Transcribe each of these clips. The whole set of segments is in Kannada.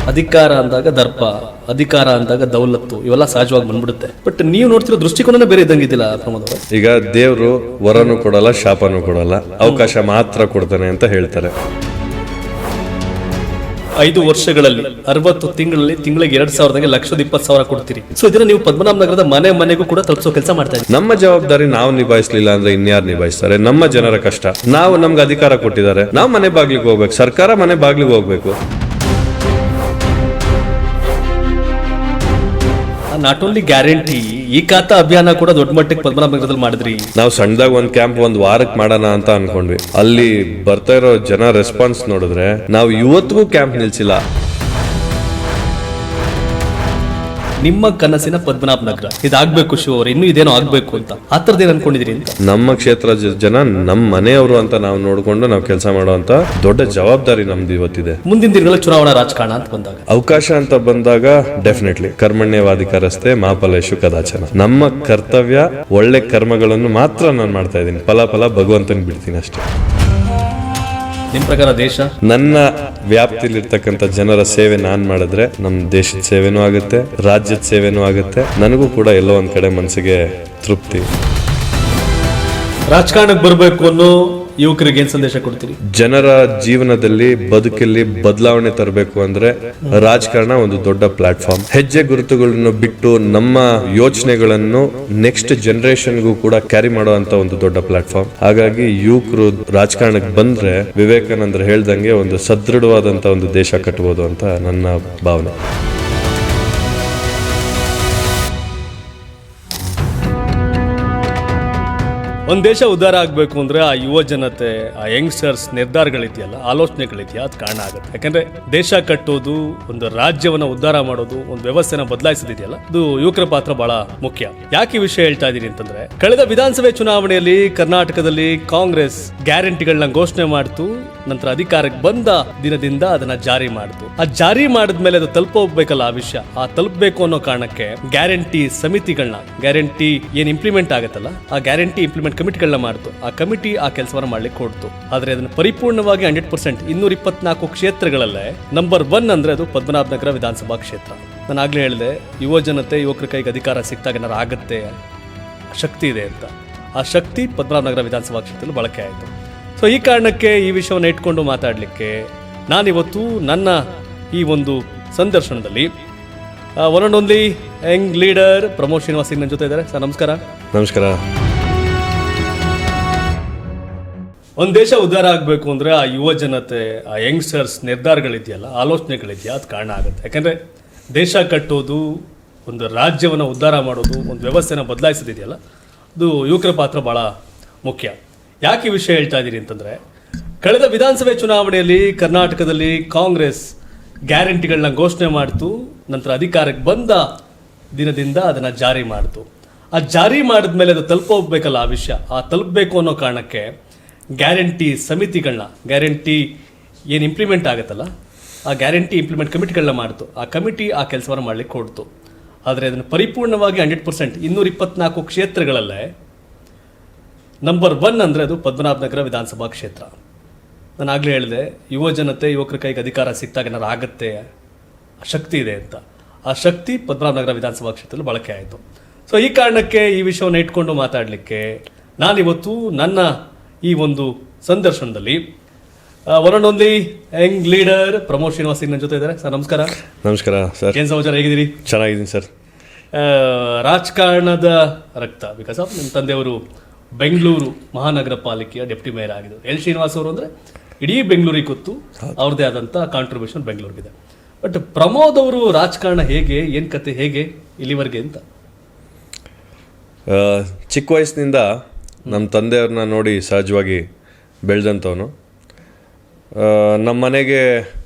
ಅಧಿಕಾರ ಅಂದಾಗ ದರ್ಪ, ಅಧಿಕಾರ ಅಂದಾಗ ದೌಲತ್ತು, ಇವೆಲ್ಲ ಸಹಜವಾಗಿ ಬಂದ್ಬಿಡುತ್ತೆ. ಬಟ್ ನೀವು ನೋಡ್ತಿರೋ ದೃಷ್ಟಿಕೋನ ಬೇರೆ ಇದ್ದಂಗಿದ್ದಿಲ್ಲ ಪ್ರಮೋದ್ ಅವರೇ. ಈಗ ದೇವ್ರು ವರನು ಕೊಡಲ್ಲ, ಶಾಪನೂ ಕೊಡಲ್ಲ, ಅವಕಾಶ ಮಾತ್ರ ಕೊಡ್ತಾನೆ ಅಂತ ಹೇಳ್ತಾರೆ. 5 ವರ್ಷಗಳಲ್ಲಿ 60 ತಿಂಗಳಲ್ಲಿ ತಿಂಗಳಿಗೆ 2,000 1,20,000 ಕೊಡ್ತೀರಿ. ಸೊ ಇದನ್ನ ನೀವು ಪದ್ಮನಾಭ ನಗರದ ಮನೆಗೂ ಕೂಡ ತಲುಪಿಸೋ ಕೆಲಸ ಮಾಡ್ತಾ ಇದ್ದೀರಿ. ನಮ್ಮ ಜವಾಬ್ದಾರಿ ನಾವು ನಿಭಾಯಿಸಲಿಲ್ಲ ಅಂದ್ರೆ ಇನ್ಯಾರು ನಿಭಾಯಿಸ್ತಾರೆ? ನಮ್ಮ ಜನರ ಕಷ್ಟ. ನಮ್ಗೆ ಅಧಿಕಾರ ಕೊಟ್ಟಿದ್ದಾರೆ, ನಾವು ಮನೆ ಬಾಗ್ಲಿಗೆ ಹೋಗ್ಬೇಕು, ಸರ್ಕಾರ ಮನೆ ಬಾಗ್ಲಿಗೆ ಹೋಗ್ಬೇಕು. ನಾಟ್ ಓನ್ಲಿ ಗ್ಯಾರಂಟಿ, ಈ ಖಾತಾ ಅಭಿಯಾನ ಕೂಡ ದೊಡ್ಡ ಮಟ್ಟಕ್ಕೆ ಪದ್ಮನಾಭ ನಗರದಲ್ಲಿ ಮಾಡಿದ್ರಿ. ನಾವು ಸಣ್ಣದಾಗ ಒಂದ್ ಕ್ಯಾಂಪ್ ಒಂದ್ ವಾರಕ್ಕೆ ಮಾಡೋಣ ಅಂತ ಅನ್ಕೊಂಡ್ವಿ. ಅಲ್ಲಿ ಬರ್ತಾ ಇರೋ ಜನ ರೆಸ್ಪಾನ್ಸ್ ನೋಡಿದ್ರೆ ನಾವು ಇವತ್ತಿಗೂ ಕ್ಯಾಂಪ್ ನಿಲ್ಸಿಲ್ಲ. ನಿಮ್ಮ ಕನಸಿನ ಪದ್ಮನಾಭ ನಗರ ಇದಾಗಬೇಕು ಶಿವ ಅವ್ರೆ, ಇನ್ನೂ ಇದೇನೋ ಆಗ್ಬೇಕು ಅಂತ ಆ ಥರದ್ದು ಏನು ಅನ್ಕೊಂಡಿದ್ರಿ ಅಂತ? ನಮ್ಮ ಕ್ಷೇತ್ರ ಜನ ನಮ್ಮ ಮನೆಯವರು ಅಂತ ನಾವು ನೋಡ್ಕೊಂಡು ನಾವು ಕೆಲಸ ಮಾಡುವಂತ ದೊಡ್ಡ ಜವಾಬ್ದಾರಿ ನಮ್ದು ಇವತ್ತಿದೆ. ಮುಂದಿನ ದಿನಗಳಲ್ಲಿ ಚುನಾವಣಾ ರಾಜಕಾರಣ ಅಂತ ಬಂದಾಗ, ಅವಕಾಶ ಅಂತ ಬಂದಾಗ ಡೆಫಿನೆಟ್ಲಿ ಕರ್ಮಣ್ಯವಾಧಿಕಾರಸ್ಥೆ ಮಾಫಲೇಶು ಕದಾಚನ. ನಮ್ಮ ಕರ್ತವ್ಯ ಒಳ್ಳೆ ಕರ್ಮಗಳನ್ನು ಮಾತ್ರ ನಾನು ಮಾಡ್ತಾ ಇದ್ದೀನಿ. ಫಲ ಭಗವಂತನ ಬಿಡ್ತೀನಿ ಅಷ್ಟೇ. ನಿಮ್ ಪ್ರಕಾರ ದೇಶ, ನನ್ನ ವ್ಯಾಪ್ತಿಲಿರ್ತಕ್ಕಂಥ ಜನರ ಸೇವೆ ನಾನ್ ಮಾಡಿದ್ರೆ ನಮ್ಮ ದೇಶದ ಸೇವೆನೂ ಆಗುತ್ತೆ, ರಾಜ್ಯದ ಸೇವೆನೂ ಆಗುತ್ತೆ. ನನಗೂ ಕೂಡ ಎಲ್ಲೋ ಒಂದ್ ಕಡೆ ಮನಸ್ಸಿಗೆ ತೃಪ್ತಿ. ರಾಜಕಾರಣಕ್ಕೆ ಬರಬೇಕು ಅನ್ನೋ ಯುವಕರಿಗೆ ಏನ್ ಸಂದೇಶ ಕೊಡ್ತೀರಿ? ಜನರ ಜೀವನದಲ್ಲಿ ಬದುಕಲ್ಲಿ ಬದಲಾವಣೆ ತರಬೇಕು ಅಂದ್ರೆ ರಾಜಕಾರಣ ಒಂದು ದೊಡ್ಡ ಪ್ಲಾಟ್ಫಾರ್ಮ್. ಹೆಜ್ಜೆ ಗುರುತುಗಳನ್ನು ಬಿಟ್ಟು ನಮ್ಮ ಯೋಚನೆಗಳನ್ನು ನೆಕ್ಸ್ಟ್ ಜನರೇಷನ್ಗೂ ಕೂಡ ಕ್ಯಾರಿ ಮಾಡುವಂತ ಒಂದು ದೊಡ್ಡ ಪ್ಲಾಟ್ಫಾರ್ಮ್. ಹಾಗಾಗಿ ಯುವಕರು ರಾಜಕಾರಣಕ್ಕೆ ಬಂದ್ರೆ ವಿವೇಕಾನಂದರು ಹೇಳ್ದಂಗೆ ಒಂದು ಸದೃಢವಾದಂತ ಒಂದು ದೇಶ ಕಟ್ಟಬಹುದು ಅಂತ ನನ್ನ ಭಾವನೆ. ಒಂದು ದೇಶ ಉದ್ಧಾರ ಆಗಬೇಕು ಅಂದರೆ ಆ ಯುವ ಜನತೆ, ಆ ಯಂಗ್ಸ್ಟರ್ಸ್ ನಿರ್ಧಾರಗಳಿದೆಯಲ್ಲ, ಆಲೋಚನೆಗಳಿದೆಯಾ, ಅದು ಕಾರಣ ಆಗುತ್ತೆ. ಯಾಕಂದ್ರೆ ದೇಶ ಕಟ್ಟೋದು, ಒಂದು ರಾಜ್ಯವನ್ನು ಉದ್ಧಾರ ಮಾಡೋದು, ಒಂದು ವ್ಯವಸ್ಥೆನ ಬದಲಾಯಿಸೋದಿದೆಯಲ್ಲ, ಅದು ಯುವಕರ ಪಾತ್ರ ಬಹಳ ಮುಖ್ಯ. ಯಾಕೆ ಈ ವಿಷಯ ಹೇಳ್ತಾ ಇದ್ದೀನಿ ಅಂತಂದ್ರೆ, ಕಳೆದ ವಿಧಾನಸಭೆ ಚುನಾವಣೆಯಲ್ಲಿ ಕರ್ನಾಟಕದಲ್ಲಿ ಕಾಂಗ್ರೆಸ್ ಗ್ಯಾರಂಟಿಗಳನ್ನ ಘೋಷಣೆ ಮಾಡ್ತು, ನಂತರ ಅಧಿಕಾರಕ್ಕೆ ಬಂದ ದಿನದಿಂದ ಅದನ್ನ ಜಾರಿ ಮಾಡ್ತು. ಆ ಜಾರಿ ಮಾಡಿದ್ಮೇಲೆ ಅದು ತಲುಪೋಗ್ಬೇಕಲ್ಲ ಆ ವಿಷಯ, ಆ ತಲುಪಬೇಕು ಅನ್ನೋ ಕಾರಣಕ್ಕೆ ಗ್ಯಾರಂಟಿ ಸಮಿತಿಗಳನ್ನ, ಗ್ಯಾರಂಟಿ ಏನ್ ಇಂಪ್ಲಿಮೆಂಟ್ ಆಗತ್ತಲ್ಲ, ಆ ಗ್ಯಾರಂಟಿ ಇಂಪ್ಲಿಮೆಂಟ್ ಕಮಿಟಿಗಳನ್ನ ಮಾಡ್ತು. ಆ ಕಮಿಟಿ ಆ ಕೆಲಸವನ್ನ ಮಾಡ್ಲಿಕ್ಕೆ ಕೊಡ್ತು. ಆದ್ರೆ ಅದನ್ನ ಪರಿಪೂರ್ಣವಾಗಿ 100% 224 ಕ್ಷೇತ್ರಗಳಲ್ಲೇ ನಂಬರ್ 1 ಅಂದ್ರೆ ಅದು ಪದ್ಮನಾಭ ನಗರ ವಿಧಾನಸಭಾ ಕ್ಷೇತ್ರ. ನಾನು ಆಗ್ಲೇ ಹೇಳಿದೆ, ಯುವ ಜನತೆ, ಯುವಕರ ಕೈಗೆ ಅಧಿಕಾರ ಸಿಕ್ತಾಗ ಏನಾರು ಆಗತ್ತೆ, ಶಕ್ತಿ ಇದೆ ಅಂತ. ಆ ಶಕ್ತಿ ಪದ್ಮನಾಭ ನಗರ ವಿಧಾನಸಭಾ ಕ್ಷೇತ್ರದಲ್ಲಿ ಬಳಕೆ ಆಯಿತು. ಸೊ ಈ ಕಾರಣಕ್ಕೆ ಈ ವಿಷಯವನ್ನು ಇಟ್ಕೊಂಡು ಮಾತಾಡಲಿಕ್ಕೆ ನಾನಿವತ್ತು ನನ್ನ ಈ ಒಂದು ಸಂದರ್ಶನದಲ್ಲಿ one and only Young leader Pramod Srinivas Singh ನನ್ನ ಜೊತೆ ಇದ್ದಾರೆ. ಸರ್ ನಮಸ್ಕಾರ. ನಮಸ್ಕಾರ. ಒಂದು ದೇಶ ಉದ್ಧಾರ ಆಗಬೇಕು ಅಂದರೆ ಆ ಯುವ ಜನತೆ, ಆ ಯಂಗ್ಸ್ಟರ್ಸ್ ನಿರ್ಧಾರಗಳಿದೆಯಲ್ಲ, ಆಲೋಚನೆಗಳಿದೆಯಾ, ಅದು ಕಾರಣ ಆಗುತ್ತೆ. ಯಾಕಂದರೆ ದೇಶ ಕಟ್ಟೋದು, ಒಂದು ರಾಜ್ಯವನ್ನು ಉದ್ಧಾರ ಮಾಡೋದು, ಒಂದು ವ್ಯವಸ್ಥೆನ ಬದಲಾಯಿಸೋದಿದೆಯಲ್ಲ, ಅದು ಯುವಕರ ಪಾತ್ರ ಭಾಳ ಮುಖ್ಯ. ಯಾಕೆ ಈ ವಿಷಯ ಹೇಳ್ತಾ ಇದ್ದೀನಿ ಅಂತಂದರೆ, ಕಳೆದ ವಿಧಾನಸಭೆ ಚುನಾವಣೆಯಲ್ಲಿ ಕರ್ನಾಟಕದಲ್ಲಿ ಕಾಂಗ್ರೆಸ್ ಗ್ಯಾರಂಟಿಗಳನ್ನ ಘೋಷಣೆ ಮಾಡ್ತು, ನಂತರ ಅಧಿಕಾರಕ್ಕೆ ಬಂದ ದಿನದಿಂದ ಅದನ್ನು ಜಾರಿ ಮಾಡ್ತು. ಆ ಜಾರಿ ಮಾಡಿದ್ಮೇಲೆ ಅದು ತಲುಪೋಗ್ಬೇಕಲ್ಲ ಆ ವಿಷಯ, ಆ ತಲುಪಬೇಕು ಅನ್ನೋ ಕಾರಣಕ್ಕೆ ಗ್ಯಾರಂಟಿ ಸಮಿತಿಗಳನ್ನ, ಗ್ಯಾರಂಟಿ ಏನು ಇಂಪ್ಲಿಮೆಂಟ್ ಆಗುತ್ತಲ್ಲ, ಆ ಗ್ಯಾರಂಟಿ ಇಂಪ್ಲಿಮೆಂಟ್ ಕಮಿಟಿಗಳನ್ನ ಮಾಡ್ತು. ಆ ಕಮಿಟಿ ಆ ಕೆಲಸವನ್ನು ಮಾಡಲಿಕ್ಕೆ ಕೊಡ್ತು. ಆದರೆ ಅದನ್ನು ಪರಿಪೂರ್ಣವಾಗಿ 100% 224 ಕ್ಷೇತ್ರಗಳಲ್ಲೇ ನಂಬರ್ 1 ಅಂದರೆ ಅದು ಪದ್ಮನಾಭ ನಗರ ವಿಧಾನಸಭಾ ಕ್ಷೇತ್ರ. ನಾನು ಆಗಲೇ ಹೇಳಿದೆ, ಯುವ ಜನತೆ, ಯುವಕರ ಕೈಗೆ ಅಧಿಕಾರ ಸಿಕ್ತಾಗ ಏನಾರು ಆಗತ್ತೆ, ಶಕ್ತಿ ಇದೆ ಅಂತ. ಆ ಶಕ್ತಿ ಪದ್ಮನಾಭ ನಗರ ವಿಧಾನಸಭಾ ಕ್ಷೇತ್ರದಲ್ಲಿ ಬಳಕೆ ಆಯಿತು. ಸೊ ಈ ಕಾರಣಕ್ಕೆ ಈ ವಿಷಯವನ್ನು ಇಟ್ಕೊಂಡು ಮಾತಾಡಲಿಕ್ಕೆ ನಾನಿವತ್ತು ನನ್ನ ಈ ಒಂದು ಸಂದರ್ಶನದಲ್ಲಿ one and only Young leader Pramod Srinivas Singh ನನ್ನ ಜೊತೆ ಇದ್ದಾರೆ. ಸರ್ ನಮಸ್ಕಾರ. ನಮಸ್ಕಾರ ಸರ್. ಏನು ಸಮಾಚಾರ, ಹೇಗಿದ್ದೀರಿ? ಚೆನ್ನಾಗಿದ್ದೀನಿ ಸರ್. ರಾಜಕಾರಣದ ರಕ್ತ, ಬಿಕಾಸ್ ಆಫ್ ನಿಮ್ಮ ತಂದೆಯವರು ಬೆಂಗಳೂರು ಮಹಾನಗರ ಪಾಲಿಕೆಯ ಡೆಪ್ಟಿ ಮೇಯರ್ ಆಗಿದ್ದರು. ಎಲ್ ಶ್ರೀನಿವಾಸ್ ಅವರು ಅಂದರೆ ಇಡೀ ಬೆಂಗಳೂರಿಗೆ ಗೊತ್ತು, ಅವ್ರದ್ದೇ ಆದಂಥ ಕಾಂಟ್ರಿಬ್ಯೂಷನ್ ಬೆಂಗಳೂರಿಗಿದೆ. ಬಟ್ ಪ್ರಮೋದ್ ಅವರು ರಾಜಕಾರಣ ಹೇಗೆ, ಏನು ಕತೆ, ಹೇಗೆ ಇಲ್ಲಿವರೆಗೆ ಅಂತ? ಚಿಕ್ಕ ವಯಸ್ಸಿನಿಂದ ನಮ್ಮ ತಂದೆಯವ್ರನ್ನ ನೋಡಿ ಸಹಜವಾಗಿ ಬೆಳೆದಂಥವನು. ನಮ್ಮ ಮನೆಗೆ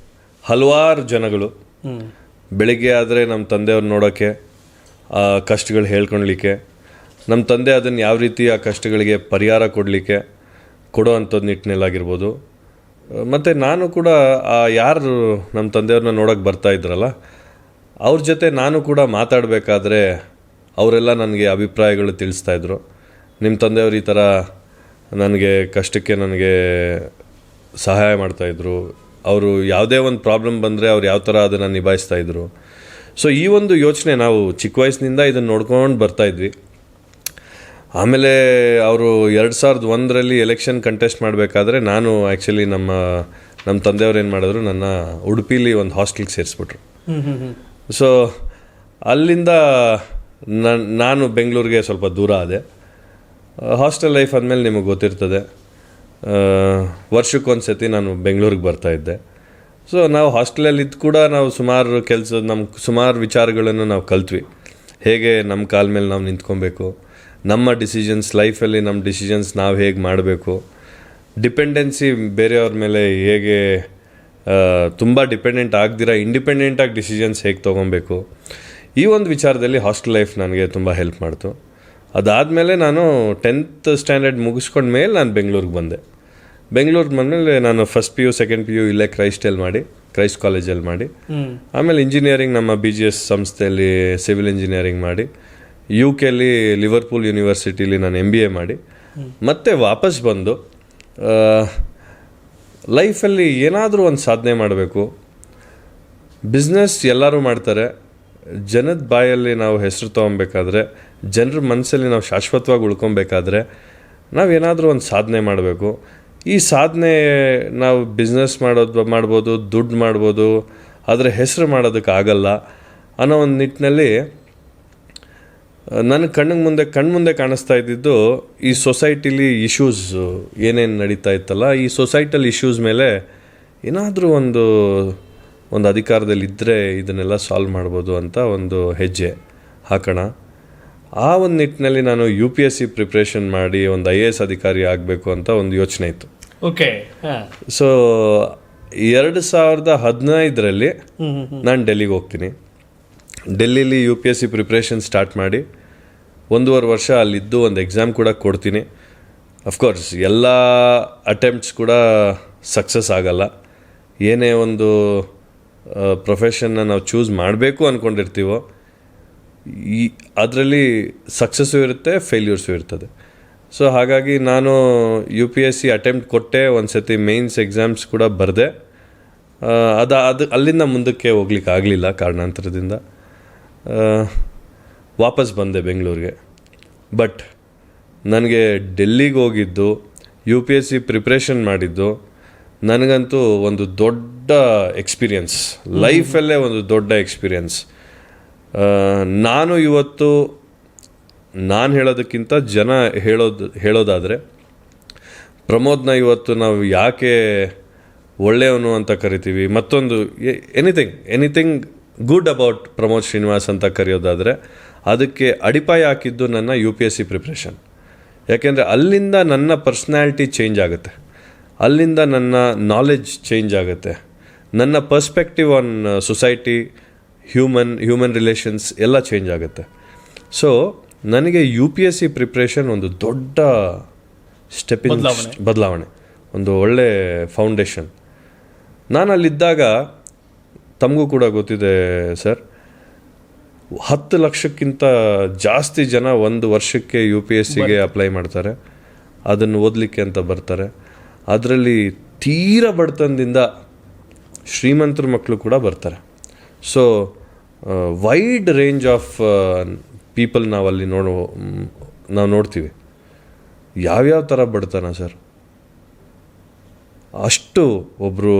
ಹಲವಾರು ಜನಗಳು ಬೆಳಿಗ್ಗೆ ಆದರೆ ನಮ್ಮ ತಂದೆಯವ್ರು ನೋಡೋಕ್ಕೆ, ಆ ಕಷ್ಟಗಳು ಹೇಳ್ಕೊಳ್ಲಿಕ್ಕೆ, ನಮ್ಮ ತಂದೆ ಅದನ್ನು ಯಾವ ರೀತಿ ಆ ಕಷ್ಟಗಳಿಗೆ ಪರಿಹಾರ ಕೊಡೋ ಅಂಥದ್ದು ನಿಟ್ಟಿನಲ್ಲಾಗಿರ್ಬೋದು. ಮತ್ತು ನಾನು ಕೂಡ ಯಾರು ನಮ್ಮ ತಂದೆಯವ್ರನ್ನ ನೋಡೋಕ್ಕೆ ಬರ್ತಾ ಇದ್ರಲ್ಲ, ಅವ್ರ ಜೊತೆ ನಾನು ಕೂಡ ಮಾತಾಡಬೇಕಾದ್ರೆ ಅವರೆಲ್ಲ ನನಗೆ ಅಭಿಪ್ರಾಯಗಳು ತಿಳಿಸ್ತಾಯಿದ್ರು. ನಿಮ್ಮ ತಂದೆಯವರು ಈ ಥರ ನನಗೆ ಕಷ್ಟಕ್ಕೆ ನನಗೆ ಸಹಾಯ ಮಾಡ್ತಾಯಿದ್ರು, ಅವರು ಯಾವುದೇ ಒಂದು ಪ್ರಾಬ್ಲಮ್ ಬಂದರೆ ಅವ್ರು ಯಾವ ಥರ ಅದನ್ನು ನಿಭಾಯಿಸ್ತಾ ಇದ್ರು. ಸೊ ಈ ಒಂದು ಯೋಚನೆ ನಾವು ಚಿಕ್ಕ ವಯಸ್ಸಿನಿಂದ ಇದನ್ನು ನೋಡ್ಕೊಂಡು ಬರ್ತಾಯಿದ್ವಿ. ಆಮೇಲೆ ಅವರು 2001 ಎಲೆಕ್ಷನ್ ಕಂಟೆಸ್ಟ್ ಮಾಡಬೇಕಾದ್ರೆ ನಾನು ಆ್ಯಕ್ಚುಲಿ ನಮ್ಮ ತಂದೆಯವ್ರು ಏನು ಮಾಡಿದ್ರು, ನನ್ನ ಉಡುಪಿಲಿ ಒಂದು ಹಾಸ್ಟೆಲ್ಗೆ ಸೇರಿಸ್ಬಿಟ್ರು. ಸೊ ಅಲ್ಲಿಂದ ನಾನು ಬೆಂಗಳೂರಿಗೆ ಸ್ವಲ್ಪ ದೂರ ಆದೆ. ಹಾಸ್ಟೆಲ್ ಲೈಫ್ ಅಂದಮೇಲೆ ನಿಮಗೆ ಗೊತ್ತಿರ್ತದೆ, ವರ್ಷಕ್ಕೊಂದು ಸತಿ ನಾನು ಬೆಂಗಳೂರಿಗೆ ಬರ್ತಾಯಿದ್ದೆ. ಸೊ ನಾವು ಹಾಸ್ಟೆಲಲ್ಲಿ ಇದ್ದು ಕೂಡ ನಾವು ಸುಮಾರು ವಿಚಾರಗಳನ್ನು ನಾವು ಕಲ್ತ್ವಿ. ಹೇಗೆ ನಮ್ಮ ಕಾಲ ಮೇಲೆ ನಾವು ನಿಂತ್ಕೊಬೇಕು, ನಮ್ಮ ಡಿಸಿಷನ್ಸ್ ಲೈಫಲ್ಲಿ ನಮ್ಮ ಡಿಸಿಷನ್ಸ್ ನಾವು ಹೇಗೆ ಮಾಡಬೇಕು, ಡಿಪೆಂಡೆನ್ಸಿ ಬೇರೆಯವ್ರ ಮೇಲೆ ಹೇಗೆ ತುಂಬ ಡಿಪೆಂಡೆಂಟ್ ಆಗ್ದಿರ ಇಂಡಿಪೆಂಡೆಂಟಾಗಿ ಡಿಸಿಷನ್ಸ್ ಹೇಗೆ ತೊಗೊಬೇಕು, ಈ ಒಂದು ವಿಚಾರದಲ್ಲಿ ಹಾಸ್ಟೆಲ್ ಲೈಫ್ ನನಗೆ ತುಂಬ ಹೆಲ್ಪ್ ಮಾಡ್ತು. ಅದಾದಮೇಲೆ ನಾನು 10th ಸ್ಟ್ಯಾಂಡರ್ಡ್ ಮುಗಿಸ್ಕೊಂಡ ಮೇಲೆ ನಾನು ಬೆಂಗಳೂರಿಗೆ ಬಂದೆ. ಬೆಂಗಳೂರಿಗೆ ಬಂದಮೇಲೆ ನಾನು ಫಸ್ಟ್ PU ಸೆಕೆಂಡ್ PU ಇಲ್ಲೇ ಕ್ರೈಸ್ಟ್ ಕಾಲೇಜಲ್ಲಿ ಮಾಡಿ, ಆಮೇಲೆ ಇಂಜಿನಿಯರಿಂಗ್ ನಮ್ಮ BGS ಸಂಸ್ಥೆಯಲ್ಲಿ ಸಿವಿಲ್ ಇಂಜಿನಿಯರಿಂಗ್ ಮಾಡಿ, UK ಲಿವರ್ಪೂಲ್ ಯೂನಿವರ್ಸಿಟಿಲಿ ನಾನು MBA ಮಾಡಿ, ಮತ್ತೆ ವಾಪಸ್ ಬಂದು ಲೈಫಲ್ಲಿ ಏನಾದರೂ ಒಂದು ಸಾಧನೆ ಮಾಡಬೇಕು. ಬಿಸ್ನೆಸ್ ಎಲ್ಲರೂ ಮಾಡ್ತಾರೆ, ಜನದ ಬಾಯಲ್ಲಿ ನಾವು ಹೆಸರು ತೊಗೊಬೇಕಾದ್ರೆ, ಜನರ ಮನಸ್ಸಲ್ಲಿ ನಾವು ಶಾಶ್ವತವಾಗಿ ಉಳ್ಕೊಬೇಕಾದ್ರೆ ನಾವೇನಾದರೂ ಒಂದು ಸಾಧನೆ ಮಾಡಬೇಕು. ಈ ಸಾಧನೆ ನಾವು ಬಿಸ್ನೆಸ್ ಮಾಡ್ಬೋದು, ದುಡ್ಡು ಮಾಡ್ಬೋದು, ಆದರೆ ಹೆಸರು ಮಾಡೋದಕ್ಕಾಗಲ್ಲ ಅನ್ನೋ ಒಂದು ನಿಟ್ಟಿನಲ್ಲಿ ನನ್ನ ಕಣ್ಮುಂದೆ ಕಾಣಿಸ್ತಾ ಇದ್ದಿದ್ದು ಈ ಸೊಸೈಟಿಲಿ ಇಶ್ಯೂಸ್ ಏನೇನು ನಡೀತಾ ಇತ್ತಲ್ಲ, ಈ ಸೊಸೈಟಲ್ ಇಶ್ಯೂಸ್ ಮೇಲೆ ಏನಾದರೂ ಒಂದು ಅಧಿಕಾರದಲ್ಲಿದ್ದರೆ ಇದನ್ನೆಲ್ಲ ಸಾಲ್ವ್ ಮಾಡ್ಬೋದು ಅಂತ ಒಂದು ಹೆಜ್ಜೆ ಹಾಕೋಣ. ಆ ಒಂದು ನಿಟ್ಟಿನಲ್ಲಿ ನಾನು UPSC ಪ್ರಿಪ್ರೇಷನ್ ಮಾಡಿ ಒಂದು IAS ಅಧಿಕಾರಿ ಆಗಬೇಕು ಅಂತ ಒಂದು ಯೋಚನೆ ಇತ್ತು. ಓಕೆ. ಸೊ 2015 ನಾನು ಡೆಲ್ಲಿಗೆ ಹೋಗ್ತೀನಿ. ಡೆಲ್ಲಿಲಿ UPSC ಪ್ರಿಪ್ರೇಷನ್ ಸ್ಟಾರ್ಟ್ ಮಾಡಿ 1.5 ವರ್ಷ ಅಲ್ಲಿದ್ದು ಒಂದು ಎಕ್ಸಾಮ್ ಕೂಡ ಕೊಡ್ತೀನಿ. ಅಫ್ಕೋರ್ಸ್ ಎಲ್ಲ ಅಟೆಂಪ್ಟ್ಸ್ ಕೂಡ ಸಕ್ಸಸ್ ಆಗಲ್ಲ. ಏನೇ ಒಂದು ಪ್ರೊಫೆಷನ್ನ ನಾವು ಚೂಸ್ ಮಾಡಬೇಕು ಅಂದ್ಕೊಂಡಿರ್ತೀವೋ ಅದರಲ್ಲಿ ಸಕ್ಸಸ್ಸು ಇರುತ್ತೆ, ಫೇಲ್ಯೂರ್ಸು ಇರ್ತದೆ. ಸೊ ಹಾಗಾಗಿ ನಾನು UPSC ಅಟೆಂಪ್ಟ್ ಕೊಟ್ಟೆ, ಒಂದು ಸತಿ ಮೇನ್ಸ್ ಎಕ್ಸಾಮ್ಸ್ ಕೂಡ ಬರೆದೆ. ಅಲ್ಲಿಂದ ಮುಂದಕ್ಕೆ ಹೋಗ್ಲಿಕ್ಕೆ ಆಗಲಿಲ್ಲ ಕಾರಣಾಂತರದಿಂದ. ವಾಪಸ್ ಬಂದೆ ಬೆಂಗಳೂರಿಗೆ. ಬಟ್ ನನಗೆ ಡೆಲ್ಲಿಗೆ ಹೋಗಿದ್ದು, UPSC ಪ್ರಿಪ್ರೇಷನ್ ಮಾಡಿದ್ದು ನನಗಂತೂ ಒಂದು ದೊಡ್ಡ ಎಕ್ಸ್ಪೀರಿಯನ್ಸ್, ಲೈಫಲ್ಲೇ ಒಂದು ದೊಡ್ಡ ಎಕ್ಸ್ಪೀರಿಯನ್ಸ್. ನಾನು ಇವತ್ತು ಹೇಳೋದಕ್ಕಿಂತ ಜನ ಹೇಳೋದಾದರೆ, ಪ್ರಮೋದ್ನ ಇವತ್ತು ನಾವು ಯಾಕೆ ಒಳ್ಳೆಯವನು ಅಂತ ಕರಿತೀವಿ, ಮತ್ತೊಂದು anything good about Pramod Srinivas ಅಂತ ಕರೆಯೋದಾದರೆ, ಅದಕ್ಕೆ ಅಡಿಪಾಯ ಹಾಕಿದ್ದು ನನ್ನ UPSC ಪ್ರಿಪ್ರೇಷನ್. ಯಾಕೆಂದರೆ ಅಲ್ಲಿಂದ ನನ್ನ ಪರ್ಸ್ನಾಲಿಟಿ ಚೇಂಜ್ ಆಗುತ್ತೆ, ಅಲ್ಲಿಂದ ನನ್ನ ನಾಲೆಡ್ಜ್ ಚೇಂಜ್ ಆಗುತ್ತೆ, ನನ್ನ perspective on society, human relations ಎಲ್ಲ ಚೇಂಜ್ ಆಗುತ್ತೆ. ಸೊ ನನಗೆ UPSC ಪ್ರಿಪ್ರೇಷನ್ ಒಂದು ದೊಡ್ಡ ಬದಲಾವಣೆ, ಒಂದು ಒಳ್ಳೆ ಫೌಂಡೇಶನ್. ನಾನು ಅಲ್ಲಿದ್ದಾಗ ತಮಗೂ ಕೂಡ ಗೊತ್ತಿದೆ ಸರ್, 10 ಲಕ್ಷಕ್ಕಿಂತ ಜಾಸ್ತಿ ಜನ ಒಂದು ವರ್ಷಕ್ಕೆ UPSCಗೆ ಅಪ್ಲೈ ಮಾಡ್ತಾರೆ, ಅದನ್ನು ಓದಲಿಕ್ಕೆ ಅಂತ ಬರ್ತಾರೆ. ಅದರಲ್ಲಿ ತೀರಾ ಬಡತನದಿಂದ ಶ್ರೀಮಂತರ ಮಕ್ಕಳು ಕೂಡ ಬರ್ತಾರೆ. So wide range of people ನಾವಲ್ಲಿ ನಾವು ನೋಡ್ತೀವಿ. ಯಾವ್ಯಾವ ಥರ ಬಡತನ ಸರ್, ಅಷ್ಟು ಒಬ್ಬರು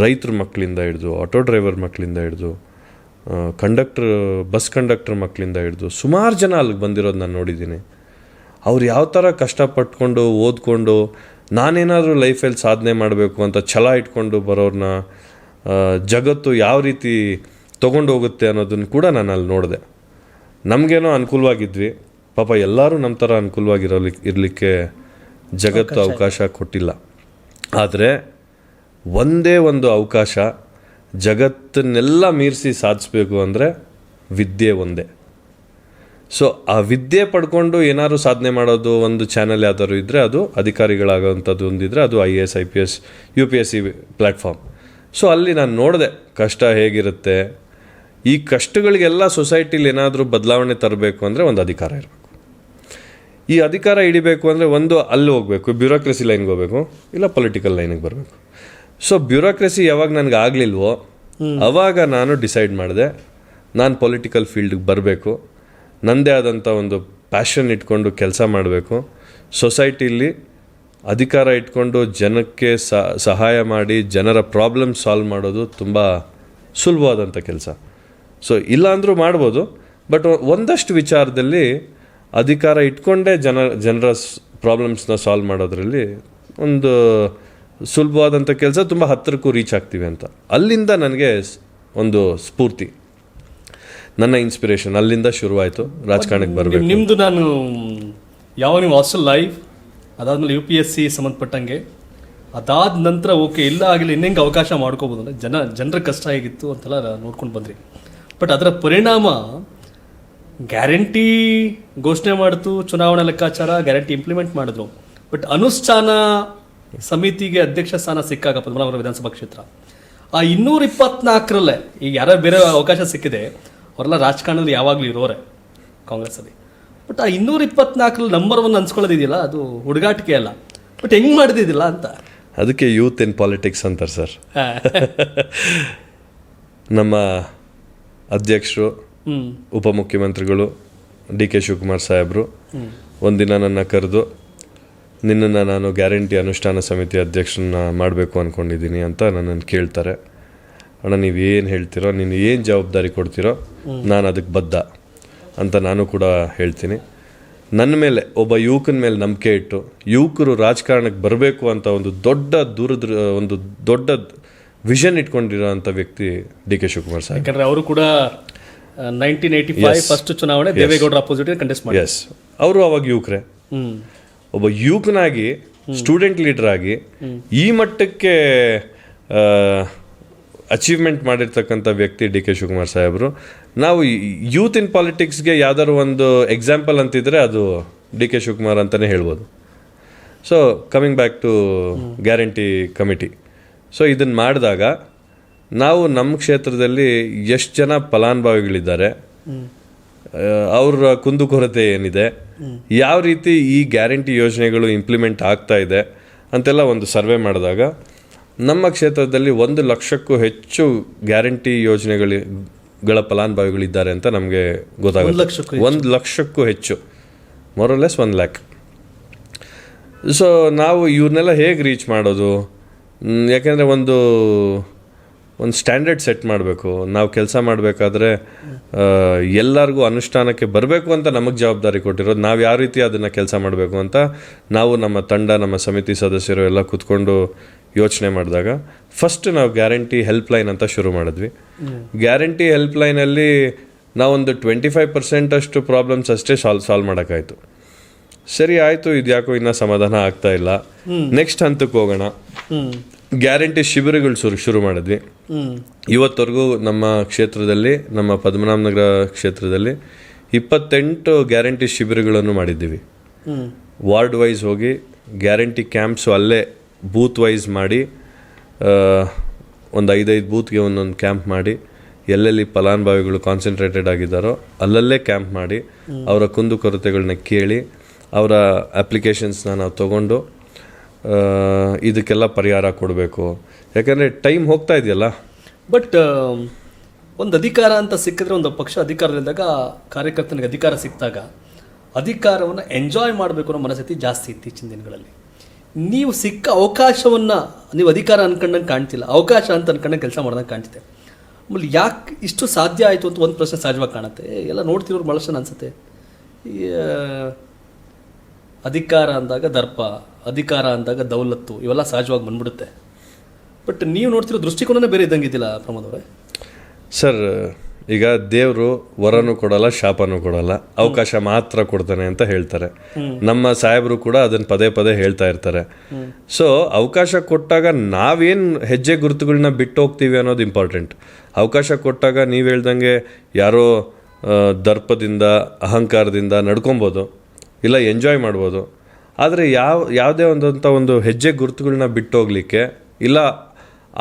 ರೈತರ ಮಕ್ಕಳಿಂದ ಹಿಡಿದು, ಆಟೋ ಡ್ರೈವರ್ ಮಕ್ಕಳಿಂದ ಹಿಡಿದು, ಬಸ್ ಕಂಡಕ್ಟರ್ ಮಕ್ಕಳಿಂದ ಹಿಡಿದು ಸುಮಾರು ಜನ ಅಲ್ಲಿಗೆ ಬಂದಿರೋದು ನಾನು ನೋಡಿದ್ದೀನಿ. ಅವ್ರು ಯಾವ ಥರ ಕಷ್ಟಪಟ್ಕೊಂಡು ಓದ್ಕೊಂಡು ನಾನೇನಾದರೂ ಲೈಫಲ್ಲಿ ಸಾಧನೆ ಮಾಡಬೇಕು ಅಂತ ಛಲ ಇಟ್ಕೊಂಡು ಬರೋರನ್ನ ಜಗತ್ತು ಯಾವ ರೀತಿ ತೊಗೊಂಡು ಹೋಗುತ್ತೆ ಅನ್ನೋದನ್ನು ಕೂಡ ನಾನು ಅಲ್ಲಿ ನೋಡಿದೆ. ನಮಗೇನೋ ಅನುಕೂಲವಾಗಿದ್ವಿ, ಪಾಪ ಎಲ್ಲರೂ ನಮ್ಮ ಥರ ಇರಲಿಕ್ಕೆ ಜಗತ್ತು ಅವಕಾಶ ಕೊಟ್ಟಿಲ್ಲ. ಆದರೆ ಒಂದೇ ಒಂದು ಅವಕಾಶ ಜಗತ್ತನ್ನೆಲ್ಲ ಮೀರಿಸಿ ಸಾಧಿಸ್ಬೇಕು ಅಂದರೆ ವಿದ್ಯೆ ಒಂದೇ. ಸೊ ಆ ವಿದ್ಯೆ ಪಡ್ಕೊಂಡು ಏನಾದ್ರು ಸಾಧನೆ ಮಾಡೋದು ಒಂದು ಚಾನಲ್ ಯಾವ್ದಾದ್ರು ಇದ್ದರೆ ಅದು ಅಧಿಕಾರಿಗಳಾಗೋವಂಥದ್ದು ಒಂದಿದ್ರೆ ಅದು IAS IPS UPSC platform. So ಅಲ್ಲಿ ನಾನು ನೋಡಿದೆ ಕಷ್ಟ ಹೇಗಿರುತ್ತೆ. ಈ ಕಷ್ಟಗಳಿಗೆಲ್ಲ ಸೊಸೈಟಿಲಿ ಏನಾದರೂ ಬದಲಾವಣೆ ತರಬೇಕು ಅಂದರೆ ಒಂದು ಅಧಿಕಾರ ಇರಬೇಕು. ಈ ಅಧಿಕಾರ ಹಿಡಿಬೇಕು ಅಂದರೆ ಒಂದು ಅಲ್ಲಿ ಹೋಗಬೇಕು, ಬ್ಯೂರೋಕ್ರಸಿ ಲೈನ್ಗೆ ಹೋಗಬೇಕು, ಇಲ್ಲ ಪೊಲಿಟಿಕಲ್ ಲೈನಿಗೆ ಬರಬೇಕು. ಸೊ ಬ್ಯೂರೋಕ್ರಸಿ ಯಾವಾಗ ನನಗೆ ಆಗಲಿಲ್ವೋ ಅವಾಗ ನಾನು ಡಿಸೈಡ್ ಮಾಡಿದೆ ನಾನು ಪೊಲಿಟಿಕಲ್ ಫೀಲ್ಡ್ಗೆ ಬರಬೇಕು, ನನ್ನದೇ ಆದಂಥ ಒಂದು ಪ್ಯಾಷನ್ ಇಟ್ಕೊಂಡು ಕೆಲಸ ಮಾಡಬೇಕು, ಸೊಸೈಟಿಲಿ ಅಧಿಕಾರ ಇಟ್ಕೊಂಡು ಜನಕ್ಕೆ ಸಹಾಯ ಮಾಡಿ ಜನರ ಪ್ರಾಬ್ಲಮ್ ಸಾಲ್ವ್ ಮಾಡೋದು ತುಂಬ ಸುಲಭವಾದಂಥ ಕೆಲಸ. ಸೊ ಇಲ್ಲ ಅಂದರೂ ಮಾಡ್ಬೋದು, ಬಟ್ ಒಂದಷ್ಟು ವಿಚಾರದಲ್ಲಿ ಅಧಿಕಾರ ಇಟ್ಕೊಂಡೇ ಜನರ ಪ್ರಾಬ್ಲಮ್ಸ್ನ ಸಾಲ್ವ್ ಮಾಡೋದ್ರಲ್ಲಿ ಒಂದು ಸುಲಭವಾದಂಥ ಕೆಲಸ, ತುಂಬ ಹತ್ತಿರಕ್ಕೂ ರೀಚ್ ಆಗ್ತೀವಿ ಅಂತ. ಅಲ್ಲಿಂದ ನನಗೆ ಒಂದು ಸ್ಫೂರ್ತಿ, ನನ್ನ ಇನ್ಸ್ಪಿರೇಷನ್ ಅಲ್ಲಿಂದ ಶುರುವಾಯಿತು ರಾಜಕಾರಣಕ್ಕೆ ಬರಬೇಕು. ನಿಮ್ಮದು ನಾನು ಯಾವ ನೀವು ಹಾಸ್ಟೆಲ್ ಲೈಫ್ ಅದಾದಮೇಲೆ UPSC ಸಂಬಂಧಪಟ್ಟಂಗೆ ಅದಾದ ನಂತರ ಓಕೆ ಇಲ್ಲ ಆಗಲಿ ಇನ್ನೆಂಗೆ ಅವಕಾಶ ಮಾಡ್ಕೋಬೋದು ಅಂದರೆ ಜನರ ಕಷ್ಟ ಹೇಗಿತ್ತು ಅಂತೆಲ್ಲ ನೋಡ್ಕೊಂಡು ಬಂದ್ರಿ. ಬಟ್ ಅದರ ಪರಿಣಾಮ ಗ್ಯಾರಂಟಿ ಘೋಷಣೆ ಮಾಡಿತು, ಚುನಾವಣಾ ಲೆಕ್ಕಾಚಾರ ಗ್ಯಾರಂಟಿ ಇಂಪ್ಲಿಮೆಂಟ್ ಮಾಡಿದ್ರು. ಬಟ್ ಅನುಷ್ಠಾನ ಸಮಿತಿಗೆ ಅಧ್ಯಕ್ಷ ಸ್ಥಾನ ಸಿಕ್ಕಾಗ ಪದ್ಮನಾಭರ ವಿಧಾನಸಭಾ ಕ್ಷೇತ್ರ ಆ 224ರಲ್ಲೇ ಈಗ ಯಾರು ಬೇರೆ ಅವಕಾಶ ಸಿಕ್ಕಿದೆ ಅವರೆಲ್ಲ ರಾಜಕಾರಣದಲ್ಲಿ ಯಾವಾಗಲೂ ಇರೋರೆ ಕಾಂಗ್ರೆಸ್ಸಲ್ಲಿ. ಬಟ್ ಆ 224ರಲ್ಲಿ ನಂಬರ್ 1 ಅನ್ಸ್ಕೊಳ್ಳೋದಿದೆಯಲ್ಲ ಅದು ಹುಡುಗಾಟಿಕೆ ಅಲ್ಲ. ಬಟ್ ಹೆಂಗೆ ಮಾಡಿದಿಲ್ಲ ಅಂತ. ಅದಕ್ಕೆ ಯೂತ್ ಇನ್ ಪಾಲಿಟಿಕ್ಸ್ ಅಂತಾರೆ ಸರ್. ನಮ್ಮ ಅಧ್ಯಕ್ಷರು, ಉಪಮುಖ್ಯಮಂತ್ರಿಗಳು DK ಶಿವಕುಮಾರ್ ಸಾಹೇಬರು ಒಂದಿನ ನನ್ನ ಕರೆದು ನಿನ್ನನ್ನು ನಾನು ಗ್ಯಾರಂಟಿ ಅನುಷ್ಠಾನ ಸಮಿತಿ ಅಧ್ಯಕ್ಷರನ್ನ ಮಾಡಬೇಕು ಅಂದ್ಕೊಂಡಿದ್ದೀನಿ ಅಂತ ನನ್ನನ್ನು ಕೇಳ್ತಾರೆ. ಅಣ್ಣ ನೀವು ಏನು ಹೇಳ್ತೀರೋ, ನೀನು ಏನು ಜವಾಬ್ದಾರಿ ಕೊಡ್ತೀರೋ ನಾನು ಅದಕ್ಕೆ ಬದ್ಧ ಅಂತ ನಾನು ಕೂಡ ಹೇಳ್ತೀನಿ. ನನ್ನ ಮೇಲೆ ಒಬ್ಬ ಯುವಕನ ಮೇಲೆ ನಂಬಿಕೆ ಇಟ್ಟು ಯುವಕರು ರಾಜಕಾರಣಕ್ಕೆ ಬರಬೇಕು ಅಂತ ಒಂದು ದೊಡ್ಡ ವಿಷನ್ ಇಟ್ಕೊಂಡಿರೋ ಅಂಥ ವ್ಯಕ್ತಿ DK ಶಿವಕುಮಾರ್ ಸಾಹೇಬ್. ಯಾಕಂದರೆ ಅವರು ಕೂಡ 1985 ಫಸ್ಟ್ ಚುನಾವಣೆ ದೇವೇಗೌಡರ ಅಪೋಸಿಟ್ ಕಂಟೆಸ್ಟ್ ಮಾಡಿ. ಎಸ್, ಅವರು ಅವಾಗ ಯುವಕರೇ. ಒಬ್ಬ ಯುವಕನಾಗಿ ಸ್ಟೂಡೆಂಟ್ ಲೀಡರ್ ಆಗಿ ಈ ಮಟ್ಟಕ್ಕೆ ಅಚೀವ್ಮೆಂಟ್ ಮಾಡಿರ್ತಕ್ಕಂಥ ವ್ಯಕ್ತಿ DK ಶಿವಕುಮಾರ್ ಸಾಹೇಬರು. ನಾವು ಯೂತ್ ಇನ್ ಪಾಲಿಟಿಕ್ಸ್ಗೆ ಯಾವ್ದಾದ್ರು ಒಂದು ಎಕ್ಸಾಂಪಲ್ ಅಂತಿದ್ರೆ ಅದು DK ಶಿವಕುಮಾರ್ ಅಂತಲೇ ಹೇಳ್ಬೋದು. So coming back to guarantee committee. So ಇದನ್ನು ಮಾಡಿದಾಗ ನಾವು ನಮ್ಮ ಕ್ಷೇತ್ರದಲ್ಲಿ ಎಷ್ಟು ಜನ ಫಲಾನುಭವಿಗಳಿದ್ದಾರೆ, ಅವರ ಕುಂದುಕೊರತೆ ಏನಿದೆ, ಯಾವ ರೀತಿ ಈ ಗ್ಯಾರಂಟಿ ಯೋಜನೆಗಳು ಇಂಪ್ಲಿಮೆಂಟ್ ಆಗ್ತಾ ಇದೆ ಅಂತೆಲ್ಲ ಒಂದು ಸರ್ವೆ ಮಾಡಿದಾಗ ನಮ್ಮ ಕ್ಷೇತ್ರದಲ್ಲಿ 1 ಲಕ್ಷಕ್ಕೂ ಹೆಚ್ಚು ಗ್ಯಾರಂಟಿ ಯೋಜನೆಗಳ ಫಲಾನುಭವಿಗಳಿದ್ದಾರೆ ಅಂತ ನಮಗೆ ಗೊತ್ತಾಗುತ್ತೆ. 1 ಲಕ್ಷಕ್ಕೂ ಹೆಚ್ಚು, ಮೊರಲೆಸ್ 1 ಲ್ಯಾಕ್. ಸೊ ನಾವು ಇವ್ರನ್ನೆಲ್ಲ ಹೇಗೆ ರೀಚ್ ಮಾಡೋದು? ಯಾಕೆಂದರೆ ಒಂದು ಸ್ಟ್ಯಾಂಡರ್ಡ್ ಸೆಟ್ ಮಾಡಬೇಕು. ನಾವು ಕೆಲಸ ಮಾಡಬೇಕಾದ್ರೆ ಎಲ್ಲರಿಗೂ ಅನುಷ್ಠಾನಕ್ಕೆ ಬರಬೇಕು ಅಂತ ನಮಗೆ ಜವಾಬ್ದಾರಿ ಕೊಟ್ಟಿರೋದು. ನಾವು ಯಾವ ರೀತಿ ಅದನ್ನು ಕೆಲಸ ಮಾಡಬೇಕು ಅಂತ ನಾವು ನಮ್ಮ ತಂಡ, ನಮ್ಮ ಸಮಿತಿ ಸದಸ್ಯರು ಎಲ್ಲ ಕೂತ್ಕೊಂಡು ಯೋಚನೆ ಮಾಡಿದಾಗ ಫಸ್ಟ್ ನಾವು ಗ್ಯಾರಂಟಿ ಹೆಲ್ಪ್ಲೈನ್ ಅಂತ ಶುರು ಮಾಡಿದ್ವಿ. ಗ್ಯಾರಂಟಿ ಹೆಲ್ಪ್ಲೈನಲ್ಲಿ ನಾವೊಂದು 25% ಅಷ್ಟು ಪ್ರಾಬ್ಲಮ್ಸ್ ಅಷ್ಟೇ ಸಾಲ್ವ್ ಮಾಡೋಕ್ಕಾಯಿತು. ಸರಿ ಆಯಿತು, ಇದು ಯಾಕೋ ಇನ್ನೂ ಸಮಾಧಾನ ಆಗ್ತಾ ಇಲ್ಲ, ನೆಕ್ಸ್ಟ್ ಹಂತಕ್ಕೆ ಹೋಗೋಣ. ಗ್ಯಾರಂಟಿ ಶಿಬಿರಗಳು ಶುರು ಮಾಡಿದ್ವಿ. ಇವತ್ತವರೆಗೂ ನಮ್ಮ ಕ್ಷೇತ್ರದಲ್ಲಿ, ನಮ್ಮ ಪದ್ಮನಾಭನಗರ ಕ್ಷೇತ್ರದಲ್ಲಿ 28 ಗ್ಯಾರಂಟಿ ಶಿಬಿರಗಳನ್ನು ಮಾಡಿದ್ದೀವಿ. ವಾರ್ಡ್ ವೈಸ್ ಹೋಗಿ ಗ್ಯಾರಂಟಿ ಕ್ಯಾಂಪ್ಸು ಅಲ್ಲೇ ಬೂತ್ ವೈಸ್ ಮಾಡಿ, ಒಂದು 5 ಬೂತ್ಗೆ ಒಂದೊಂದು ಕ್ಯಾಂಪ್ ಮಾಡಿ, ಎಲ್ಲೆಲ್ಲಿ ಫಲಾನುಭವಿಗಳು ಕಾನ್ಸಂಟ್ರೇಟೆಡ್ ಆಗಿದ್ದಾರೋ ಅಲ್ಲಲ್ಲೇ ಕ್ಯಾಂಪ್ ಮಾಡಿ ಅವರ ಕುಂದುಕೊರತೆಗಳನ್ನ ಕೇಳಿ ಅವರ ಅಪ್ಲಿಕೇಶನ್ಸ್ನ ನಾವು ತೊಗೊಂಡು ಇದಕ್ಕೆಲ್ಲ ಪರಿಹಾರ ಕೊಡಬೇಕು. ಯಾಕಂದರೆ ಟೈಮ್ ಹೋಗ್ತಾ ಇದೆಯಲ್ಲ. ಬಟ್ ಒಂದು ಅಧಿಕಾರ ಅಂತ ಸಿಕ್ಕಿದ್ರೆ, ಒಂದು ಪಕ್ಷ ಅಧಿಕಾರದಲ್ಲಿದ್ದಾಗ ಕಾರ್ಯಕರ್ತನಿಗೆ ಅಧಿಕಾರ ಸಿಕ್ಕಿದಾಗ ಅಧಿಕಾರವನ್ನು ಎಂಜಾಯ್ ಮಾಡಬೇಕು ಅನ್ನೋ ಮನಸ್ಥಿತಿ ಜಾಸ್ತಿ ಇತ್ತೀಚಿನ ದಿನಗಳಲ್ಲಿ. ನೀವು ಸಿಕ್ಕ ಅವಕಾಶವನ್ನು ನೀವು ಅಧಿಕಾರ ಅನ್ಕೊಂಡಂಗೆ ಕಾಣ್ತಿಲ್ಲ, ಅವಕಾಶ ಅಂತ ಅನ್ಕೊಂಡಂಗೆ ಕೆಲಸ ಮಾಡ್ದಂಗೆ ಕಾಣ್ತಿದೆ. ಆಮೇಲೆ ಯಾಕೆ ಇಷ್ಟು ಸಾಧ್ಯ ಆಯಿತು ಅಂತ ಒಂದು ಪ್ರಶ್ನೆ ಸಹಜವಾಗಿ ಕಾಣುತ್ತೆ. ಎಲ್ಲ ನೋಡ್ತಿರೋರು ಭಾಳಷ್ಟು ಜನ ಅನಿಸುತ್ತೆ, ಅಧಿಕಾರ ಅಂದಾಗ ದರ್ಪ, ಅಧಿಕಾರ ಅಂದಾಗ ದೌಲತ್ತು, ಇವೆಲ್ಲ ಸಹಜವಾಗಿ ಬಂದ್ಬಿಡುತ್ತೆ. ಬಟ್ ನೀವು ನೋಡ್ತಿರೋ ದೃಷ್ಟಿಕೋನನೇ ಬೇರೆ ಇದ್ದಂಗಿದ್ದಿಲ್ಲ ಪ್ರಮೋದ್ ಅವರೇ. ಸರ್, ಈಗ ದೇವರು ವರನೂ ಕೊಡಲ್ಲ, ಶಾಪನೂ ಕೊಡಲ್ಲ, ಅವಕಾಶ ಮಾತ್ರ ಕೊಡ್ತಾನೆ ಅಂತ ಹೇಳ್ತಾರೆ. ನಮ್ಮ ಸಾಹೇಬರು ಕೂಡ ಅದನ್ನು ಪದೇ ಪದೇ ಹೇಳ್ತಾ ಇರ್ತಾರೆ. ಸೊ ಅವಕಾಶ ಕೊಟ್ಟಾಗ ನಾವೇನು ಹೆಜ್ಜೆ ಗುರುತುಗಳನ್ನ ಬಿಟ್ಟು ಹೋಗ್ತೀವಿ ಅನ್ನೋದು ಇಂಪಾರ್ಟೆಂಟ್. ಅವಕಾಶ ಕೊಟ್ಟಾಗ ನೀವು ಹೇಳ್ದಂಗೆ ಯಾರೋ ದರ್ಪದಿಂದ, ಅಹಂಕಾರದಿಂದ ನಡ್ಕೊಬೋದು, ಇಲ್ಲ ಎಂಜಾಯ್ ಮಾಡ್ಬೋದು. ಆದರೆ ಯಾವುದೇ ಒಂದು ಹೆಜ್ಜೆ ಗುರುತುಗಳನ್ನ ಬಿಟ್ಟು ಹೋಗ್ಲಿಕ್ಕೆ, ಇಲ್ಲ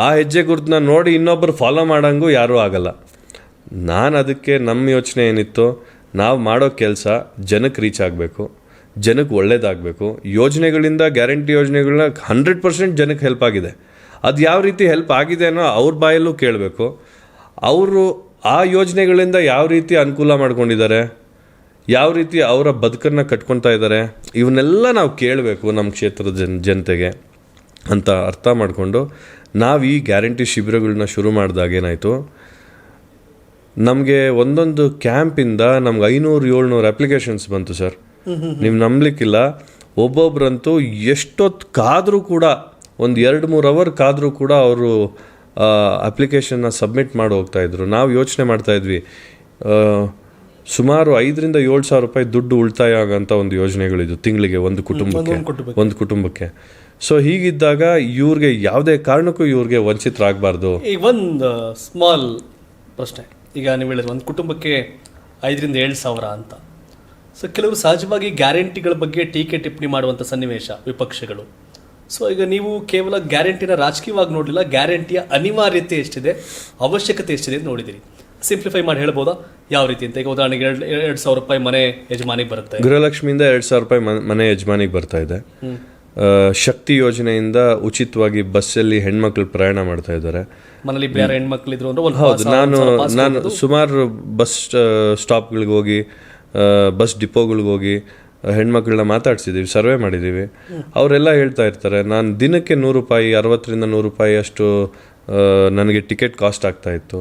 ಆ ಹೆಜ್ಜೆ ಗುರುತನ್ನ ನೋಡಿ ಇನ್ನೊಬ್ಬರು ಫಾಲೋ ಮಾಡೋಂಗೂ ಯಾರೂ ಆಗಲ್ಲ. ನಾನು ಅದಕ್ಕೆ ನಮ್ಮ ಯೋಚನೆ ಏನಿತ್ತು, ನಾವು ಮಾಡೋ ಕೆಲಸ ಜನಕ್ಕೆ ರೀಚ್ ಆಗಬೇಕು, ಜನಕ್ಕೆ ಒಳ್ಳೇದಾಗಬೇಕು. ಯೋಜನೆಗಳಿಂದ ಗ್ಯಾರಂಟಿ ಯೋಜನೆಗಳನ್ನ 100% ಜನಕ್ಕೆ ಹೆಲ್ಪ್ ಆಗಿದೆ. ಅದು ಯಾವ ರೀತಿ ಹೆಲ್ಪ್ ಆಗಿದೆ ಅನ್ನೋ ಅವ್ರ ಬಾಯಲ್ಲೂ ಕೇಳಬೇಕು. ಅವರು ಆ ಯೋಜನೆಗಳಿಂದ ಯಾವ ರೀತಿ ಅನುಕೂಲ ಮಾಡ್ಕೊಂಡಿದ್ದಾರೆ, ಯಾವ ರೀತಿ ಅವರ ಬದುಕನ್ನು ಕಟ್ಕೊತಾ ಇದ್ದಾರೆ, ಇವನ್ನೆಲ್ಲ ನಾವು ಕೇಳಬೇಕು ನಮ್ಮ ಕ್ಷೇತ್ರದ ಜನತೆಗೆ ಅಂತ ಅರ್ಥ ಮಾಡಿಕೊಂಡು ನಾವು ಈ ಗ್ಯಾರಂಟಿ ಶಿಬಿರಗಳನ್ನ ಶುರು ಮಾಡಿದಾಗ ಏನಾಯಿತು, ನಮಗೆ ಒಂದೊಂದು ಕ್ಯಾಂಪಿಂದ ನಮ್ಗೆ 500-700 ಅಪ್ಲಿಕೇಶನ್ಸ್ ಬಂತು ಸರ್. ನೀವು ನಂಬಲಿಕ್ಕಿಲ್ಲ. ಒಬ್ಬೊಬ್ರಂತೂ ಎಷ್ಟೊತ್ತು ಕಾದರೂ ಕೂಡ, ಒಂದು 2-3 ಅವರ್ ಕಾದರೂ ಕೂಡ ಅವರು ಅಪ್ಲಿಕೇಶನ್ನ ಸಬ್ಮಿಟ್ ಮಾಡಿ ಹೋಗ್ತಾಯಿದ್ರು. ನಾವು ಯೋಚನೆ ಮಾಡ್ತಾಯಿದ್ವಿ, ಸುಮಾರು 5,000-7,000 ರೂಪಾಯಿ ದುಡ್ಡು ಉಳಿತಾಯ ಆಗೋಂಥ ಒಂದು ಯೋಜನೆಗಳಿದು ತಿಂಗಳಿಗೆ ಒಂದು ಕುಟುಂಬಕ್ಕೆ. ಸೊ ಹೀಗಿದ್ದಾಗ ಇವ್ರಿಗೆ ಯಾವುದೇ ಕಾರಣಕ್ಕೂ ಇವ್ರಿಗೆ ವಂಚಿತರಾಗಬಾರ್ದು. ಈಗ ಒಂದು ಸ್ಮಾಲ್ ಪ್ರಶ್ನೆ, ಈಗ ನೀವು ಹೇಳಿದ್ರು ಒಂದು ಕುಟುಂಬಕ್ಕೆ 5,000-7,000 ಅಂತ. ಸೊ ಕೆಲವರು ಸಹಜವಾಗಿ ಗ್ಯಾರಂಟಿಗಳ ಬಗ್ಗೆ ಟೀಕೆ ಟಿಪ್ಪಣಿ ಮಾಡುವಂಥ ಸನ್ನಿವೇಶ ವಿಪಕ್ಷಗಳು. ಸೊ ಈಗ ನೀವು ಕೇವಲ ಗ್ಯಾರಂಟಿನ ರಾಜಕೀಯವಾಗಿ ನೋಡಲಿಲ್ಲ, ಗ್ಯಾರಂಟಿಯ ಅನಿವಾರ್ಯತೆ ಎಷ್ಟಿದೆ, ಅವಶ್ಯಕತೆ ಎಷ್ಟಿದೆ ಅಂತ ನೋಡಿದಿರಿ. ಸಿಂಪ್ಲಿಫೈ ಮಾಡಿ ಹೇಳ್ಬೋದಾ ಯಾವ ರೀತಿ ಅಂತ? ಈಗ ಉದಾಹರಣೆಗೆ 2,000 ರೂಪಾಯಿ ಮನೆ ಯಜಮಾನಿಗೆ ಬರುತ್ತೆ, ಗೃಹಲಕ್ಷ್ಮಿಯಿಂದ 2,000 ರೂಪಾಯಿ ಮನೆ ಯಜಮಾನಿಗೆ ಬರ್ತಾ ಇದೆ. ಶಕ್ತಿ ಯೋಜನೆಯಿಂದ ಉಚಿತವಾಗಿ ಬಸ್ಸಲ್ಲಿ ಹೆಣ್ಮಕ್ಳು ಪ್ರಯಾಣ ಮಾಡ್ತಾ ಇದ್ದಾರೆ. ಮನೇಲಿ ಬೇರೆ ಹೆಣ್ಮಕ್ಳಿದ್ರು ಅಂದ್ರೆ ಹೌದು, ನಾನು ಸುಮಾರು ಬಸ್ ಸ್ಟಾಪ್ಗಳಿಗೆ ಹೋಗಿ, ಬಸ್ ಡಿಪೋಗಳಿಗೆ ಹೋಗಿ ಹೆಣ್ಮಕ್ಳನ್ನ ಮಾತಾಡ್ಸಿದ್ದೀವಿ, ಸರ್ವೆ ಮಾಡಿದ್ದೀವಿ. ಅವರೆಲ್ಲ ಹೇಳ್ತಾ ಇರ್ತಾರೆ, ನಾನು ದಿನಕ್ಕೆ 100 ರೂಪಾಯಿ, 60-100 ರೂಪಾಯಿ ಅಷ್ಟು ನನಗೆ ಟಿಕೆಟ್ ಕಾಸ್ಟ್ ಆಗ್ತಾ ಇತ್ತು,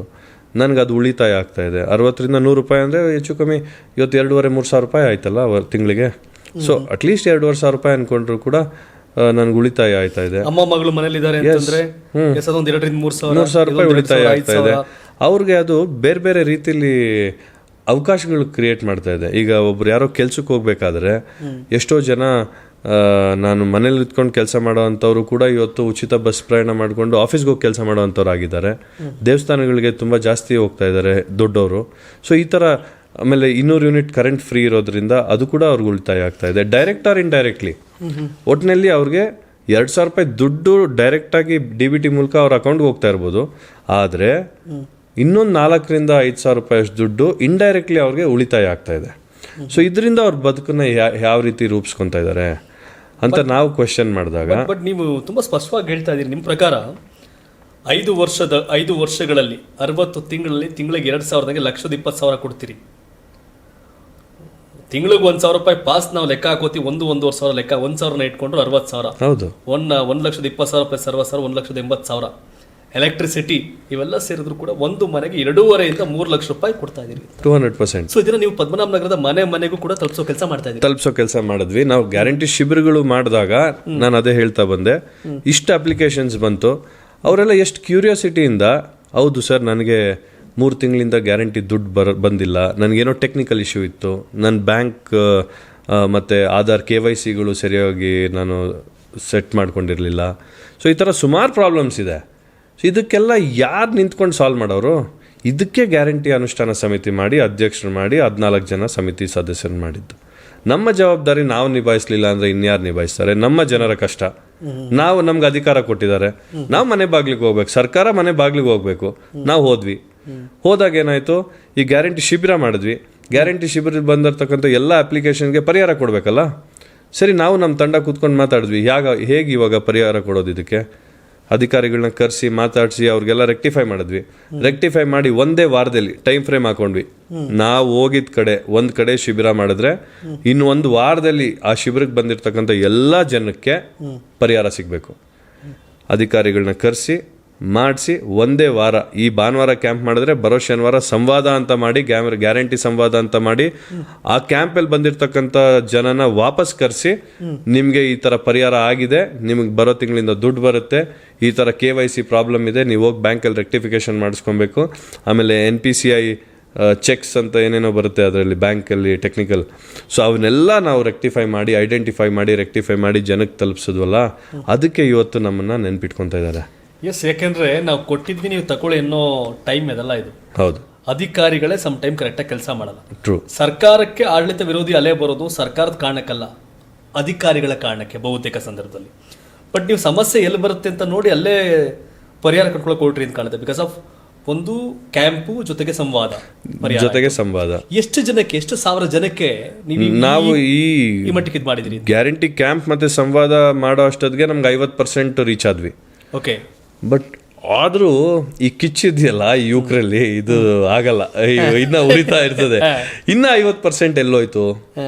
ನನಗೆ ಅದು ಉಳಿತಾಯ ಆಗ್ತಾ ಇದೆ. 60-100 ರೂಪಾಯಿ ಅಂದರೆ ಹೆಚ್ಚು ಕಮ್ಮಿ ಇವತ್ತು 2,500-3,000 ರೂಪಾಯಿ ಆಯ್ತಲ್ಲ ತಿಂಗಳಿಗೆ. ಸೊ ಅಟ್ಲೀಸ್ಟ್ 2,500 ರೂಪಾಯಿ ಅನ್ಕೊಂಡ್ರು ಕೂಡ ನನಗೆ ಉಳಿತಾಯ ಆಯ್ತಾ ಇದೆ. ಅಮ್ಮ ಮಗಳು ಮನೇಲಿ ಇದ್ದಾರೆ ಅಂತಂದ್ರೆ 2,000-3,000 ರೂಪಾಯಿ ಉಳಿತಾಯ ಆಗ್ತಾ ಇದೆ. ಅವ್ರಿಗೆ ಅದು ಬೇರೆ ಬೇರೆ ರೀತಿಯಲ್ಲಿ ಅವಕಾಶಗಳು ಕ್ರಿಯೇಟ್ ಮಾಡ್ತಾ ಇದೆ. ಈಗ ಒಬ್ರು ಯಾರೋ ಕೆಲ್ಸಕ್ಕೆ ಹೋಗ್ಬೇಕಾದ್ರೆ ಎಷ್ಟೋ ಜನ, ನಾನು ಮನೇಲಿ ಇದ್ಕೊಂಡು ಕೆಲಸ ಮಾಡೋ ಅಂಥವ್ರು ಕೂಡ ಇವತ್ತು ಉಚಿತ ಬಸ್ ಪ್ರಯಾಣ ಮಾಡಿಕೊಂಡು ಆಫೀಸ್ಗೆ ಹೋಗಿ ಕೆಲಸ ಮಾಡೋ ಅಂಥವ್ರು ಆಗಿದ್ದಾರೆ. ದೇವಸ್ಥಾನಗಳಿಗೆ ತುಂಬ ಜಾಸ್ತಿ ಹೋಗ್ತಾ ಇದ್ದಾರೆ ದೊಡ್ಡವರು. ಸೊ ಈ ಥರ. ಆಮೇಲೆ 200 ಯೂನಿಟ್ ಕರೆಂಟ್ ಫ್ರೀ ಇರೋದ್ರಿಂದ ಅದು ಕೂಡ ಅವ್ರಿಗೆ ಉಳಿತಾಯ ಆಗ್ತಾ ಇದೆ, ಡೈರೆಕ್ಟ್ ಆರ್ ಇಂಡೈರೆಕ್ಟ್ಲಿ. ಒಟ್ಟಿನಲ್ಲಿ ಅವ್ರಿಗೆ 2,000 ರೂಪಾಯಿ ದುಡ್ಡು ಡೈರೆಕ್ಟಾಗಿ DBT ಮೂಲಕ ಅವ್ರ ಅಕೌಂಟ್ಗೆ ಹೋಗ್ತಾ ಇರ್ಬೋದು. ಆದರೆ ಇನ್ನೊಂದು 4,000-5,000 ರೂಪಾಯಿ ಅಷ್ಟು ದುಡ್ಡು ಇಂಡೈರೆಕ್ಟ್ಲಿ ಅವ್ರಿಗೆ ಉಳಿತಾಯ ಆಗ್ತಾ ಇದೆ. ಸೊ ಇದರಿಂದ ಅವ್ರ ಬದುಕನ್ನ ಯಾವ ರೀತಿ ರೂಪಿಸ್ಕೊತಾ ಇದ್ದಾರೆ ಅಂತ ನಾವು ಕ್ವೆಶ್ಚನ್ ಮಾಡಿದಾಗ, ಬಟ್ ನೀವು ತುಂಬ ಸ್ಪಷ್ಟವಾಗಿ ಹೇಳ್ತಾ ಇದ್ದೀರಿ. ನಿಮ್ಮ ಪ್ರಕಾರ 5 ವರ್ಷಗಳಲ್ಲಿ 60 ತಿಂಗಳಲ್ಲಿ ತಿಂಗಳಿಗೆ 2,000ದಾಗೆ 1,20,000 ಕೊಡ್ತೀರಿ. ತಿಂಗಳಿಗೆ 1,000 ರೂಪಾಯಿ ಪಾಸ್ ನಾವು ಲೆಕ್ಕ ಹಾಕೋತಿ, 1-1.5 ಲೆಕ್ಕ, 1,000ನ ಇಟ್ಕೊಂಡ್ರು 60,000. ಹೌದು, 1,20,000 ರೂಪಾಯಿ ಸರ್ವಸಾರ 1,80,000. ಎಲೆಕ್ಟ್ರಿಸಿಟಿ ಇವೆಲ್ಲ ಸೇರಿದ್ರು ಕೂಡ ಒಂದು ಮನೆಗೆ 2.5-3 ಲಕ್ಷ ರೂಪಾಯಿ ಕೊಡ್ತಾ ಇದೀರಿ 200%. ಸೊ ಇದನ್ನ ನೀವು ಪದ್ಮನಾಭ ನಗರದ ಮನೆಗೂ ಕೂಡ ತಲುಪಿಸೋ ಕೆಲಸ ಮಾಡಿದ್ವಿ. ನಾವು ಗ್ಯಾರಂಟಿ ಶಿಬಿರಗಳು ಮಾಡಿದಾಗ ನಾನು ಅದೇ ಹೇಳ್ತಾ ಬಂದೆ, ಇಷ್ಟು ಅಪ್ಲಿಕೇಶನ್ಸ್ ಬಂತು. ಅವರೆಲ್ಲ ಎಷ್ಟು ಕ್ಯೂರಿಯಾಸಿಟಿಯಿಂದ, ಹೌದು ಸರ್ ನನಗೆ 3 ತಿಂಗಳಿಂದ ಗ್ಯಾರಂಟಿ ದುಡ್ಡು ಬಂದಿಲ್ಲ, ನನಗೇನೋ ಟೆಕ್ನಿಕಲ್ ಇಶ್ಯೂ ಇತ್ತು, ನನ್ನ ಬ್ಯಾಂಕ್ ಮತ್ತು ಆಧಾರ್ KYCಗಳು ಸರಿಯಾಗಿ ನಾನು ಸೆಟ್ ಮಾಡ್ಕೊಂಡಿರಲಿಲ್ಲ. ಸೊ ಈ ಥರ ಸುಮಾರು ಪ್ರಾಬ್ಲಮ್ಸ್ ಇದೆ. ಸೊ ಇದಕ್ಕೆಲ್ಲ ಯಾರು ನಿಂತ್ಕೊಂಡು ಸಾಲ್ವ್ ಮಾಡೋರು? ಇದಕ್ಕೆ ಗ್ಯಾರಂಟಿ ಅನುಷ್ಠಾನ ಸಮಿತಿ ಮಾಡಿ ಅಧ್ಯಕ್ಷರು ಮಾಡಿ 14 ಜನ ಸಮಿತಿ ಸದಸ್ಯರು ಮಾಡಿದ್ದು. ನಮ್ಮ ಜವಾಬ್ದಾರಿ ನಾವು ನಿಭಾಯಿಸಲಿಲ್ಲ ಅಂದರೆ ಇನ್ಯಾರು ನಿಭಾಯಿಸ್ತಾರೆ? ನಮ್ಮ ಜನರ ಕಷ್ಟ ನಮ್ಗೆ ಅಧಿಕಾರ ಕೊಟ್ಟಿದ್ದಾರೆ, ನಾವು ಮನೆ ಬಾಗ್ಲಿಗೆ ಹೋಗ್ಬೇಕು, ಸರ್ಕಾರ ಮನೆ ಬಾಗ್ಲಿಗೆ ಹೋಗ್ಬೇಕು. ನಾವು ಹೋದಾಗ ಏನಾಯ್ತು, ಈ ಗ್ಯಾರಂಟಿ ಶಿಬಿರ ಮಾಡಿದ್ವಿ. ಗ್ಯಾರಂಟಿ ಶಿಬಿರ ಬಂದಿರ್ತಕ್ಕಂಥ ಎಲ್ಲ ಅಪ್ಲಿಕೇಶನ್ಗೆ ಪರಿಹಾರ ಕೊಡಬೇಕಲ್ಲ. ಸರಿ, ನಾವು ನಮ್ಮ ತಂಡ ಕೂತ್ಕೊಂಡು ಮಾತಾಡಿದ್ವಿ, ಹೇಗೆ ಇವಾಗ ಪರಿಹಾರ ಕೊಡೋದು ಇದಕ್ಕೆ? ಅಧಿಕಾರಿಗಳನ್ನ ಕರೆಸಿ ಮಾತಾಡಿಸಿ ಅವ್ರಿಗೆಲ್ಲ ರೆಕ್ಟಿಫೈ ಮಾಡಿದ್ವಿ. ರೆಕ್ಟಿಫೈ ಮಾಡಿ ಒಂದೇ ವಾರದಲ್ಲಿ ಟೈಮ್ ಫ್ರೇಮ್ ಹಾಕೊಂಡ್ವಿ. ನಾವು ಹೋಗಿದ್ದ ಒಂದು ಕಡೆ ಶಿಬಿರ ಮಾಡಿದ್ರೆ ಇನ್ನು 1 ವಾರದಲ್ಲಿ ಆ ಶಿಬಿರಕ್ಕೆ ಬಂದಿರತಕ್ಕಂಥ ಎಲ್ಲ ಜನಕ್ಕೆ ಪರಿಹಾರ ಸಿಗಬೇಕು. ಅಧಿಕಾರಿಗಳನ್ನ ಕರೆಸಿ ಮಾಡಿಸಿ ಒಂದೇ ವಾರ, ಈ ಭಾನುವಾರ ಕ್ಯಾಂಪ್ ಮಾಡಿದ್ರೆ ಬರೋ ಶನಿವಾರ ಸಂವಾದ ಅಂತ ಮಾಡಿ, ಗ್ಯಾರಂಟಿ ಸಂವಾದ ಅಂತ ಮಾಡಿ, ಆ ಕ್ಯಾಂಪಲ್ಲಿ ಬಂದಿರತಕ್ಕಂಥ ಜನನ ವಾಪಸ್ ಕರೆಸಿ, ನಿಮಗೆ ಈ ಥರ ಪರಿಹಾರ ಆಗಿದೆ, ನಿಮಗೆ ಬರೋ ತಿಂಗಳಿಂದ ದುಡ್ಡು ಬರುತ್ತೆ, ಈ ಥರ KYC ಪ್ರಾಬ್ಲಮ್ ಇದೆ, ನೀವು ಹೋಗಿ ಬ್ಯಾಂಕಲ್ಲಿ ರೆಕ್ಟಿಫಿಕೇಶನ್ ಮಾಡಿಸ್ಕೊಬೇಕು. ಆಮೇಲೆ NPCI ಚೆಕ್ಸ್ ಅಂತ ಏನೇನೋ ಬರುತ್ತೆ ಅದರಲ್ಲಿ ಬ್ಯಾಂಕಲ್ಲಿ ಟೆಕ್ನಿಕಲ್. ಸೊ ಅವನ್ನೆಲ್ಲ ನಾವು ಐಡೆಂಟಿಫೈ ಮಾಡಿ ಜನಕ್ಕೆ ತಲುಪಿಸಿದ್ವಲ್ಲ, ಅದಕ್ಕೆ ಇವತ್ತು ನಮ್ಮನ್ನು ನೆನ್ಪಿಟ್ಕೊತಾ ಇದ್ದಾರೆ. ಎಸ್, ಯಾಕೆಂದ್ರೆ ನಾವು ಕೊಟ್ಟಿದ್ವಿ, ನೀವು ತಗೊಳ್ಳಿ ಅನ್ನೋ ಟೈಮ್ ಇದೆಲ್ಲ ಇದು. ಹೌದು, ಅಧಿಕಾರಿಗಳೇ ಸಮ್ ಟೈಮ್ ಕರೆಕ್ಟಾಗಿ ಕೆಲಸ ಮಾಡಲ್ಲ. ಟ್ರೂ. ಸರ್ಕಾರಕ್ಕೆ ಆಡಳಿತ ವಿರೋಧಿ ಅಲೆ ಬರೋದು ಸರ್ಕಾರದ ಕಾರಣಕ್ಕಲ್ಲ, ಅಧಿಕಾರಿಗಳ ಕಾರಣಕ್ಕೆ ಬಹುತೇಕ ಸಂದರ್ಭದಲ್ಲಿ. ಬಟ್ ನೀವು ಸಮಸ್ಯೆ ಎಲ್ಲಿ ಬರುತ್ತೆ ಅಂತ ನೋಡಿ ಅಲ್ಲೇ ಪರಿಹಾರ ಕಟ್ಕೊಳಕ್ಕೆ ಹೊರಟ್ರಿ ಅಂತ ಕಾಣುತ್ತೆ. ಬಿಕಾಸ್ ಆಫ್ ಒಂದು ಕ್ಯಾಂಪು ಜೊತೆಗೆ ಸಂವಾದ ಪರಿಹಾರ. ಜೊತೆಗೆ ಸಂವಾದ. ಎಷ್ಟು ಜನಕ್ಕೆ, ಎಷ್ಟು ಸಾವಿರ ಜನಕ್ಕೆ ನೀವು ನಾವು ಈ ಮಟ್ಟಿಗೆ ಇದು ಮಾಡಿದಿರಿ? ಗ್ಯಾರಂಟಿ ಕ್ಯಾಂಪ್ ಮತ್ತೆ ಸಂವಾದ ಮಾಡೋ ಅಷ್ಟೊತ್ತಿಗೆ ನಮ್ಗೆ 50% ರೀಚ್ ಆದ್ವಿ. ಓಕೆ. ಬಟ್ ಆದ್ರೂ ಈ ಕಿಚ್ಚಿದೆಯಲ್ಲ ಈ ಯುವಕರಲ್ಲಿ, ಇದು ಆಗಲ್ಲ, ಇನ್ನ ಉರಿತಾ ಇರ್ತದೆ. ಇನ್ನ 50% ಎಲ್ಲೋಯ್ತು,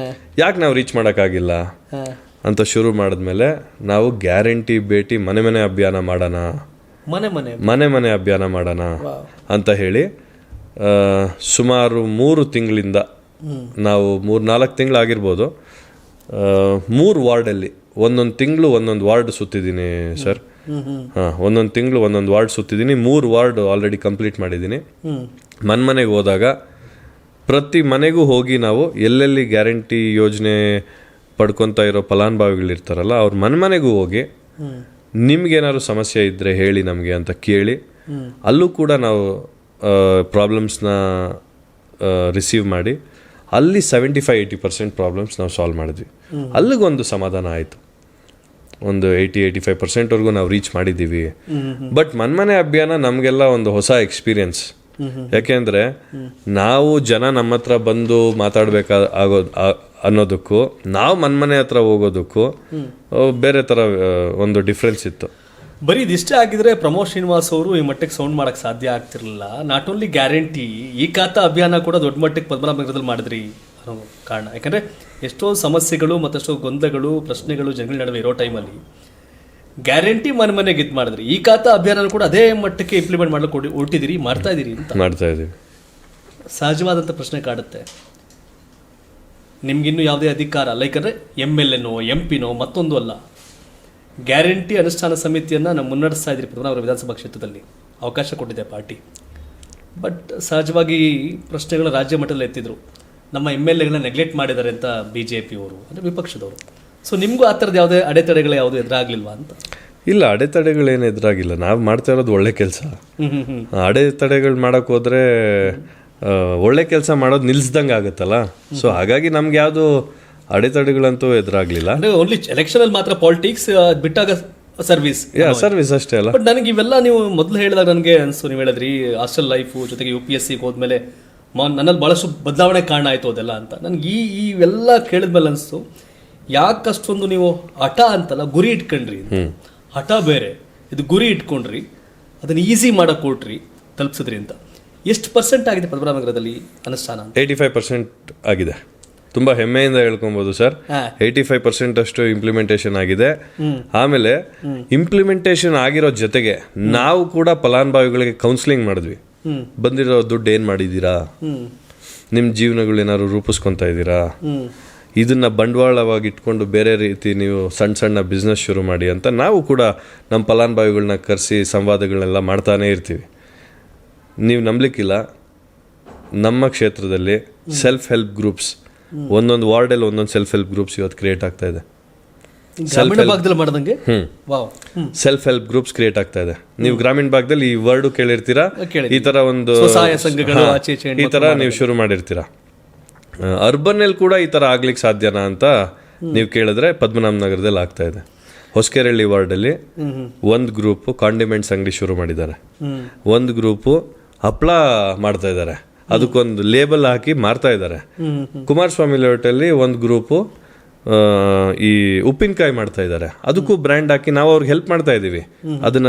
ಯಾಕೆ ನಾವು ರೀಚ್ ಮಾಡೋಕ್ಕಾಗಿಲ್ಲ ಅಂತ ಶುರು ಮಾಡಿದ್ಮೇಲೆ ನಾವು ಗ್ಯಾರಂಟಿ ಭೇಟಿ ಮನೆ ಮನೆ ಅಭಿಯಾನ ಮಾಡೋಣ, ಮನೆ ಮನೆ ಅಭಿಯಾನ ಮಾಡೋಣ ಅಂತ ಹೇಳಿ ಸುಮಾರು 3 ತಿಂಗಳಿಂದ, ನಾವು 3-4 ತಿಂಗಳಾಗಿರ್ಬೋದು, 3 ವಾರ್ಡಲ್ಲಿ ಒಂದೊಂದು ತಿಂಗಳು ಒಂದೊಂದು ವಾರ್ಡ್ ಸುತ್ತಿದ್ದೀನಿ ಸರ್. ಒಂದೊಂದು ತಿಂಗಳು ಒಂದೊಂದು ವಾರ್ಡ್ ಸುತ್ತಿದ್ದೀನಿ. 3 ವಾರ್ಡ್ ಆಲ್ರೆಡಿ ಕಂಪ್ಲೀಟ್ ಮಾಡಿದ್ದೀನಿ. ಮನೆಗೆ ಹೋದಾಗ ಪ್ರತಿ ಮನೆಗೂ ಹೋಗಿ ನಾವು ಎಲ್ಲೆಲ್ಲಿ ಗ್ಯಾರಂಟಿ ಯೋಜನೆ ಪಡ್ಕೊತಾ ಇರೋ ಫಲಾನುಭವಿಗಳಿರ್ತಾರಲ್ಲ ಅವ್ರ ಮನೆಗೂ ಹೋಗಿ ನಿಮ್ಗೇನಾದ್ರು ಸಮಸ್ಯೆ ಇದ್ದರೆ ಹೇಳಿ ನಮಗೆ ಅಂತ ಕೇಳಿ, ಅಲ್ಲೂ ಕೂಡ ನಾವು ಪ್ರಾಬ್ಲಮ್ಸ್ನ ರಿಸೀವ್ ಮಾಡಿ ಅಲ್ಲಿ 75-80% ಪ್ರಾಬ್ಲಮ್ಸ್ ನಾವು ಸಾಲ್ವ್ ಮಾಡಿದ್ವಿ. ಅಲ್ಲಿಗೊಂದು ಸಮಾಧಾನ ಆಯಿತು. ಒಂದು 80-85%ವರೆಗೂ ನಾವು ರೀಚ್ ಮಾಡಿದ್ದೀವಿ. ಬಟ್ ಮನೆ ಅಭಿಯಾನ ನಮಗೆಲ್ಲ ಒಂದು ಹೊಸ ಎಕ್ಸ್ಪೀರಿಯನ್ಸ್. ಯಾಕೆಂದರೆ ನಾವು ಜನ ನಮ್ಮ ಹತ್ರ ಬಂದು ಅನ್ನೋದಕ್ಕೂ ನಾವು ಮನೆ ಹತ್ರ ಹೋಗೋದಕ್ಕೂ ಬೇರೆ ಥರ ಒಂದು ಡಿಫ್ರೆನ್ಸ್ ಇತ್ತು. ಬರೀ ಇದಿಷ್ಟೇ ಆಗಿದ್ರೆ ಪ್ರಮೋದ್ ಶ್ರೀನಿವಾಸ್ ಅವರು ಈ ಮಟ್ಟಕ್ಕೆ ಸೌಂಡ್ ಮಾಡಕ್ಕೆ ಸಾಧ್ಯ ಆಗ್ತಿರಲಿಲ್ಲ. ನಾಟ್ ಓನ್ಲಿ ಗ್ಯಾರಂಟಿ, ಈ ಖಾತಾ ಅಭಿಯಾನ ಕೂಡ ದೊಡ್ಡ ಮಟ್ಟಕ್ಕೆ ಪದ್ಮನಾಭನಗರದಲ್ಲಿ ಮಾಡಿದ್ರಿ ಅನ್ನೋ ಕಾರಣ. ಯಾಕಂದರೆ ಎಷ್ಟೋ ಸಮಸ್ಯೆಗಳು ಮತ್ತಷ್ಟೋ ಗೊಂದಲಗಳು, ಪ್ರಶ್ನೆಗಳು ಜನಗಳ ನಡುವೆ ಇರೋ ಟೈಮಲ್ಲಿ ಗ್ಯಾರಂಟಿ ಮನೆಗೆ ಇದು ಮಾಡಿದ್ರಿ. ಈ ಖಾತಾ ಅಭಿಯಾನ ಕೂಡ ಅದೇ ಮಟ್ಟಕ್ಕೆ ಇಂಪ್ಲಿಮೆಂಟ್ ಮಾಡಲಿಕ್ಕೆ ಹೊರಟಿದ್ದೀರಿ, ಮಾಡ್ತಾ ಇದ್ದೀರಿ ಅಂತ. ಮಾಡ್ತಾ ಇದ್ದೀವಿ. ಸಹಜವಾದಂಥ ಪ್ರಶ್ನೆ ಕಾಡುತ್ತೆ. ನಿಮ್ಗಿನ್ನೂ ಯಾವುದೇ ಅಧಿಕಾರ ಲೈಕ್ ಅಂದರೆ MLA-ನೋ MP-ನೋ ಮತ್ತೊಂದು ಅಲ್ಲ, ಗ್ಯಾರಂಟಿ ಅನುಷ್ಠಾನ ಸಮಿತಿಯನ್ನು ನಾವು ಮುನ್ನಡೆಸ್ತಾ ಇದ್ದೀರಿ ಪದ್ಮನಾಭನಗರ ವಿಧಾನಸಭಾ ಕ್ಷೇತ್ರದಲ್ಲಿ. ಅವಕಾಶ ಕೊಟ್ಟಿದೆ ಪಾರ್ಟಿ. ಬಟ್ ಸಹಜವಾಗಿ ಪ್ರಶ್ನೆಗಳು ರಾಜ್ಯ ಮಟ್ಟದಲ್ಲಿ ಎತ್ತಿದ್ರು. ನಮ್ಮ MLA-ಗಳನ್ನ ನೆಗ್ಲೆಕ್ಟ್ ಮಾಡಿದ್ದಾರೆ ಅಂತ BJP ಅವರು, ಅಂದರೆ ವಿಪಕ್ಷದವರು. ಸೊ ನಿಮಗೂ ಆ ಥರದ್ದು ಯಾವುದೇ ಅಡೆತಡೆಗಳು ಯಾವುದು ಎದುರಾಗಲಿಲ್ವಾ ಅಂತ? ಇಲ್ಲ, ಅಡೆತಡೆಗಳೇನು ಎದುರಾಗಿಲ್ಲ. ನಾವು ಮಾಡ್ತಾ ಇರೋದು ಒಳ್ಳೆ ಕೆಲಸ. ಅಡೆತಡೆಗಳು ಮಾಡೋಕೆ ಹೋದರೆ ಒಳ್ಳೆ ಕೆಲಸ ಮಾಡೋದು ನಿಲ್ಲಿಸ್ದಂಗೆ ಆಗುತ್ತಲ್ಲ. ಸೊ ಹಾಗಾಗಿ ನಮ್ಗೆ ಯಾವುದು ಅಡೆತಡೆಗಳಂತೂ ಎದುರಾಗಲಿಲ್ಲ. ಓನ್ಲಿ ಎಲೆಕ್ಷನ್ ಅಲ್ಲಿ ಮಾತ್ರ ಪಾಲಿಟಿಕ್ಸ್, ಬಿಟ್ಟಾಗ ಸರ್ವಿಸ್ ಸರ್ವಿಸ್ ಅಷ್ಟೇ ಅಲ್ಲ. ಬಟ್ ನನಗೆ ಇವೆಲ್ಲ ನೀವು ಮೊದಲು ಹೇಳಿದಾಗ ನನಗೆ ಅನಿಸ್ತು, ನೀವು ಹೇಳಿದ್ರಿ ಹಾಸ್ಟೆಲ್ ಲೈಫು ಜೊತೆಗೆ UPSC ಹೋದ್ಮೇಲೆ ನನ್ನಲ್ಲಿ ಭಾಳಷ್ಟು ಬದಲಾವಣೆ ಕಾರಣ ಆಯಿತು ಅದೆಲ್ಲ ಅಂತ. ನನಗೆ ಇವೆಲ್ಲ ಕೇಳಿದ್ಮೇಲೆ ಅನಿಸ್ತು, ಯಾಕಷ್ಟೊಂದು ನೀವು ಹಠ ಅಂತಲ್ಲ, ಗುರಿ ಇಟ್ಕೊಂಡ್ರಿ. ಹಠ ಬೇರೆ, ಇದು ಗುರಿ ಇಟ್ಕೊಂಡ್ರಿ, ಅದನ್ನು ಈಸಿ ಮಾಡಕ್ಕೆ ಕೊಟ್ರಿ, ತಲುಪಿಸಿದ್ರಿ ಅಂತ. ಎಷ್ಟು % ಆಗಿದೆ ಪದ್ಮನಾಭನಗರದಲ್ಲಿ ಅನುಷ್ಠಾನ? 85% ಆಗಿದೆ. ತುಂಬ ಹೆಮ್ಮೆಯಿಂದ ಹೇಳ್ಕೊಬೋದು ಸರ್. 85% ಅಷ್ಟು ಇಂಪ್ಲಿಮೆಂಟೇಷನ್ ಆಗಿದೆ. ಆಮೇಲೆ ಇಂಪ್ಲಿಮೆಂಟೇಷನ್ ಆಗಿರೋ ಜೊತೆಗೆ ನಾವು ಕೂಡ ಫಲಾನುಭವಿಗಳಿಗೆ ಕೌನ್ಸಿಲಿಂಗ್ ಮಾಡಿದ್ವಿ. ಬಂದಿರೋ ದುಡ್ಡು ಏನು ಮಾಡಿದ್ದೀರಾ, ನಿಮ್ಮ ಜೀವನಗಳು ಏನಾದ್ರು ರೂಪಿಸ್ಕೊತಾ ಇದ್ದೀರಾ, ಇದನ್ನ ಬಂಡವಾಳವಾಗಿ ಇಟ್ಕೊಂಡು ಬೇರೆ ರೀತಿ ನೀವು ಸಣ್ಣ ಬಿಸ್ನೆಸ್ ಶುರು ಮಾಡಿ ಅಂತ ನಾವು ಕೂಡ ನಮ್ಮ ಫಲಾನುಭವಿಗಳನ್ನ ಕರೆಸಿ ಸಂವಾದಗಳನ್ನೆಲ್ಲ ಮಾಡ್ತಾನೆ ಇರ್ತೀವಿ. ನೀವು ನಂಬಲಿಕ್ಕಿಲ್ಲ, ನಮ್ಮ ಕ್ಷೇತ್ರದಲ್ಲಿ ಸೆಲ್ಫ್ ಹೆಲ್ಪ್ ಗ್ರೂಪ್ಸ್ ಒಂದೊಂದು ವಾರ್ಡಲ್ಲಿ ಒಂದೊಂದು ಸೆಲ್ಫ್ ಹೆಲ್ಪ್ ಗ್ರೂಪ್ಸ್ ಇವತ್ತು ಕ್ರಿಯೇಟ್ ಆಗ್ತಾ ಇದೆ. ಸೆಲ್ಫ್ ಹೆಲ್ಪ್ ಗ್ರೂಪ್ಸ್ ಕ್ರಿಯೇಟ್ ಆಗ್ತಾ ಇದೆ. ನೀವು ಗ್ರಾಮೀಣ ಭಾಗದಲ್ಲಿ ಈ ವರ್ಡ್ ಕೇಳಿರ್ತೀರಾ, ಈ ತರ ಒಂದು ಈ ತರ ನೀವು ಶುರು ಮಾಡಿರ್ತೀರಾ. ಅರ್ಬನ್ನಲ್ಲಿ ಕೂಡ ಈ ತರ ಆಗ್ಲಿಕ್ಕೆ ಸಾಧ್ಯನಾ ಅಂತ ನೀವು ಕೇಳಿದ್ರೆ ಪದ್ಮನಾಭನಗರದಲ್ಲಿ ಆಗ್ತಾ ಇದೆ. ಹೊಸಕೆರಳ್ಳಿ ವಾರ್ಡಲ್ಲಿ ಒಂದು ಗ್ರೂಪ್ ಕಾಂಡಿಮೆಂಟ್ಸ್ ಅಂಗಡಿ ಶುರು ಮಾಡಿದ್ದಾರೆ, ಒಂದು ಗ್ರೂಪು ಹಪ್ಪಳ ಮಾಡ್ತಾ ಇದ್ದಾರೆ, ಅದಕ್ಕೊಂದು ಲೇಬಲ್ ಹಾಕಿ ಮಾರ್ತಾ ಇದ್ದಾರೆ. ಕುಮಾರಸ್ವಾಮಿ ಲೇಔಟಲ್ಲಿ ಒಂದು ಗ್ರೂಪು ಈ ಉಪ್ಪಿನಕಾಯಿ ಮಾಡ್ತಾ ಇದ್ದಾರೆ, ಅದಕ್ಕೂ ಬ್ರ್ಯಾಂಡ್ ಹಾಕಿ ನಾವು ಅವ್ರಿಗೆ ಹೆಲ್ಪ್ ಮಾಡ್ತಾ ಇದ್ದೀವಿ. ಅದನ್ನ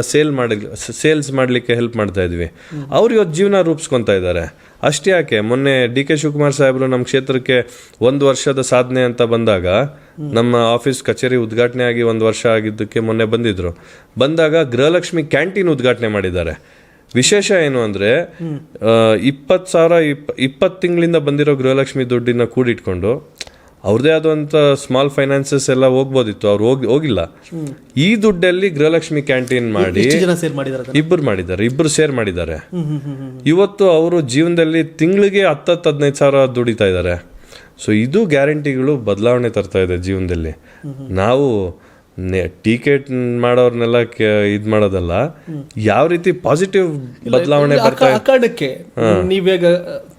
ಸೇಲ್ಸ್ ಮಾಡಲಿಕ್ಕೆ ಹೆಲ್ಪ್ ಮಾಡ್ತಾ ಇದ್ವಿ. ಅವ್ರು ಇವತ್ತು ಜೀವನ ರೂಪಿಸ್ಕೊತಾ ಇದ್ದಾರೆ. ಅಷ್ಟೇ ಯಾಕೆ, ಮೊನ್ನೆ DK ಶಿವಕುಮಾರ್ ಸಾಹೇಬರು ನಮ್ಮ ಕ್ಷೇತ್ರಕ್ಕೆ 1 ವರ್ಷದ ಸಾಧನೆ ಅಂತ ಬಂದಾಗ, ನಮ್ಮ ಆಫೀಸ್ ಕಚೇರಿ ಉದ್ಘಾಟನೆ ಆಗಿ 1 ವರ್ಷ ಆಗಿದ್ದಕ್ಕೆ ಮೊನ್ನೆ ಬಂದಾಗ ಗೃಹಲಕ್ಷ್ಮಿ ಕ್ಯಾಂಟೀನ್ ಉದ್ಘಾಟನೆ ಮಾಡಿದ್ದಾರೆ. ವಿಶೇಷ ಏನು ಅಂದರೆ 20 ತಿಂಗಳಿಂದ ಬಂದಿರೋ ಗೃಹಲಕ್ಷ್ಮಿ ದುಡ್ಡಿನ ಕೂಡಿಟ್ಕೊಂಡು ಅವ್ರದೇ ಆದಂಥ ಸ್ಮಾಲ್ ಫೈನಾನ್ಸಸ್ ಎಲ್ಲ ಹೋಗ್ಬೋದಿತ್ತು, ಅವ್ರು ಹೋಗಿಲ್ಲ. ಈ ದುಡ್ಡಲ್ಲಿ ಗೃಹಲಕ್ಷ್ಮಿ ಕ್ಯಾಂಟೀನ್ ಮಾಡಿ ಇಬ್ಬರು ಸೇರ್ ಮಾಡಿದ್ದಾರೆ. ಇವತ್ತು ಅವರು ಜೀವನದಲ್ಲಿ ತಿಂಗಳಿಗೆ 10-15 ಸಾವಿರ ದುಡಿತಾ ಇದ್ದಾರೆ. ಸೊ ಇದು ಗ್ಯಾರಂಟಿಗಳು ಬದಲಾವಣೆ ತರ್ತಾ ಇದೆ ಜೀವನದಲ್ಲಿ. ನಾವು ಟಿಕೆಟ್ ಮಾಡೋರ್ನೆಲ್ಲ ಇದು ಮಾಡೋದಲ್ಲ, ಯಾವ ರೀತಿ ಪಾಸಿಟಿವ್ ಬದಲಾವಣೆ ಬರ್ತಾ ಇದೆ. ಕಾರಣಕ್ಕೆ ನೀವೀಗ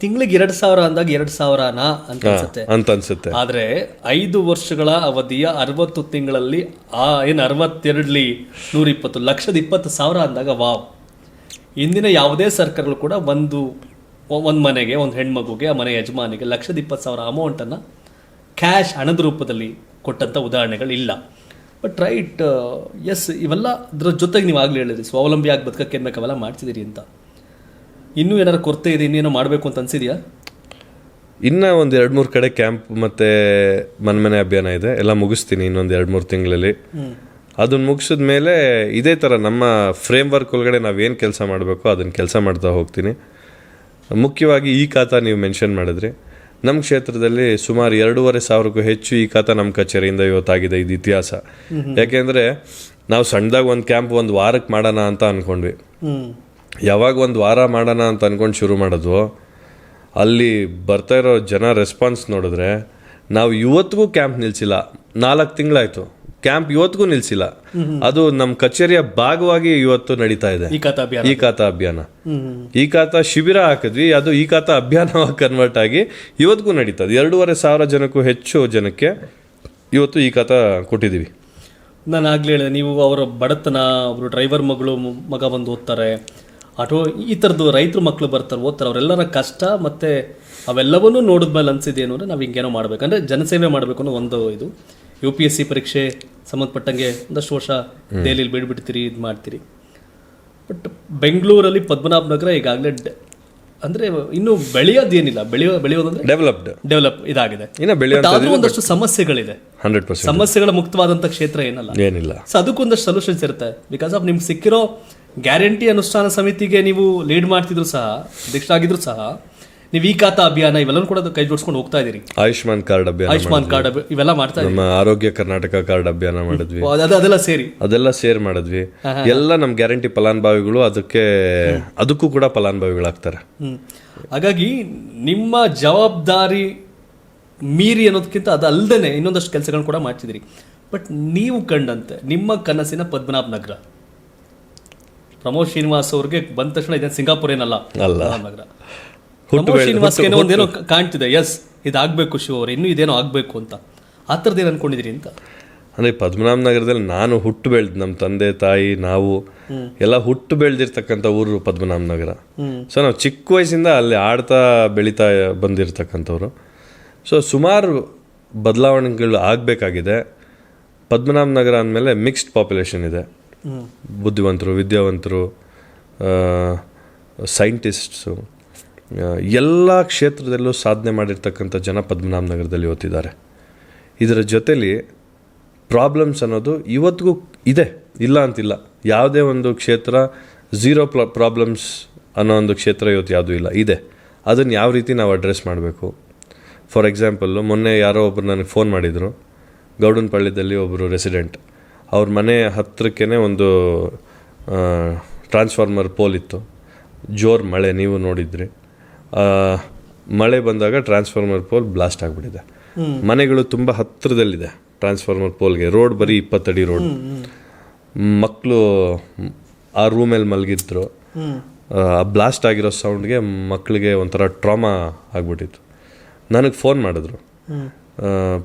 ತಿಂಗಳಿಗೆ 2,000 ಅಂದಾಗ 2,000ನಾ ಅಂತ ಅನ್ಸುತ್ತೆ. ಆದ್ರೆ 5 ವರ್ಷಗಳ ಅವಧಿಯ 60 ತಿಂಗಳಲ್ಲಿ 62 120 1,20,000 ಅಂದಾಗ ವಾವ್, ಇಂದಿನ ಯಾವುದೇ ಸರ್ಕಾರಗಳು ಕೂಡ ಒಂದು ಮನೆಗೆ, ಒಂದು ಹೆಣ್ಮಗುಗೆ, ಆ ಮನೆ ಯಜಮಾನಿಗೆ 1,20,000 ಅಮೌಂಟನ್ನು ಕ್ಯಾಶ್ ಹಣದ ರೂಪದಲ್ಲಿ ಕೊಟ್ಟಂಥ ಉದಾಹರಣೆಗಳಿಲ್ಲ. ಬಟ್ ರೈಟ್, ಎಸ್, ಇವೆಲ್ಲ ಅದ್ರ ಜೊತೆಗೆ ನೀವು ಆಗಲೇ ಹೇಳಿದ್ರಿ ಸ್ವಾವಲಂಬಿ ಆಗಿ ಬದುಕಕ್ಕೆ ಏನು ಬೇಕು ಅವೆಲ್ಲ ಮಾಡ್ತಿದ್ದೀರಿ ಅಂತ. ಇನ್ನೂ ಏನಾರು ಕೊರತೆ ಇದೆ, ಇನ್ನೇನೋ ಮಾಡಬೇಕು ಅಂತ ಅನ್ಸಿದೆಯಾ? ಇನ್ನೂ ಒಂದು 2-3 ಕಡೆ ಕ್ಯಾಂಪ್ ಮತ್ತು ಮನೆ ಅಭಿಯಾನ ಇದೆ, ಎಲ್ಲ ಮುಗಿಸ್ತೀನಿ ಇನ್ನೊಂದು 2-3 ತಿಂಗಳಲ್ಲಿ. ಅದನ್ನು ಮುಗಿಸಿದ ಮೇಲೆ ಇದೇ ಥರ ನಮ್ಮ ಫ್ರೇಮ್ವರ್ಕ್ ಒಳಗಡೆ ನಾವೇನು ಕೆಲಸ ಮಾಡಬೇಕು ಅದನ್ನು ಕೆಲಸ ಮಾಡ್ತಾ ಹೋಗ್ತೀನಿ. ಮುಖ್ಯವಾಗಿ ಈ ಖಾತಾ ನೀವು ಮೆನ್ಷನ್ ಮಾಡಿದ್ರಿ. ನಮ್ಮ ಕ್ಷೇತ್ರದಲ್ಲಿ ಸುಮಾರು 2,500ಕ್ಕೂ ಹೆಚ್ಚು ಈ ಖಾತಾ ನಮ್ಮ ಕಚೇರಿಯಿಂದ ಇವತ್ತಾಗಿದೆ. ಇದು ಇತಿಹಾಸ. ಯಾಕೆಂದರೆ ನಾವು ಸಣ್ಣದಾಗಿ ಒಂದು ಕ್ಯಾಂಪ್ ಒಂದು ವಾರಕ್ಕೆ ಮಾಡೋಣ ಅಂತ ಅಂದ್ಕೊಂಡ್ವಿ. ಯಾವಾಗ ಒಂದು ವಾರ ಮಾಡೋಣ ಅಂತ ಅಂದ್ಕೊಂಡು ಶುರು ಮಾಡೋದು, ಅಲ್ಲಿ ಬರ್ತಾ ಇರೋ ಜನ ರೆಸ್ಪಾನ್ಸ್ ನೋಡಿದ್ರೆ ನಾವು ಇವತ್ತಿಗೂ ಕ್ಯಾಂಪ್ ನಿಲ್ಲಿಸಿಲ್ಲ. 4 ತಿಂಗಳಾಯಿತು, ಕ್ಯಾಂಪ್ ಇವತ್ತಿಗೂ ನಿಲ್ಲಿಸಿಲ್ಲ. ಅದು ನಮ್ಮ ಕಚೇರಿಯ ಭಾಗವಾಗಿ ಇವತ್ತು ನಡೀತಾ ಇದೆ ಈ ಖಾತಾ ಅಭಿಯಾನ. ಈ ಖಾತಾ ಶಿಬಿರ ಹಾಕಿದ್ವಿ, ಅದು ಈ ಖಾತಾ ಅಭಿಯಾನವಾಗಿ ಕನ್ವರ್ಟ್ ಆಗಿ ಇವತ್ತಿಗೂ ನಡೀತದೆ. 2,500 ಜನಕ್ಕೂ ಹೆಚ್ಚು ಜನಕ್ಕೆ ಇವತ್ತು ಈ ಖಾತಾ ಕೊಟ್ಟಿದ್ದೀವಿ. ನಾನು ಆಗ್ಲೇ ಹೇಳಿದೆ, ನೀವು ಅವರ ಬಡತನ, ಅವರು ಡ್ರೈವರ್ ಮಗ ಬಂದು ಓದ್ತಾರೆ, ಆಟೋ ಈ ಥರದ್ದು ರೈತರು ಮಕ್ಕಳು ಬರ್ತಾರೆ ಓದ್ತಾರೆ, ಅವರೆಲ್ಲರ ಕಷ್ಟ ಮತ್ತು ಅವೆಲ್ಲವನ್ನೂ ನೋಡಿದ್ಮೇಲೆ ಅನಿಸಿದೆ ಅಂದರೆ ನಾವು ಹಿಂಗೇನೋ ಮಾಡಬೇಕಂದ್ರೆ ಜನಸೇವೆ ಮಾಡಬೇಕು ಅನ್ನೋ ಒಂದು ಇದು. UPSC ಪರೀಕ್ಷೆ ಸಂಬಂಧಪಟ್ಟಂಗೆ ಒಂದಷ್ಟು ವರ್ಷ ದೆಹಲಿಯಲ್ಲಿ ಬಿಡ್ಬಿಡ್ತೀರಿ, ಇದು ಮಾಡ್ತೀರಿ. ಬಟ್ ಬೆಂಗಳೂರಲ್ಲಿ ಪದ್ಮನಾಭ ನಗರ ಈಗಾಗಲೇ ಅಂದರೆ ಇನ್ನೂ ಬೆಳೆಯೋದೇನಿಲ್ಲ, ಬೆಳೆಯೋದಂದ್ರೆ ಡೆವಲಪ್ ಇದಾಗಿದೆ. ಆದರೂ ಒಂದಷ್ಟು ಸಮಸ್ಯೆಗಳಿದೆ. 100% ಸಮಸ್ಯೆಗಳ ಮುಕ್ತವಾದಂಥ ಕ್ಷೇತ್ರ ಏನಿಲ್ಲ. ಸೊ ಅದಕ್ಕೊಂದಷ್ಟು ಸೊಲ್ಯೂಷನ್ಸ್ ಇರುತ್ತೆ. ಬಿಕಾಸ್ ಆಫ್ ನಿಮ್ಗೆ ಸಿಕ್ಕಿರೋ ಗ್ಯಾರಂಟಿ ಅನುಷ್ಠಾನ ಸಮಿತಿಗೆ ನೀವು ಲೀಡ್ ಮಾಡ್ತಿದ್ರು ಸಹ, ಅಧ್ಯಕ್ಷರಾಗಿದ್ರು ಸಹ, ನೀವು ಈ ಖಾತಾ ಅಭಿಯಾನ ಇವೆಲ್ಲ ಕೂಡ ಕೈ ಜೋಡಿಸ್ಕೊಂಡು ಹೋಗ್ತಾ ಇದೀರಿ. ಆಯುಷ್ಮಾನ್ ಕಾರ್ಡ್ ಇವೆಲ್ಲ ಮಾಡ್ತಾ ಇದ್ದೀವಿ. ನಮ್ಮ ಆರೋಗ್ಯ ಕರ್ನಾಟಕ ಕಾರ್ಡ್ ಅಭಿಯಾನ ಮಾಡಿದ್ವಿ, ಅದೆಲ್ಲ ಸೇರ್ ಮಾಡಿದ್ವಿ. ಎಲ್ಲ ನಮ್ಮ ಗ್ಯಾರಂಟಿ ಫಲಾನುಭವಿಗಳು ಅದಕ್ಕೂ ಕೂಡ ಫಲಾನುಭವಿಗಳಾಗ್ತಾರೆ. ಹಾಗಾಗಿ ನಿಮ್ಮ ಜವಾಬ್ದಾರಿ ಮೀರಿ ಅನ್ನೋದಕ್ಕಿಂತ ಅದಲ್ಲದೆ ಇನ್ನೊಂದಷ್ಟು ಕೆಲಸಗಳನ್ನ ಕೂಡ ಮಾಡ್ತಿದ್ದೀರಿ. ಬಟ್ ನೀವು ಕಂಡಂತೆ ನಿಮ್ಮ ಕನಸಿನ ಪದ್ಮನಾಭ ನಗರ, ಪ್ರಮೋದ್ ಶ್ರೀನಿವಾಸ್ ಅವ್ರಿಗೆ ಬಂದ ತಕ್ಷಣ ಇದೇನು ಸಿಂಗಾಪುರ್ ಏನಲ್ಲ ನಗರ. ಪ್ರಮೋದ್ ಶ್ರೀನಿವಾಸ್ಗೆ ಒಂದೇನೋ ಕಾಣ್ತಿದೆ, ಎಸ್ ಇದಾಗಬೇಕು ಶಿವ ಅವ್ರು, ಇನ್ನೂ ಇದೇನೋ ಆಗಬೇಕು ಅಂತ. ಆ ಥರದ್ದು ಏನು ಅನ್ಕೊಂಡಿದ್ದೀರಿ ಅಂತ? ಅಂದರೆ ಪದ್ಮನಾಭ ನಗರದಲ್ಲಿ ನಾನು ಹುಟ್ಟು ಬೆಳೆದು, ನಮ್ಮ ತಂದೆ ತಾಯಿ ನಾವು ಎಲ್ಲ ಹುಟ್ಟು ಬೆಳೆದಿರ್ತಕ್ಕಂಥ ಊರು ಪದ್ಮನಾಭ ನಗರ. ಸೊ ನಾವು ಚಿಕ್ಕ ವಯಸ್ಸಿಂದ ಅಲ್ಲಿ ಆಡ್ತಾ ಬೆಳೀತಾ ಬಂದಿರತಕ್ಕಂಥವ್ರು. ಸೊ ಸುಮಾರು ಬದಲಾವಣೆಗಳು ಆಗಬೇಕಾಗಿದೆ. ಪದ್ಮನಾಭ ನಗರ ಅಂದಮೇಲೆ ಮಿಕ್ಸ್ಡ್ ಪಾಪ್ಯುಲೇಷನ್ ಇದೆ. ಬುದ್ಧಿವಂತರು, ವಿದ್ಯಾವಂತರು, ಸೈಂಟಿಸ್ಟ್ಸು, ಎಲ್ಲ ಕ್ಷೇತ್ರದಲ್ಲೂ ಸಾಧನೆ ಮಾಡಿರ್ತಕ್ಕಂಥ ಜನ ಪದ್ಮನಾಭ ನಗರದಲ್ಲಿ ಓದ್ತಿದ್ದಾರೆ. ಇದರ ಜೊತೆಲಿ ಪ್ರಾಬ್ಲಮ್ಸ್ ಅನ್ನೋದು ಇವತ್ತಿಗೂ ಇದೆ, ಇಲ್ಲ ಅಂತಿಲ್ಲ. ಯಾವುದೇ ಒಂದು ಕ್ಷೇತ್ರ ಝೀರೋ ಪ್ರಾಬ್ಲಮ್ಸ್ ಅನ್ನೋ ಒಂದು ಕ್ಷೇತ್ರ ಇವತ್ತು ಯಾವುದೂ ಇಲ್ಲ, ಇದೆ. ಅದನ್ನು ಯಾವ ರೀತಿ ನಾವು ಅಡ್ರೆಸ್ ಮಾಡಬೇಕು. ಫಾರ್ ಎಕ್ಸಾಂಪಲ್ಲು, ಮೊನ್ನೆ ಯಾರೋ ಒಬ್ಬರು ನನಗೆ ಫೋನ್ ಮಾಡಿದರು. ಗೌಡನಪಳ್ಳಿದಲ್ಲಿ ಒಬ್ಬರು ರೆಸಿಡೆಂಟ್, ಅವ್ರ ಮನೆ ಹತ್ತಿರಕ್ಕೇ ಒಂದು ಟ್ರಾನ್ಸ್ಫಾರ್ಮರ್ ಪೋಲ್ ಇತ್ತು. ಜೋರು ಮಳೆ, ನೀವು ನೋಡಿದ್ರಿ. ಮಳೆ ಬಂದಾಗ ಟ್ರಾನ್ಸ್ಫಾರ್ಮರ್ ಪೋಲ್ ಬ್ಲಾಸ್ಟ್ ಆಗಿಬಿಟ್ಟಿದೆ. ಮನೆಗಳು ತುಂಬ ಹತ್ತಿರದಲ್ಲಿದೆ ಟ್ರಾನ್ಸ್ಫಾರ್ಮರ್ ಪೋಲ್ಗೆ. ರೋಡ್ ಬರೀ 20 ಅಡಿ ರೋಡ್. ಮಕ್ಕಳು ಆ ರೂಮಲ್ಲಿ ಮಲಗಿದ್ರು. ಬ್ಲಾಸ್ಟ್ ಆಗಿರೋ ಸೌಂಡ್ಗೆ ಮಕ್ಕಳಿಗೆ ಒಂಥರ ಟ್ರಾಮಾ ಆಗಿಬಿಟ್ಟಿತ್ತು. ನನಗೆ ಫೋನ್ ಮಾಡಿದ್ರು,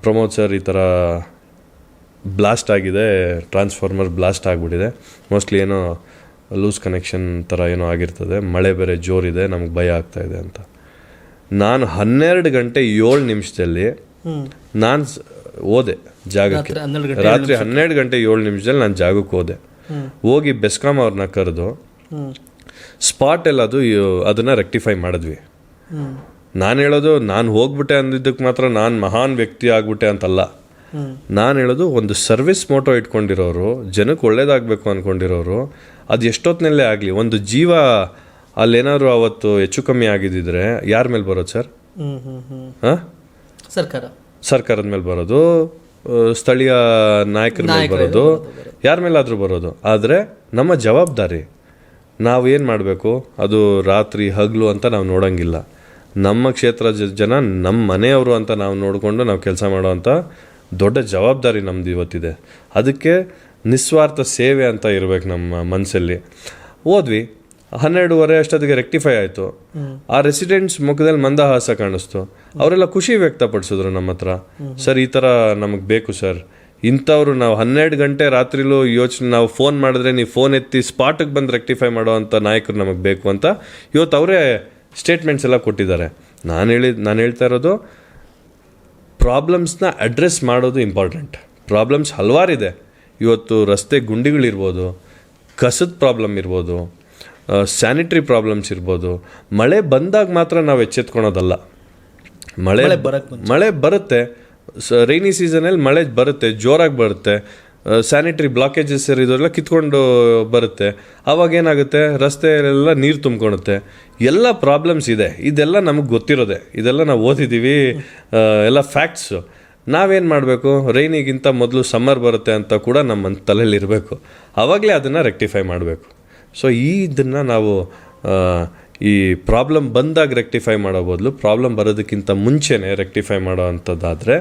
ಪ್ರಮೋದ್ ಸರ್ ಈ ಥರ ಬ್ಲಾಸ್ಟ್ ಆಗಿದೆ, ಟ್ರಾನ್ಸ್ಫಾರ್ಮರ್ ಬ್ಲಾಸ್ಟ್ ಆಗಿಬಿಟ್ಟಿದೆ, ಮೋಸ್ಟ್ಲಿ ಏನೋ ಲೂಸ್ ಕನೆಕ್ಷನ್ ಥರ ಏನೋ ಆಗಿರ್ತದೆ, ಮಳೆ ಬೇರೆ ಜೋರಿದೆ, ನಮ್ಗೆ ಭಯ ಆಗ್ತಾಯಿದೆ ಅಂತ. ನಾನು 12 ಗಂಟೆ 7 ನಿಮಿಷದಲ್ಲಿ ನಾನು ಹೋದೆ ಜಾಗಕ್ಕೆ. ರಾತ್ರಿ 12 ಗಂಟೆ 7 ನಿಮಿಷದಲ್ಲಿ ನಾನು ಜಾಗಕ್ಕೆ ಹೋಗಿ ಬೆಸ್ಕಾಂ ಅವ್ರನ್ನ ಕರೆದು ಸ್ಪಾಟ್ ಎಲ್ಲ ಅದನ್ನು ರೆಕ್ಟಿಫೈ ಮಾಡಿದ್ವಿ. ನಾನು ಹೇಳೋದು, ನಾನು ಹೋಗ್ಬಿಟ್ಟೆ ಅಂದಿದ್ದಕ್ಕೆ ಮಾತ್ರ ನಾನು ಮಹಾನ್ ವ್ಯಕ್ತಿ ಆಗ್ಬಿಟ್ಟೆ ಅಂತಲ್ಲ. ನಾನು ಹೇಳೋದು, ಒಂದು ಸರ್ವಿಸ್ ಮೋಟೋ ಇಟ್ಕೊಂಡಿರೋರು, ಜನಕ್ಕೆ ಒಳ್ಳೇದಾಗಬೇಕು ಅಂದ್ಕೊಂಡಿರೋರು, ಅದು ಎಷ್ಟೊತ್ತಿನಲ್ಲೇ ಆಗಲಿ, ಒಂದು ಜೀವ ಅಲ್ಲೇನಾದ್ರು ಅವತ್ತು ಹೆಚ್ಚು ಕಮ್ಮಿ ಆಗಿದ್ದಿದ್ರೆ ಯಾರ ಮೇಲೆ ಬರೋದು ಸರ್? ಹಾಂ, ಸರ್ಕಾರದ ಮೇಲೆ ಬರೋದು, ಸ್ಥಳೀಯ ನಾಯಕರ ಮೇಲೆ ಬರೋದು, ಯಾರ ಮೇಲಾದರೂ ಬರೋದು. ಆದರೆ ನಮ್ಮ ಜವಾಬ್ದಾರಿ ನಾವೇನು ಮಾಡಬೇಕು, ಅದು ರಾತ್ರಿ ಹಗಲು ಅಂತ ನಾವು ನೋಡೋಂಗಿಲ್ಲ. ನಮ್ಮ ಕ್ಷೇತ್ರ ಜನ ನಮ್ಮ ಮನೆಯವರು ಅಂತ ನಾವು ನೋಡಿಕೊಂಡು ನಾವು ಕೆಲಸ ಮಾಡೋವಂಥ ದೊಡ್ಡ ಜವಾಬ್ದಾರಿ ನಮ್ಮದು ಇವತ್ತಿದೆ. ಅದಕ್ಕೆ ನಿಸ್ವಾರ್ಥ ಸೇವೆ ಅಂತ ಇರಬೇಕು ನಮ್ಮ ಮನಸ್ಸಲ್ಲಿ. ಹೋದ್ವಿ, 12:30 ಅಷ್ಟೊತ್ತಿಗೆ ರೆಕ್ಟಿಫೈ ಆಯಿತು. ಆ ರೆಸಿಡೆಂಟ್ಸ್ ಮುಖದಲ್ಲಿ ಮಂದಹಾಸ ಕಾಣಿಸ್ತು. ಅವರೆಲ್ಲ ಖುಷಿ ವ್ಯಕ್ತಪಡಿಸಿದ್ರು ನಮ್ಮ ಹತ್ರ. ಸರ್, ಈ ಥರ ನಮಗೆ ಬೇಕು ಸರ್, ಇಂಥವ್ರು ನಾವು 12 ಗಂಟೆ ರಾತ್ರಿಲೂ ಯೋಚನೆ, ನಾವು ಫೋನ್ ಮಾಡಿದ್ರೆ ನೀವು ಫೋನ್ ಎತ್ತಿ ಸ್ಪಾಟಿಗೆ ಬಂದು ರೆಕ್ಟಿಫೈ ಮಾಡೋ ಅಂಥ ನಾಯಕರು ನಮಗೆ ಬೇಕು ಅಂತ ಇವತ್ತು ಅವರೇ ಸ್ಟೇಟ್ಮೆಂಟ್ಸ್ ಎಲ್ಲ ಕೊಟ್ಟಿದ್ದಾರೆ. ನಾನು ಹೇಳ್ತಾ ಇರೋದು, ಪ್ರಾಬ್ಲಮ್ಸ್ನ ಅಡ್ರೆಸ್ ಮಾಡೋದು ಇಂಪಾರ್ಟೆಂಟ್. ಪ್ರಾಬ್ಲಮ್ಸ್ ಹಲವಾರಿದೆ. ಇವತ್ತು ರಸ್ತೆ ಗುಂಡಿಗಳಿರ್ಬೋದು, ಕಸದ ಪ್ರಾಬ್ಲಮ್ ಇರ್ಬೋದು, ಸ್ಯಾನಿಟ್ರಿ ಪ್ರಾಬ್ಲಮ್ಸ್ ಇರ್ಬೋದು. ಮಳೆ ಬಂದಾಗ ಮಾತ್ರ ನಾವು ಎಚ್ಚೆತ್ಕೊಳೋದಲ್ಲ. ಮಳೆ ಬರುತ್ತೆ, ರೈನಿ ಸೀಸನಲ್ಲಿ ಮಳೆ ಬರುತ್ತೆ, ಜೋರಾಗಿ ಬರುತ್ತೆ, ಸ್ಯಾನಿಟ್ರಿ ಬ್ಲಾಕೇಜಸ್ ಇದೆಲ್ಲ ಕಿತ್ಕೊಂಡು ಬರುತ್ತೆ. ಆವಾಗ ಏನಾಗುತ್ತೆ, ರಸ್ತೆಯಲ್ಲೆಲ್ಲ ನೀರು ತುಂಬ್ಕೊಳುತ್ತೆ. ಎಲ್ಲ ಪ್ರಾಬ್ಲಮ್ಸ್ ಇದೆ. ಇದೆಲ್ಲ ನಮಗೆ ಗೊತ್ತಿರೋದೆ, ಇದೆಲ್ಲ ನಾವು ಓದಿದ್ದೀವಿ, ಎಲ್ಲ ಫ್ಯಾಕ್ಟ್ಸು. ನಾವೇನು ಮಾಡಬೇಕು, ರೈನಿಗಿಂತ ಮೊದಲು ಸಮ್ಮರ್ ಬರುತ್ತೆ ಅಂತ ಕೂಡ ನಮ್ಮ ತಲೆಯಲ್ಲಿ ಇರಬೇಕು. ಆವಾಗಲೇ ಅದನ್ನು ರೆಕ್ಟಿಫೈ ಮಾಡಬೇಕು. ಸೊ ಇದನ್ನು ನಾವು ಈ ಪ್ರಾಬ್ಲಮ್ ಬಂದಾಗ ರೆಕ್ಟಿಫೈ ಮಾಡೋ ಬದಲು ಪ್ರಾಬ್ಲಮ್ ಬರೋದಕ್ಕಿಂತ ಮುಂಚೆನೇ ರೆಕ್ಟಿಫೈ ಮಾಡೋ ಅಂಥದ್ದಾದರೆ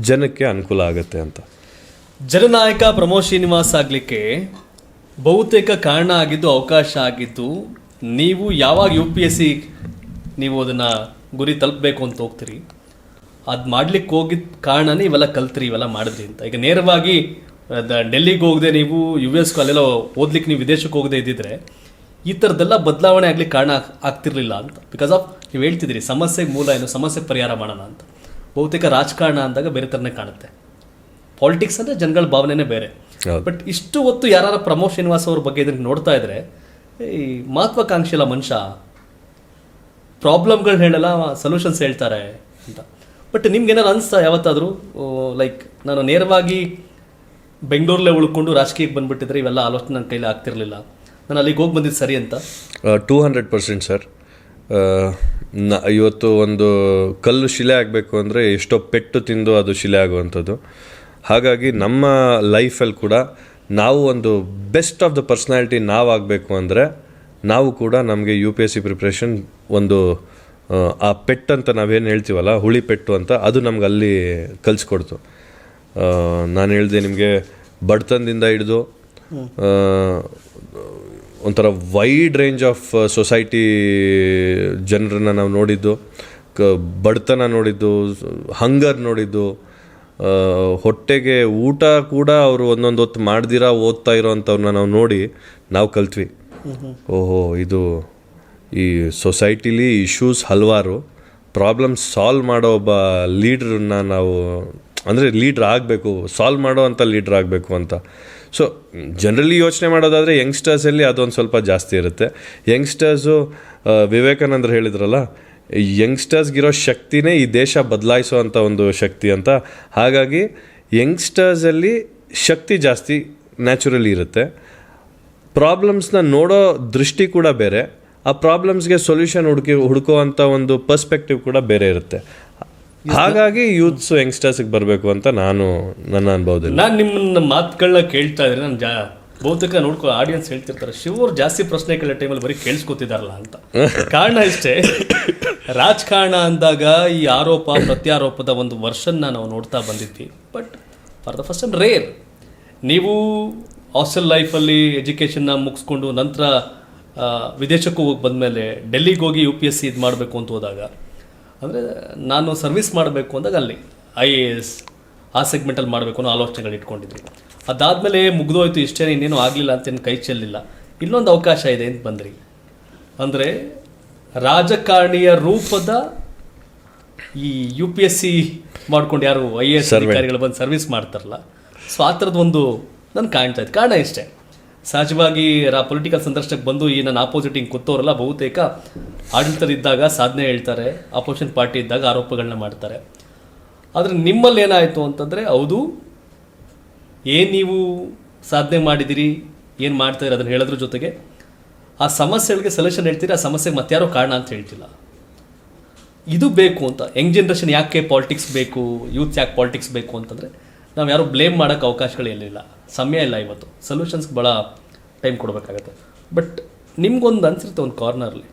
ಜನಕ್ಕೆ ಅನುಕೂಲ ಆಗುತ್ತೆ ಅಂತ. ಜನನಾಯಕ ಪ್ರಮೋದ್ ಶ್ರೀನಿವಾಸ್ ಆಗಲಿಕ್ಕೆ ಬಹುತೇಕ ಕಾರಣ ಆಗಿದ್ದು, ಅವಕಾಶ ಆಗಿದ್ದು, ನೀವು ಯಾವಾಗ UPSC ನೀವು ಅದನ್ನು ಗುರಿ ತಲುಪಬೇಕು ಅಂತ ಹೋಗ್ತೀರಿ, ಅದು ಮಾಡ್ಲಿಕ್ಕೆ ಹೋಗಿದ್ದ ಕಾರಣನೇ ಇವೆಲ್ಲ ಕಲ್ತ್ರಿ, ಇವೆಲ್ಲ ಮಾಡಿದ್ರಿ ಅಂತ. ಈಗ ನೇರವಾಗಿ ಡೆಲ್ಲಿಗೆ ಹೋಗದೆ ನೀವು US ಅಲ್ಲೆಲ್ಲ ಓದ್ಲಿಕ್ಕೆ ನೀವು ವಿದೇಶಕ್ಕೆ ಹೋಗದೆ ಇದ್ದಿದ್ರೆ ಈ ಥರದ್ದೆಲ್ಲ ಬದಲಾವಣೆ ಆಗ್ಲಿಕ್ಕೆ ಕಾರಣ ಆಗ್ತಿರ್ಲಿಲ್ಲ ಅಂತ. ಬಿಕಾಸ್ ಆಫ್ ನೀವು ಹೇಳ್ತಿದ್ದೀರಿ ಸಮಸ್ಯೆಗೆ ಮೂಲ ಏನು, ಸಮಸ್ಯೆ ಪರಿಹಾರ ಮಾಡೋಣ ಅಂತ. ಬಹುತೇಕ ರಾಜಕಾರಣ ಅಂದಾಗ ಬೇರೆ ಥರನೇ ಕಾಣುತ್ತೆ. ಪಾಲಿಟಿಕ್ಸ್ ಅಂದರೆ ಜನಗಳ ಭಾವನೆನೇ ಬೇರೆ. ಬಟ್ ಇಷ್ಟು ಹೊತ್ತು ಯಾರು ಪ್ರಮೋದ್ ಶ್ರೀನಿವಾಸ್ ಅವ್ರ ಬಗ್ಗೆ ಇದನ್ನು ನೋಡ್ತಾ ಇದ್ರೆ, ಈ ಮಹತ್ವಾಕಾಂಕ್ಷಿ ಅಲ್ಲ ಮನುಷ್ಯ, ಪ್ರಾಬ್ಲಮ್ಗಳು ಹೇಳಲ್ಲ, ಸೊಲ್ಯೂಷನ್ಸ್ ಹೇಳ್ತಾರೆ ಅಂತ. ಬಟ್ ನಿಮ್ಗೆ ಏನಾರು ಅನಿಸ್ತಾ ಯಾವತ್ತಾದರೂ, ಲೈಕ್ ನಾನು ನೇರವಾಗಿ ಬೆಂಗಳೂರಲ್ಲೇ ಉಳ್ಕೊಂಡು ರಾಜಕೀಯಕ್ಕೆ ಬಂದುಬಿಟ್ಟಿದ್ರೆ ಇವೆಲ್ಲ ಆಲೋಚನೆ ನನ್ನ ಕೈಲಿ ಆಗ್ತಿರ್ಲಿಲ್ಲ, ನಾನು ಅಲ್ಲಿಗೆ ಹೋಗಿ ಬಂದಿದ್ದು ಸರಿ ಅಂತ? 200% ಸರ್. ಇವತ್ತು ಒಂದು ಕಲ್ಲು ಶಿಲೆ ಆಗಬೇಕು ಅಂದರೆ ಎಷ್ಟೋ ಪೆಟ್ಟು ತಿಂದು ಅದು ಶಿಲೆ ಆಗುವಂಥದ್ದು. ಹಾಗಾಗಿ ನಮ್ಮ ಲೈಫಲ್ಲಿ ಕೂಡ ನಾವು ಒಂದು ಬೆಸ್ಟ್ ಆಫ್ ದ ಪರ್ಸ್ನಾಲಿಟಿ ನಾವಾಗಬೇಕು ಅಂದರೆ ನಾವು ಕೂಡ ನಮಗೆ UPSC ಪ್ರಿಪ್ರೇಷನ್ ಒಂದು ಆ ಪೆಟ್ಟು ಅಂತ ನಾವೇನು ಹೇಳ್ತೀವಲ್ಲ, ಹುಳಿ ಪೆಟ್ಟು ಅಂತ, ಅದು ನಮ್ಗೆ ಅಲ್ಲಿ ಕಲಿಸ್ಕೊಡ್ತು. ನಾನು ಹೇಳಿದೆ ನಿಮಗೆ, ಬಡತನದಿಂದ ಹಿಡಿದು ಒಂಥರ ವೈಡ್ ರೇಂಜ್ ಆಫ್ ಸೊಸೈಟಿ ಜನರನ್ನ ನಾವು ನೋಡಿದ್ದು, ಬಡತನ ನೋಡಿದ್ದು, ಹಂಗರ್ ನೋಡಿದ್ದು, ಹೊಟ್ಟೆಗೆ ಊಟ ಕೂಡ ಅವರು ಒಂದೊಂದು ಹೊತ್ತು ಮಾಡ್ದಿರಾ ಓದ್ತಾ ಇರೋವಂಥವ್ರನ್ನ ನಾವು ನೋಡಿ ನಾವು ಕಲ್ತ್ವಿ. ಓಹೋ, ಇದು ಈ ಸೊಸೈಟಿಲಿ ಇಶ್ಯೂಸ್ ಹಲವಾರು, ಪ್ರಾಬ್ಲಮ್ಸ್ ಸಾಲ್ವ್ ಮಾಡೋ ಒಬ್ಬ ಲೀಡ್ರನ್ನ ನಾವು, ಅಂದರೆ ಲೀಡ್ರ್ ಆಗಬೇಕು, ಸಾಲ್ವ್ ಮಾಡೋ ಅಂಥ ಲೀಡ್ರ್ ಆಗಬೇಕು ಅಂತ. ಸೊ ಜನರಲಿ ಯೋಚನೆ ಮಾಡೋದಾದರೆ ಯಂಗ್ಸ್ಟರ್ಸಲ್ಲಿ ಅದೊಂದು ಸ್ವಲ್ಪ ಜಾಸ್ತಿ ಇರುತ್ತೆ. ಯಂಗ್ಸ್ಟರ್ಸು, ವಿವೇಕಾನಂದರು ಹೇಳಿದ್ರಲ್ಲ, ಯಂಗ್ಸ್ಟರ್ಸ್ಗಿರೋ ಶಕ್ತಿನೇ ಈ ದೇಶ ಬದಲಾಯಿಸೋ ಅಂಥ ಒಂದು ಶಕ್ತಿ ಅಂತ. ಹಾಗಾಗಿ ಯಂಗ್ಸ್ಟರ್ಸಲ್ಲಿ ಶಕ್ತಿ ಜಾಸ್ತಿ ನ್ಯಾಚುರಲಿ ಇರುತ್ತೆ. ಪ್ರಾಬ್ಲಮ್ಸ್ನ ನೋಡೋ ದೃಷ್ಟಿ ಕೂಡ ಬೇರೆ, ಆ ಪ್ರಾಬ್ಲಮ್ಸ್ಗೆ ಸೊಲ್ಯೂಷನ್ ಹುಡುಕೋ ಅಂಥ ಒಂದು ಪರ್ಸ್ಪೆಕ್ಟಿವ್ ಕೂಡ ಬೇರೆ ಇರುತ್ತೆ. ಹಾಗಾಗಿ ಯೂತ್ಸು ಯಂಗ್ಸ್ಟರ್ಸ್ಗೆ ಬರಬೇಕು ಅಂತ ನನ್ನ ಅನುಭವದಲ್ಲಿ. ನಾನು ನಿಮ್ಮನ್ನ ಮಾತುಗಳನ್ನ ಕೇಳ್ತಾ ಇದ್ರೆ ನಾನು ಬಹುತೇಕ ಆಡಿಯನ್ಸ್ ಹೇಳ್ತಿರ್ತಾರೆ, ಶಿವರು ಜಾಸ್ತಿ ಪ್ರಶ್ನೆ ಕೇಳೋ ಟೈಮಲ್ಲಿ ಬರೀ ಕೇಳಿಸ್ಕೊತಿದಾರಲ್ಲ ಅಂತ. ಕಾರಣ ಇಷ್ಟೇ, ರಾಜಕಾರಣ ಅಂದಾಗ ಈ ಆರೋಪ ಪ್ರತ್ಯಾರೋಪದ ಒಂದು ವರ್ಷನ್ನ ನಾವು ನೋಡ್ತಾ ಬಂದಿದ್ವಿ. But for the first time rare, ನೀವು ಹಾಸ್ಟೆಲ್ ಲೈಫಲ್ಲಿ ಎಜುಕೇಷನ್ನ ಮುಗಿಸ್ಕೊಂಡು ನಂತರ ವಿದೇಶಕ್ಕೂ ಹೋಗಿ ಬಂದಮೇಲೆ ಡೆಲ್ಲಿಗೆ ಹೋಗಿ UPSC ಇದು ಮಾಡಬೇಕು ಅಂತ ಹೋದಾಗ, ಅಂದರೆ ನಾನು ಸರ್ವಿಸ್ ಮಾಡಬೇಕು ಅಂದಾಗ ಅಲ್ಲಿ IAS ಆ ಸೆಗ್ಮೆಂಟಲ್ಲಿ ಮಾಡಬೇಕು ಅನ್ನೋ ಆಲೋಚನೆಗಳು ಇಟ್ಕೊಂಡಿದ್ರಿ. ಅದಾದಮೇಲೆ ಮುಗಿದೋಯ್ತು, ಇಷ್ಟೇ, ಇನ್ನೇನು ಆಗಲಿಲ್ಲ ಅಂತೇನು ಕೈ ಚೆಲ್ಲಿಲ್ಲ, ಇಲ್ಲೊಂದು ಅವಕಾಶ ಇದೆ ಅಂತ ಬಂದ್ರಿ. ಅಂದರೆ ರಾಜಕಾರಣಿಯ ರೂಪದ ಈ UPSC ಮಾಡ್ಕೊಂಡು ಯಾರು IAS ಅಧಿಕಾರಿಗಳು ಬಂದು ಸರ್ವಿಸ್ ಮಾಡ್ತಾರಲ್ಲ, ಸೊ ಆ ಥರದ್ದು ಒಂದು ನನಗೆ ಕಾಣ್ತಾ ಇತ್ತು. ಕಾರಣ ಇಷ್ಟೇ, ಸಹಜವಾಗಿ ಪೊಲಿಟಿಕಲ್ ಸಂದರ್ಶನಕ್ಕೆ ಬಂದು ಈ ನನ್ನ ಆಪೋಸಿಟ್ ಹಿಂಗೆ ಕೂತವರೆಲ್ಲ ಬಹುತೇಕ ಆಡಳಿತದಿದ್ದಾಗ ಸಾಧನೆ ಹೇಳ್ತಾರೆ, ಅಪೋಸಿಷನ್ ಪಾರ್ಟಿ ಇದ್ದಾಗ ಆರೋಪಗಳನ್ನ ಮಾಡ್ತಾರೆ. ಆದರೆ ನಿಮ್ಮಲ್ಲಿ ಏನಾಯಿತು ಅಂತಂದರೆ, ಹೌದು ಏನು ನೀವು ಸಾಧನೆ ಮಾಡಿದಿರಿ, ಏನು ಮಾಡ್ತಾಯಿರಿ ಅದನ್ನು ಹೇಳೋದ್ರ ಜೊತೆಗೆ ಆ ಸಮಸ್ಯೆಗಳಿಗೆ ಸೊಲ್ಯೂಷನ್ ಹೇಳ್ತೀರಿ, ಆ ಸಮಸ್ಯೆಗೆ ಮತ್ತಾರೋ ಕಾರಣ ಅಂತ ಹೇಳ್ತಿಲ್ಲ. ಇದು ಬೇಕು ಅಂತ ಯಂಗ್ ಜನ್ರೇಷನ್ ಯಾಕೆ ಪಾಲಿಟಿಕ್ಸ್ ಬೇಕು, ಯೂತ್ ಯಾಕೆ ಪಾಲಿಟಿಕ್ಸ್ ಬೇಕು ಅಂತಂದರೆ, ನಾವು ಯಾರು ಬ್ಲೇಮ್ ಮಾಡೋಕ್ಕೆ ಅವಕಾಶಗಳು ಎಲ್ಲಿಲ್ಲ, ಸಮಯ ಇಲ್ಲ. ಇವತ್ತು ಸೊಲ್ಯೂಷನ್ಸ್ಗೆ ಭಾಳ ಟೈಮ್ ಕೊಡಬೇಕಾಗತ್ತೆ. ಬಟ್ ನಿಮ್ಗೊಂದು ಅನಿಸಿರುತ್ತೆ ಒಂದು ಕಾರ್ನರ್ಲಿ,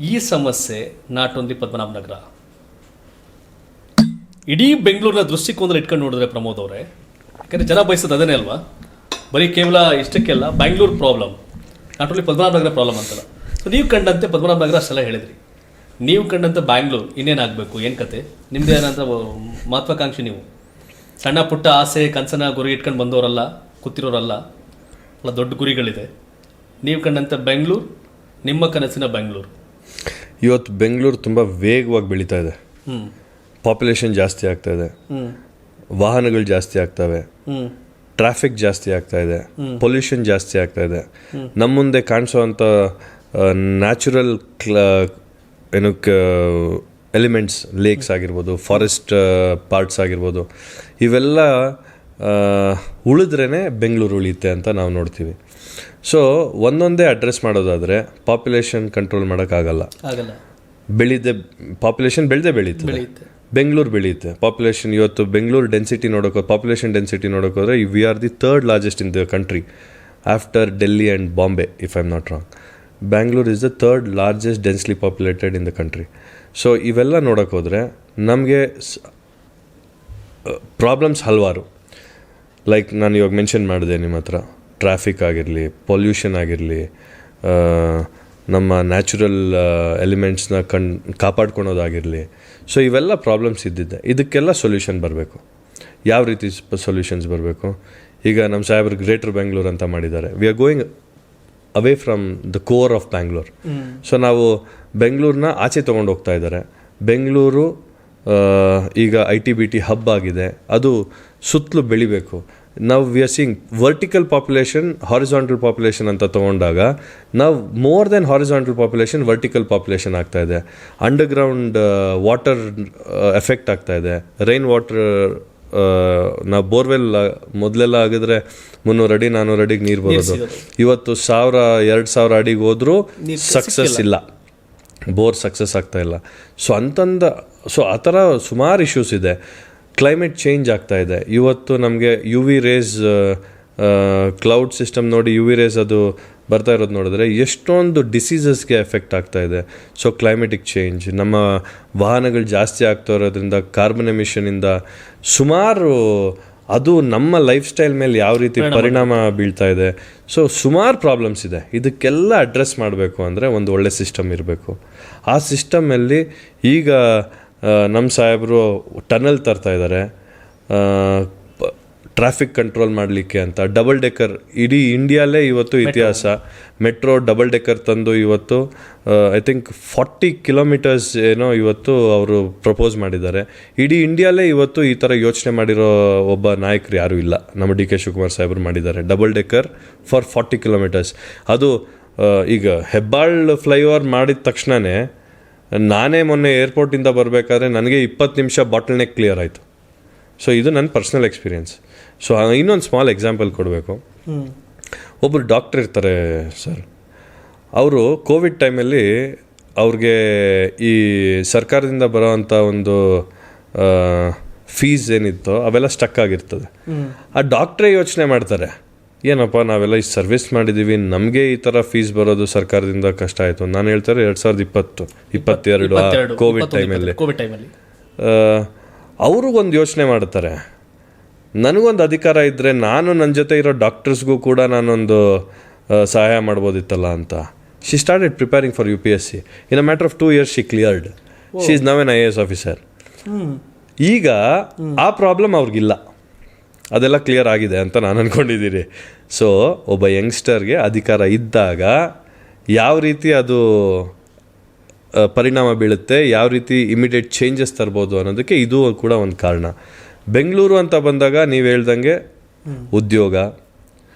ಈ ಸಮಸ್ಯೆ ನಾಟ್ ಓನ್ಲಿ ಪದ್ಮನಾಭನಗರ, ಇಡೀ ಬೆಂಗಳೂರಿನ ದೃಷ್ಟಿಕೋನದಲ್ಲಿ ಇಟ್ಕೊಂಡು ನೋಡಿದ್ರೆ ಪ್ರಮೋದ್ ಅವರೇ, ಯಾಕಂದರೆ ಜನ ಬಯಸೋದು ಅದನ್ನೇ ಅಲ್ವಾ, ಬರೀ ಕೇವಲ ಇಷ್ಟಕ್ಕೆಲ್ಲ Bangalore problem, not only Padmanabhanagar problem ಅಂತಲ್ಲ. ಸೊ ನೀವು ಕಂಡಂತೆ ಪದ್ಮನಾಭನಗರ ಅಷ್ಟೆಲ್ಲ ಹೇಳಿದ್ರಿ, ನೀವು ಕಂಡಂತೆ ಬ್ಯಾಂಗ್ಳೂರು ಇನ್ನೇನಾಗಬೇಕು, ಏನು ಕತೆ ನಿಮ್ಮದು ಏನಂತ ಮಹತ್ವಾಕಾಂಕ್ಷಿ ನೀವು ಸಣ್ಣ ಪುಟ್ಟ ಆಸೆ ಕನಸನ್ನ ಗುರಿ ಇಟ್ಕೊಂಡು ಬಂದವರಲ್ಲ, ಕೂತಿರೋರಲ್ಲ, ಅಲ್ಲ ದೊಡ್ಡ ಗುರಿಗಳಿದೆ. ನೀವು ಕಂಡಂಥ ಬೆಂಗಳೂರು, ನಿಮ್ಮ ಕನಸಿನ ಬೆಂಗಳೂರು. ಇವತ್ತು ಬೆಂಗಳೂರು ತುಂಬ ವೇಗವಾಗಿ ಬೆಳೀತಾ ಇದೆ. ಪಾಪ್ಯುಲೇಷನ್ ಜಾಸ್ತಿ ಆಗ್ತಾ ಇದೆ, ವಾಹನಗಳು ಜಾಸ್ತಿ ಆಗ್ತವೆ, ಟ್ರಾಫಿಕ್ ಜಾಸ್ತಿ ಆಗ್ತಾ ಇದೆ, ಪೊಲ್ಯೂಷನ್ ಜಾಸ್ತಿ ಆಗ್ತಾ ಇದೆ. ನಮ್ಮ ಮುಂದೆ ಕಾಣಿಸೋವಂಥ ನ್ಯಾಚುರಲ್ ಏನು ಎಲಿಮೆಂಟ್ಸ್, ಲೇಕ್ಸ್ ಆಗಿರ್ಬೋದು, ಫಾರೆಸ್ಟ್ ಪಾರ್ಟ್ಸ್ ಆಗಿರ್ಬೋದು, ಇವೆಲ್ಲ ಉಳಿದ್ರೇ ಬೆಂಗಳೂರು ಉಳಿಯುತ್ತೆ ಅಂತ ನಾವು ನೋಡ್ತೀವಿ. ಸೊ ಒಂದೊಂದೇ ಅಡ್ರೆಸ್ ಮಾಡೋದಾದರೆ ಪಾಪ್ಯುಲೇಷನ್ ಕಂಟ್ರೋಲ್ ಮಾಡೋಕ್ಕಾಗಲ್ಲ. ಪಾಪ್ಯುಲೇಷನ್ ಬೆಳೀತದೆ, ಬೆಂಗಳೂರು ಬೆಳೆಯುತ್ತೆ. ಪಾಪ್ಯುಲೇಷನ್ ಇವತ್ತು ಬೆಂಗಳೂರು ಡೆನ್ಸಿಟಿ ಪಾಪ್ಯುಲೇಷನ್ ಡೆನ್ಸಿಟಿ ನೋಡೋಕೋದ್ರೆ we are the third largest in the country after Delhi and Bombay, if I am not wrong. Bangalore is the third largest densely populated in the country. So ಇವೆಲ್ಲ ನೋಡೋಕ್ಕೋದ್ರೆ ನಮಗೆ ಪ್ರಾಬ್ಲಮ್ಸ್ ಹಲವಾರು. ಲೈಕ್ ನಾನು ಇವಾಗ ಮೆನ್ಷನ್ ಮಾಡಿದೆ ನಿಮ್ಮ ಹತ್ರ, ಟ್ರಾಫಿಕ್ ಆಗಿರಲಿ, ಪೊಲ್ಯೂಷನ್ ಆಗಿರಲಿ, ನಮ್ಮ ನ್ಯಾಚುರಲ್ ಎಲಿಮೆಂಟ್ಸ್ನ ಕಾಪಾಡ್ಕೊಳೋದಾಗಿರಲಿ. ಸೊ ಇವೆಲ್ಲ ಪ್ರಾಬ್ಲಮ್ಸ್ ಇದ್ದಿದ್ದೆ. ಇದಕ್ಕೆಲ್ಲ ಸೊಲ್ಯೂಷನ್ ಬರಬೇಕು. ಯಾವ ರೀತಿ ಸೊಲ್ಯೂಷನ್ಸ್ ಬರಬೇಕು? ಈಗ ನಮ್ಮ ಸಾಹೇಬ್ರು ಗ್ರೇಟರ್ ಬೆಂಗಳೂರು ಅಂತ ಮಾಡಿದ್ದಾರೆ. We are going away from the core of Bangalore. So ನಾವು ಬೆಂಗಳೂರನ್ನ ಆಚೆ ತೊಗೊಂಡು ಹೋಗ್ತಾ ಇದ್ದಾರೆ. ಬೆಂಗಳೂರು ಈಗ IT-BT ಹಬ್ ಆಗಿದೆ, ಅದು ಸುತ್ತಲೂ ಬೆಳಿಬೇಕು. ನಾವು we are seeing vertical population, horizontal population ಅಂತ ತೊಗೊಂಡಾಗ ನಾವು more than horizontal population, vertical population ಆಗ್ತಾ ಇದೆ. ಅಂಡರ್ಗ್ರೌಂಡ್ ವಾಟರ್ ಎಫೆಕ್ಟ್ ಆಗ್ತಾ ಇದೆ. ರೈನ್ ವಾಟರ್, ನಾವು ಬೋರ್ವೆಲ್ ಮೊದಲೆಲ್ಲ ಆಗಿದ್ರೆ 300 ಅಡಿ 400 ಅಡಿಗೆ ನೀರು ಬರೋದು. ಇವತ್ತು 1000-2000 ಅಡಿಗೆ ಹೋದ್ರೂ ಸಕ್ಸಸ್ ಇಲ್ಲ, ಬೋರ್ ಸಕ್ಸಸ್ ಆಗ್ತಾ ಇಲ್ಲ. ಸೊ ಆ ಥರ ಸುಮಾರು ಇಶ್ಯೂಸ್ ಇದೆ. ಕ್ಲೈಮೇಟ್ ಚೇಂಜ್ ಆಗ್ತಾ ಇದೆ. ಇವತ್ತು ನಮಗೆ UV ರೇಸ್, ಕ್ಲೌಡ್ ಸಿಸ್ಟಮ್ ನೋಡಿ UV ರೇಸ್ ಅದು ಬರ್ತಾ ಇರೋದು ನೋಡಿದ್ರೆ ಎಷ್ಟೊಂದು ಡಿಸೀಸಸ್ಗೆ ಎಫೆಕ್ಟ್ ಆಗ್ತಾ ಇದೆ. ಸೊ ಕ್ಲೈಮೆಟಿಕ್ ಚೇಂಜ್, ನಮ್ಮ ವಾಹನಗಳು ಜಾಸ್ತಿ ಆಗ್ತಾ ಇರೋದ್ರಿಂದ ಕಾರ್ಬನ್ ಎಮಿಷನಿಂದ ಸುಮಾರು ಅದು ನಮ್ಮ ಲೈಫ್ ಸ್ಟೈಲ್ ಮೇಲೆ ಯಾವ ರೀತಿ ಪರಿಣಾಮ ಬೀಳ್ತಾ ಇದೆ. ಸೊ ಸುಮಾರು ಪ್ರಾಬ್ಲಮ್ಸ್ ಇದೆ. ಇದಕ್ಕೆಲ್ಲ ಅಡ್ರೆಸ್ ಮಾಡಬೇಕು ಅಂದರೆ ಒಂದು ಒಳ್ಳೆ ಸಿಸ್ಟಮ್ ಇರಬೇಕು. ಆ ಸಿಸ್ಟಮಲ್ಲಿ ಈಗ ನಮ್ಮ ಸಾಹೇಬರು ಟನಲ್ ತರ್ತಾ ಇದ್ದಾರೆ ಟ್ರಾಫಿಕ್ ಕಂಟ್ರೋಲ್ ಮಾಡಲಿಕ್ಕೆ ಅಂತ. ಡಬಲ್ ಡೆಕ್ಕರ್ ಇಡೀ ಇಂಡಿಯಾಲೇ ಇವತ್ತು ಇತಿಹಾಸ. ಮೆಟ್ರೋ ಡಬಲ್ ಡೆಕ್ಕರ್ ತಂದು ಇವತ್ತು ಐ ಥಿಂಕ್ 40 ಕಿಲೋಮೀಟರ್ಸ್ ಏನೋ ಇವತ್ತು ಅವರು ಪ್ರಪೋಸ್ ಮಾಡಿದ್ದಾರೆ. ಇಡೀ ಇಂಡಿಯಾಲೇ ಇವತ್ತು ಈ ಥರ ಯೋಚನೆ ಮಾಡಿರೋ ಒಬ್ಬ ನಾಯಕರು ಯಾರೂ ಇಲ್ಲ. ನಮ್ಮ DK ಶಿವಕುಮಾರ್ ಸಾಹೇಬರು ಮಾಡಿದ್ದಾರೆ ಡಬಲ್ ಡೆಕ್ಕರ್ ಫಾರ್ 40 ಕಿಲೋಮೀಟರ್ಸ್. ಅದು ಈಗ ಹೆಬ್ಬಾಳ್ ಫ್ಲೈಓವರ್ ಮಾಡಿದ ತಕ್ಷಣವೇ ನಾನೇ ಮೊನ್ನೆ ಏರ್ಪೋರ್ಟಿಂದ ಬರಬೇಕಾದ್ರೆ ನನಗೆ 20 ನಿಮಿಷ ಬಾಟಲ್ ನೆಕ್ ಕ್ಲಿಯರ್ ಆಯಿತು. ಸೊ ಇದು ನನ್ನ ಪರ್ಸ್ನಲ್ ಎಕ್ಸ್ಪೀರಿಯೆನ್ಸ್. ಸೊ ಇನ್ನೊಂದು ಸ್ಮಾಲ್ ಎಕ್ಸಾಂಪಲ್ ಕೊಡಬೇಕು. ಒಬ್ಬರು ಡಾಕ್ಟ್ರ್ ಇರ್ತಾರೆ ಸರ್, ಅವರು ಕೋವಿಡ್ ಟೈಮಲ್ಲಿ ಅವ್ರಿಗೆ ಈ ಸರ್ಕಾರದಿಂದ ಬರೋವಂಥ ಒಂದು ಫೀಸ್ ಏನಿತ್ತೋ ಅವೆಲ್ಲ ಸ್ಟಕ್ ಆಗಿರ್ತದೆ. ಆ ಡಾಕ್ಟ್ರೇ ಯೋಚನೆ ಮಾಡ್ತಾರೆ, ಏನಪ್ಪ ನಾವೆಲ್ಲ ಈ ಸರ್ವಿಸ್ ಮಾಡಿದ್ದೀವಿ, ನಮಗೆ ಈ ಥರ ಫೀಸ್ ಬರೋದು ಸರ್ಕಾರದಿಂದ ಕಷ್ಟ ಆಯಿತು. ನಾನು ಹೇಳ್ತಾರೆ 2020-22 ಕೋವಿಡ್ ಟೈಮಲ್ಲಿ ಅವರು ಒಂದು ಯೋಚನೆ ಮಾಡ್ತಾರೆ, ನನಗೊಂದು ಅಧಿಕಾರ ಇದ್ದರೆ ನಾನು ನನ್ನ ಜೊತೆ ಇರೋ ಡಾಕ್ಟರ್ಸ್ಗೂ ಕೂಡ ನಾನೊಂದು ಸಹಾಯ ಮಾಡ್ಬೋದಿತ್ತಲ್ಲ ಅಂತ. She started preparing for UPSC. In a matter of 2 years she cleared. She is now an IAS officer. ಈಗ ಆ ಪ್ರಾಬ್ಲಮ್ ಅವ್ರಿಗಿಲ್ಲ, ಅದೆಲ್ಲ ಕ್ಲಿಯರ್ ಆಗಿದೆ ಅಂತ ನಾನು ಅಂದ್ಕೊಂಡಿದ್ದೀನಿ. ಸೊ ಒಬ್ಬ ಯಂಗ್ಸ್ಟರ್ಗೆ ಅಧಿಕಾರ ಇದ್ದಾಗ ಯಾವ ರೀತಿ ಅದು ಪರಿಣಾಮ ಬೀಳುತ್ತೆ, ಯಾವ ರೀತಿ ಇಮಿಡಿಯೇಟ್ ಚೇಂಜಸ್ ತರ್ಬೋದು ಅನ್ನೋದಕ್ಕೆ ಇದು ಕೂಡ ಒಂದು ಕಾರಣ. ಬೆಂಗಳೂರು ಅಂತ ಬಂದಾಗ ನೀವು ಹೇಳ್ದಂಗೆ ಉದ್ಯೋಗ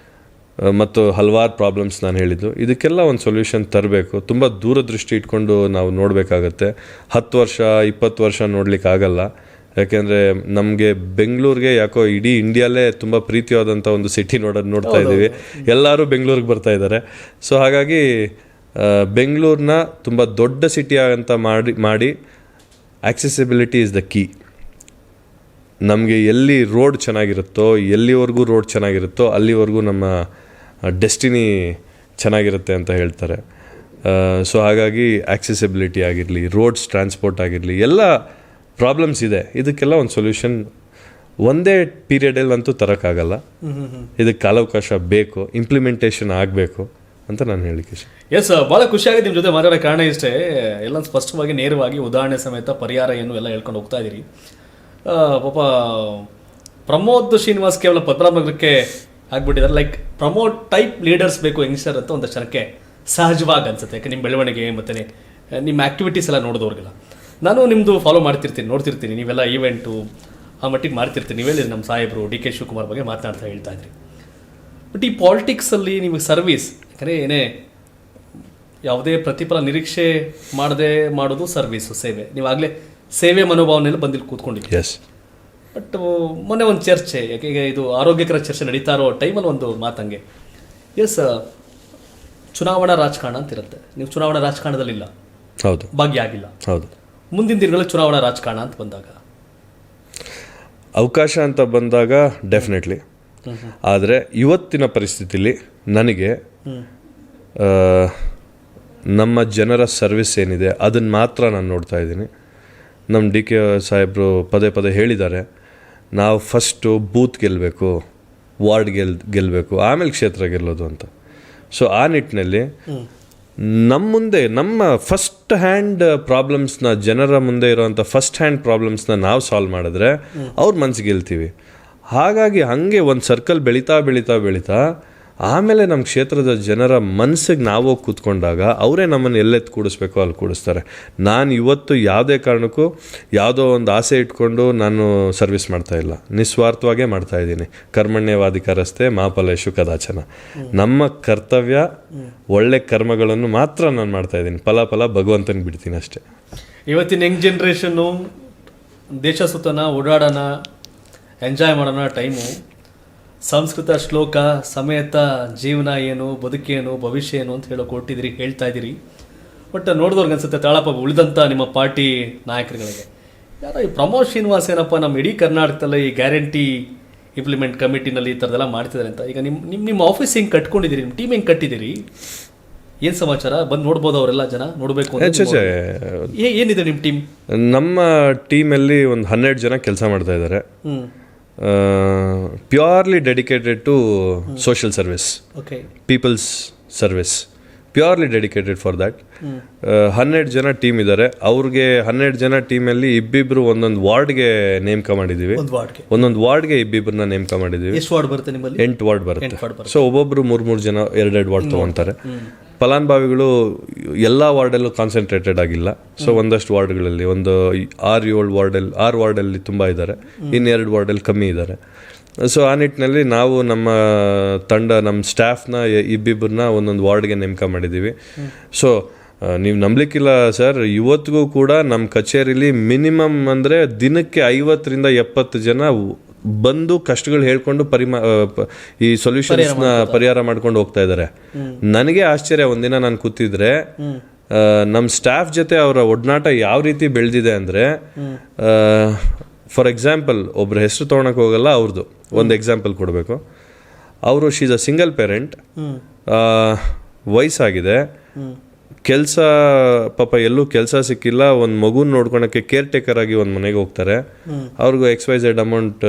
ಮತ್ತು ಹಲವಾರು ಪ್ರಾಬ್ಲಮ್ಸ್ ನಾನು ಹೇಳಿದ್ದು, ಇದಕ್ಕೆಲ್ಲ ಒಂದು ಸೊಲ್ಯೂಷನ್ ತರಬೇಕು. ತುಂಬ ದೂರದೃಷ್ಟಿ ಇಟ್ಕೊಂಡು ನಾವು ನೋಡಬೇಕಾಗತ್ತೆ. 10 ವರ್ಷ 20 ವರ್ಷ ನೋಡಲಿಕ್ಕಾಗಲ್ಲ. ಯಾಕೆಂದರೆ ನಮಗೆ ಬೆಂಗಳೂರಿಗೆ ಯಾಕೋ ಇಡೀ ಇಂಡಿಯಾಲೇ ತುಂಬ ಪ್ರೀತಿಯಾದಂಥ ಒಂದು ಸಿಟಿ ನೋಡ್ತಾ ಇದ್ದೀವಿ. ಎಲ್ಲರೂ ಬೆಂಗಳೂರಿಗೆ ಬರ್ತಾ ಇದ್ದಾರೆ. ಸೊ ಹಾಗಾಗಿ ಬೆಂಗಳೂರನ್ನ ತುಂಬ ದೊಡ್ಡ ಸಿಟಿ ಅಂತ ಮಾಡಿ ಆಕ್ಸೆಸಿಬಿಲಿಟಿ ಇಸ್ ದ ಕೀ. ನಮಗೆ ಎಲ್ಲಿ ರೋಡ್ ಚೆನ್ನಾಗಿರುತ್ತೋ, ಎಲ್ಲಿವರೆಗೂ ರೋಡ್ ಚೆನ್ನಾಗಿರುತ್ತೋ ಅಲ್ಲಿವರೆಗೂ ನಮ್ಮ ಡೆಸ್ಟಿನಿ ಚೆನ್ನಾಗಿರುತ್ತೆ ಅಂತ ಹೇಳ್ತಾರೆ. ಸೊ ಹಾಗಾಗಿ ಆಕ್ಸೆಸಿಬಿಲಿಟಿ ಆಗಿರಲಿ, ರೋಡ್ಸ್ ಟ್ರಾನ್ಸ್ಪೋರ್ಟ್ ಆಗಿರಲಿ, ಎಲ್ಲ ಪ್ರಾಬ್ಲಮ್ಸ್ ಇದೆ. ಇದಕ್ಕೆಲ್ಲ ಒಂದು ಸೊಲ್ಯೂಷನ್ ಒಂದೇ ಪೀರಿಯಡಲ್ಲಿ ಅಂತೂ ತರೋಕ್ಕಾಗಲ್ಲ. ಇದಕ್ಕೆ ಕಾಲಾವಕಾಶ ಬೇಕು, ಇಂಪ್ಲಿಮೆಂಟೇಷನ್ ಆಗಬೇಕು ಅಂತ ನಾನು ಹೇಳಿಕೆ. ಎಸ್, ಭಾಳ ಖುಷಿಯಾಗಿದೆ ನಿಮ್ಮ ಜೊತೆ ಮಾತಾಡೋ ಕಾರಣ ಇಷ್ಟೇ. ಎಲ್ಲ ಸ್ಪಷ್ಟವಾಗಿ ನೇರವಾಗಿ ಉದಾಹರಣೆ ಸಮೇತ ಪರಿಹಾರ ಏನು ಎಲ್ಲ ಹೇಳ್ಕೊಂಡು ಹೋಗ್ತಾ ಇದ್ದೀರಿ. ಪಾಪ ಪ್ರಮೋದ್ ಶ್ರೀನಿವಾಸ್ ಕೇವಲ ಪದ್ಮನಾಭನಗರಕ್ಕೆ ಆಗ್ಬಿಟ್ಟಿದ್ದಾರೆ. ಲೈಕ್ ಪ್ರಮೋದ್ ಟೈಪ್ ಲೀಡರ್ಸ್ ಬೇಕು ಯಂಗ್ಸ್ಟರ್ ಅಂತ ಒಂದಷ್ಟು ಜನಕ್ಕೆ ಸಹಜವಾಗಿ ಅನ್ಸುತ್ತೆ. ಯಾಕೆ ನಿಮ್ಮ ಬೆಳವಣಿಗೆ ಮತ್ತು ನಿಮ್ಮ ಆ್ಯಕ್ಟಿವಿಟೀಸ್ ಎಲ್ಲ ನೋಡಿದವ್ರಿಗೆಲ್ಲ ನಾನು ನಿಮ್ಮದು ಫಾಲೋ ಮಾಡ್ತಿರ್ತೀನಿ, ನೋಡ್ತಿರ್ತೀನಿ. ನೀವೆಲ್ಲ ಈವೆಂಟು ಆ ಮಟ್ಟಿಗೆ ಮಾಡ್ತಿರ್ತೀನಿ. ನೀವೆಲ್ಲ ನಮ್ಮ ಸಾಹೇಬರು ಡಿ ಕೆ ಶಿವಕುಮಾರ್ ಬಗ್ಗೆ ಮಾತನಾಡ್ತಾ ಹೇಳ್ತಾ ಇದ್ರಿ. ಬಟ್ ಈ ಪಾಲಿಟಿಕ್ಸಲ್ಲಿ ನಿಮಗೆ ಸರ್ವಿಸ್, ಯಾಕಂದರೆ ಏನೇ ಯಾವುದೇ ಪ್ರತಿಫಲ ನಿರೀಕ್ಷೆ ಮಾಡದೆ ಮಾಡೋದು ಸರ್ವೀಸು, ಸೇವೆ. ನೀವಾಗಲೇ ಸೇವೆ ಮನೋಭಾವನೆಯಲ್ಲಿ ಬಂದಿಲ್ಲಿ ಕೂತ್ಕೊಂಡಿದ್ದೀವಿ. ಎಸ್. ಬಟ್ ಮೊನ್ನೆ ಒಂದು ಚರ್ಚೆ, ಯಾಕೆ ಈಗ ಇದು ಆರೋಗ್ಯಕರ ಚರ್ಚೆ ನಡೀತಾ ಇರೋ ಟೈಮಲ್ಲಿ ಒಂದು ಮಾತಂಗೆ, ಎಸ್ ಚುನಾವಣಾ ರಾಜಕಾರಣ ಅಂತಿರುತ್ತೆ. ನೀವು ಚುನಾವಣಾ ರಾಜಕಾರಣದಲ್ಲಿಲ್ಲ, ಹೌದು, ಭಾಗಿಯಾಗಿಲ್ಲ. ಹೌದು. ಮುಂದಿನ ದಿನಗಳಲ್ಲಿ ಚುನಾವಣಾ ರಾಜಕಾರಣ ಅಂತ ಬಂದಾಗ ಅವಕಾಶ ಅಂತ ಬಂದಾಗ ಡೆಫಿನೆಟ್ಲಿ. ಆದರೆ ಇವತ್ತಿನ ಪರಿಸ್ಥಿತಿಲಿ ನನಗೆ ನಮ್ಮ ಜನರ ಸರ್ವಿಸ್ ಏನಿದೆ ಅದನ್ನು ಮಾತ್ರ ನಾನು ನೋಡ್ತಾ ಇದ್ದೀನಿ. ನಮ್ಮ ಡಿ ಕೆ ಸಾಹೇಬರು ಪದೇ ಪದೇ ಹೇಳಿದ್ದಾರೆ, ನಾವು ಫಸ್ಟು ಬೂತ್ ಗೆಲ್ಲಬೇಕು, ವಾರ್ಡ್ ಗೆಲ್ಲಬೇಕು, ಆಮೇಲೆ ಕ್ಷೇತ್ರ ಗೆಲ್ಲೋದು ಅಂತ. ಸೊ ಆ ನಿಟ್ಟಿನಲ್ಲಿ ನಮ್ಮ ಮುಂದೆ ನಮ್ಮ ಫಸ್ಟ್ ಹ್ಯಾಂಡ್ ಪ್ರಾಬ್ಲಮ್ಸ್ನ, ಜನರ ಮುಂದೆ ಇರೋವಂಥ ಫಸ್ಟ್ ಹ್ಯಾಂಡ್ ಪ್ರಾಬ್ಲಮ್ಸ್ನ ನಾವು ಸಾಲ್ವ್ ಮಾಡಿದ್ರೆ ಅವ್ರ ಮನ್ಸಿಗೆ ಗೆಲ್ತೀವಿ. ಹಾಗಾಗಿ ಹಾಗೆ ಒಂದು ಸರ್ಕಲ್ ಬೆಳೀತಾ ಬೆಳೀತಾ ಬೆಳೀತಾ ಆಮೇಲೆ ನಮ್ಮ ಕ್ಷೇತ್ರದ ಜನರ ಮನಸ್ಸಿಗೆ ನಾವು ಕೂತ್ಕೊಂಡಾಗ ಅವರೇ ನಮ್ಮನ್ನು ಎಲ್ಲೆತ್ತು ಕೂಡಿಸ್ಬೇಕು ಅಲ್ಲಿ ಕೂಡಿಸ್ತಾರೆ. ನಾನು ಇವತ್ತು ಯಾವುದೇ ಕಾರಣಕ್ಕೂ ಯಾವುದೋ ಒಂದು ಆಸೆ ಇಟ್ಕೊಂಡು ನಾನು ಸರ್ವಿಸ್ ಮಾಡ್ತಾಯಿಲ್ಲ, ನಿಸ್ವಾರ್ಥವಾಗೇ ಮಾಡ್ತಾಯಿದ್ದೀನಿ. ಕರ್ಮಣ್ಯವಾಧಿಕಾರಸ್ಥೆ ಮಾ ಫಲೇಷು ಕದಾಚನ. ನಮ್ಮ ಕರ್ತವ್ಯ ಒಳ್ಳೆ ಕರ್ಮಗಳನ್ನು ಮಾತ್ರ ನಾನು ಮಾಡ್ತಾಯಿದ್ದೀನಿ, ಫಲ ಭಗವಂತನಿಗೆ ಬಿಡ್ತೀನಿ ಅಷ್ಟೇ. ಇವತ್ತಿನ ಯಂಗ್ ಜನ್ರೇಷನ್ನು ದೇಶ ಸುತ್ತನ, ಓಡಾಡೋಣ, ಎಂಜಾಯ್ ಮಾಡೋಣ ಟೈಮು. ಸಂಸ್ಕೃತ ಶ್ಲೋಕ ಸಮೇತ ಜೀವನ ಏನು, ಬದುಕೇನು, ಭವಿಷ್ಯ ಏನು ಅಂತ ಹೇಳ್ತಾ ಇದ್ದೀರಿ. ಬಟ್ ನೋಡಿದವ್ರಿಗೆ ಅನ್ಸುತ್ತೆ ತಾಳಪ್ಪ ಉಳಿದಂಥ ನಿಮ್ಮ ಪಾರ್ಟಿ ನಾಯಕರುಗಳಿಗೆ ಯಾರೋ ಈ ಪ್ರಮೋದ್ ಶ್ರೀನಿವಾಸ್ ಏನಪ್ಪ ನಮ್ಮ ಇಡೀ ಕರ್ನಾಟಕದಲ್ಲಿ ಈ ಗ್ಯಾರಂಟಿ ಇಂಪ್ಲಿಮೆಂಟ್ ಕಮಿಟಿನಲ್ಲಿ ಈ ಥರದೆಲ್ಲ ಮಾಡ್ತಿದ್ದಾರೆ ಅಂತ. ಈಗ ನಿಮ್ಮ ಆಫೀಸ್ ಹೆಂಗೆ ಕಟ್ಕೊಂಡಿದ್ದೀರಿ, ನಿಮ್ಮ ಟೀಮ್ ಹೆಂಗೆ ಕಟ್ಟಿದ್ದೀರಿ, ಏನು ಸಮಾಚಾರ? ಬಂದು ನೋಡ್ಬೋದು ಅವರೆಲ್ಲ ಜನ ನೋಡಬೇಕು. ಏನಿದೆ ನಿಮ್ಮ ಟೀಮ್? ನಮ್ಮ ಟೀಮಲ್ಲಿ ಒಂದು 12 ಜನ ಕೆಲಸ ಮಾಡ್ತಾ ಇದ್ದಾರೆ. Purely dedicated to social service, peoples service, purely dedicated for that. 12 ಜನ ಟೀಮ್ ಇದ್ದಾರೆ. ಅವ್ರಿಗೆ 12 ಜನ ಟೀಮಲ್ಲಿ ಇಬ್ಬಿಬ್ರು ಒಂದೊಂದು ವಾರ್ಡ್ಗೆ ನೇಮಕ ಮಾಡಿದ್ದೀವಿ. ಒಂದೊಂದು ವಾರ್ಡ್ಗೆ ಇಬ್ಬಿಬ್ರನ್ನ ನೇಮಕ ಮಾಡಿದ್ದೀವಿ. 8 ವಾರ್ಡ್ ಬರುತ್ತೆ. ಸೊ ಒಬ್ಬೊಬ್ರು 3 ಜನ 2 ವಾರ್ಡ್ ತೊಗೊತಾರೆ. ಫಲಾನುಭವಿಗಳು ಎಲ್ಲ ವಾರ್ಡಲ್ಲೂ ಕಾನ್ಸಂಟ್ರೇಟೆಡ್ ಆಗಿಲ್ಲ. ಸೊ ಒಂದಷ್ಟು ವಾರ್ಡ್ಗಳಲ್ಲಿ ಒಂದು 6 ವಾರ್ಡಲ್ಲಿ ತುಂಬ ಇದ್ದಾರೆ, ಇನ್ನು 2 ವಾರ್ಡಲ್ಲಿ ಕಮ್ಮಿ ಇದ್ದಾರೆ. ಸೊ ಆ ನಿಟ್ಟಿನಲ್ಲಿ ನಾವು ನಮ್ಮ ತಂಡ, ನಮ್ಮ ಸ್ಟಾಫ್ನ ಇಬ್ಬಿಬ್ಬರನ್ನ ಒಂದೊಂದು ವಾರ್ಡ್ಗೆ ನೇಮಕ ಮಾಡಿದ್ದೀವಿ. ಸೊ ನೀವು ನಂಬಲಿಕ್ಕಿಲ್ಲ ಸರ್, ಇವತ್ತಿಗೂ ಕೂಡ ನಮ್ಮ ಕಚೇರಿಲಿ ಮಿನಿಮಮ್ ಅಂದರೆ ದಿನಕ್ಕೆ 50ರಿಂದ 70 ಜನ ಬಂದು ಕಷ್ಟಗಳು ಹೇಳ್ಕೊಂಡು ಈ ಸೊಲ್ಯೂಷನ್ಸ್ನ ಪರಿಹಾರ ಮಾಡ್ಕೊಂಡು ಹೋಗ್ತಾ ಇದ್ದಾರೆ. ನನಗೆ ಆಶ್ಚರ್ಯ, ಒಂದಿನ ನಾನು ಕೂತಿದ್ರೆ ನಮ್ಮ ಸ್ಟಾಫ್ ಜೊತೆ ಅವರ ಒಡನಾಟ ಯಾವ ರೀತಿ ಬೆಳೆದಿದೆ ಅಂದರೆ, ಫಾರ್ ಎಕ್ಸಾಂಪಲ್ ಒಬ್ರ ಹೆಸರು ತೊಗೊಳಕ್ಕೆ ಹೋಗಲ್ಲ, ಅವ್ರದ್ದು ಒಂದು ಎಕ್ಸಾಂಪಲ್ ಕೊಡಬೇಕು. ಅವರು ಶೀಸ್ ಅ ಸಿಂಗಲ್ ಪೇರೆಂಟ್, ವಯಸ್ಸಾಗಿದೆ, ಕೆಲಸ ಪಾಪ ಎಲ್ಲೂ ಕೆಲಸ ಸಿಕ್ಕಿಲ್ಲ, ಒಂದು ಮಗುನ ನೋಡ್ಕೊಳಕ್ಕೆ ಕೇರ್ ಟೇಕರ್ ಆಗಿ ಒಂದು ಮನೆಗೆ ಹೋಗ್ತಾರೆ. ಅವ್ರಿಗೂ XYZ ಅಮೌಂಟ್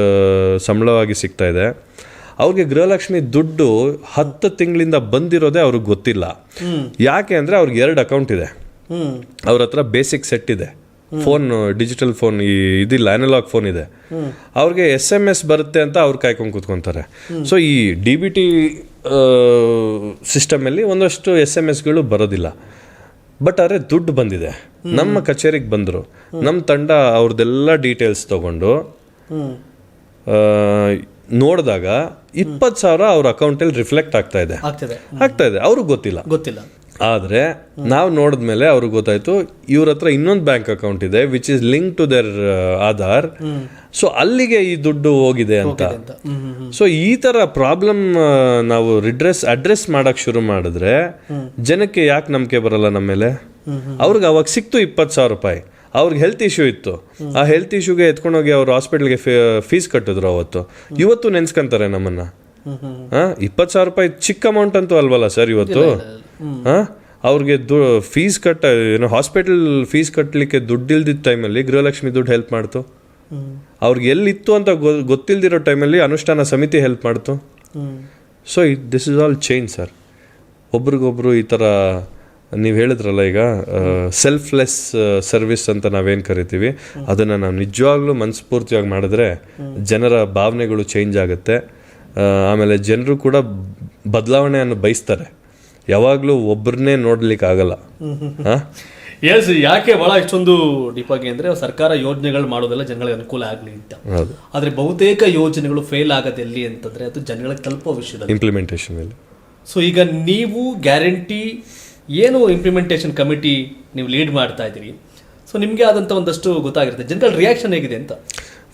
ಸಂಬಳವಾಗಿ ಸಿಗ್ತಾ ಇದೆ. ಅವ್ರಿಗೆ ಗೃಹಲಕ್ಷ್ಮಿ ದುಡ್ಡು 10 ತಿಂಗಳಿಂದ ಬಂದಿರೋದೇ ಅವ್ರಿಗೆ ಗೊತ್ತಿಲ್ಲ. ಯಾಕೆ ಅಂದರೆ ಅವ್ರಿಗೆ 2 ಅಕೌಂಟ್ ಇದೆ, ಅವ್ರ ಹತ್ರ ಬೇಸಿಕ್ ಸೆಟ್ ಇದೆ, ಫೋನ್, ಡಿಜಿಟಲ್ ಫೋನ್, ಇದಿಲ್ಲ, ಅನಲಾಗ್ ಫೋನ್ ಇದೆ. ಅವ್ರಿಗೆ SMS ಬರುತ್ತೆ ಅಂತ ಅವ್ರು ಕಾಯ್ಕೊಂಡು ಕೂತ್ಕೊಂತಾರೆ. ಸೊ ಈ DBT ಸಿಸ್ಟಮಲ್ಲಿ ಒಂದಷ್ಟು SMS ಬರೋದಿಲ್ಲ. ಬಟ್ ಆದರೆ ದುಡ್ಡು ಬಂದಿದೆ, ನಮ್ಮ ಕಚೇರಿಗೆ ಬಂದರು. ನಮ್ಮ ತಂಡ ಅವ್ರದ್ದೆಲ್ಲ ಡೀಟೇಲ್ಸ್ ತಗೊಂಡು ನೋಡಿದಾಗ 20,000 ಅವ್ರ ಅಕೌಂಟಲ್ಲಿ ರಿಫ್ಲೆಕ್ಟ್ ಆಗ್ತಾ ಇದೆ. ಅವ್ರಿಗೆ ಗೊತ್ತಿಲ್ಲ. ಆದರೆ ನಾವು ನೋಡಿದ್ಮೇಲೆ ಅವ್ರಿಗೆ ಗೊತ್ತಾಯ್ತು, ಇವ್ರ ಹತ್ರ ಇನ್ನೊಂದು ಬ್ಯಾಂಕ್ ಅಕೌಂಟ್ ಇದೆ which is link to there Aadhaar. So ಅಲ್ಲಿಗೆ ಈ ದುಡ್ಡು ಹೋಗಿದೆ ಅಂತ. ಸೊ ಈ ಥರ ಪ್ರಾಬ್ಲಮ್ ನಾವು ಅಡ್ರೆಸ್ ಮಾಡಕ್ಕೆ ಶುರು ಮಾಡಿದ್ರೆ ಜನಕ್ಕೆ ಯಾಕೆ ನಂಬಿಕೆ ಬರಲ್ಲ ನಮ್ಮ ಮೇಲೆ? ಅವ್ರಿಗೆ ಅವಾಗ ಸಿಕ್ತು 20,000 ರೂಪಾಯಿ. ಅವ್ರಿಗೆ ಹೆಲ್ತ್ ಇಶ್ಯೂ ಇತ್ತು, ಆ ಹೆಲ್ತ್ ಇಶ್ಯೂಗೆ ಎತ್ಕೊಂಡೋಗಿ ಅವ್ರು ಹಾಸ್ಪಿಟ್ಲ್ಗೆ ಫೀಸ್ ಕಟ್ಟಿದ್ರು. ಇವತ್ತು ನೆನ್ಸ್ಕೊಂತಾರೆ ನಮ್ಮನ್ನ. 20,000 ರೂಪಾಯಿ ಚಿಕ್ಕ ಅಮೌಂಟ್ ಅಂತೂ ಅಲ್ವಲ್ಲ ಸರ್ ಇವತ್ತು. ಅವ್ರಿಗೆ ಫೀಸ್ ಹಾಸ್ಪಿಟಲ್ ಫೀಸ್ ಕಟ್ಟಲಿಕ್ಕೆ ದುಡ್ಡಿಲ್ದಿದ್ದ ಟೈಮಲ್ಲಿ ಗೃಹಲಕ್ಷ್ಮಿ ದುಡ್ಡು ಹೆಲ್ಪ್ ಮಾಡ್ತು. ಅವ್ರಿಗೆ ಎಲ್ಲಿತ್ತು ಅಂತ ಗೊತ್ತಿಲ್ದಿರೋ ಟೈಮಲ್ಲಿ ಅನುಷ್ಠಾನ ಸಮಿತಿ ಹೆಲ್ಪ್ ಮಾಡ್ತು. So this is all change sir. ಒಬ್ರಿಗೊಬ್ರು ಈ ಥರ ನೀವು ಹೇಳಿದ್ರಲ್ಲ ಈಗ ಸೆಲ್ಫ್ಲೆಸ್ ಸರ್ವಿಸ್ ಅಂತ ನಾವೇನು ಕರಿತೀವಿ, ಅದನ್ನು ನಾವು ನಿಜವಾಗ್ಲೂ ಮನಸ್ಫೂರ್ತಿಯಾಗಿ ಮಾಡಿದ್ರೆ ಜನರ ಭಾವನೆಗಳು ಚೇಂಜ್ ಆಗುತ್ತೆ. ಆಮೇಲೆ ಜನರು ಕೂಡ ಬದಲಾವಣೆಯನ್ನು ಬಯಸ್ತಾರೆ. ಯಾವಾಗಲೂ ಒಬ್ಬರನ್ನೇ ನೋಡ್ಲಿಕ್ಕೆ ಆಗಲ್ಲ. ಎಸ್, ಯಾಕೆ ಭಾಳ ಇಷ್ಟೊಂದು ಡೀಪಾಗಿ ಅಂದರೆ ಸರ್ಕಾರ ಯೋಜನೆಗಳು ಮಾಡೋದೆಲ್ಲ ಜನಗಳಿಗೆ ಅನುಕೂಲ ಆಗಲಿ ಅಂತ. ಆದರೆ ಬಹುತೇಕ ಯೋಜನೆಗಳು ಫೇಲ್ ಆಗೋದು ಎಲ್ಲಿ ಅಂತಂದರೆ ಅದು ಜನಗಳಿಗೆ ತಲುಪೋ ವಿಷಯದಲ್ಲಿ, ಇಂಪ್ಲಿಮೆಂಟೇಷನ್ ಅಲ್ಲಿ. ಸೊ ಈಗ ನೀವು ಗ್ಯಾರಂಟಿ ಏನು ಇಂಪ್ಲಿಮೆಂಟೇಷನ್ ಕಮಿಟಿ ನೀವು ಲೀಡ್ ಮಾಡ್ತಾ ಇದ್ದೀರಿ, ಸೊ ನಿಮಗೆ ಆದಂಥ ಒಂದಷ್ಟು ಗೊತ್ತಾಗಿರುತ್ತೆ. ಜನಗಳ ರಿಯಾಕ್ಷನ್ ಹೇಗಿದೆ ಅಂತ.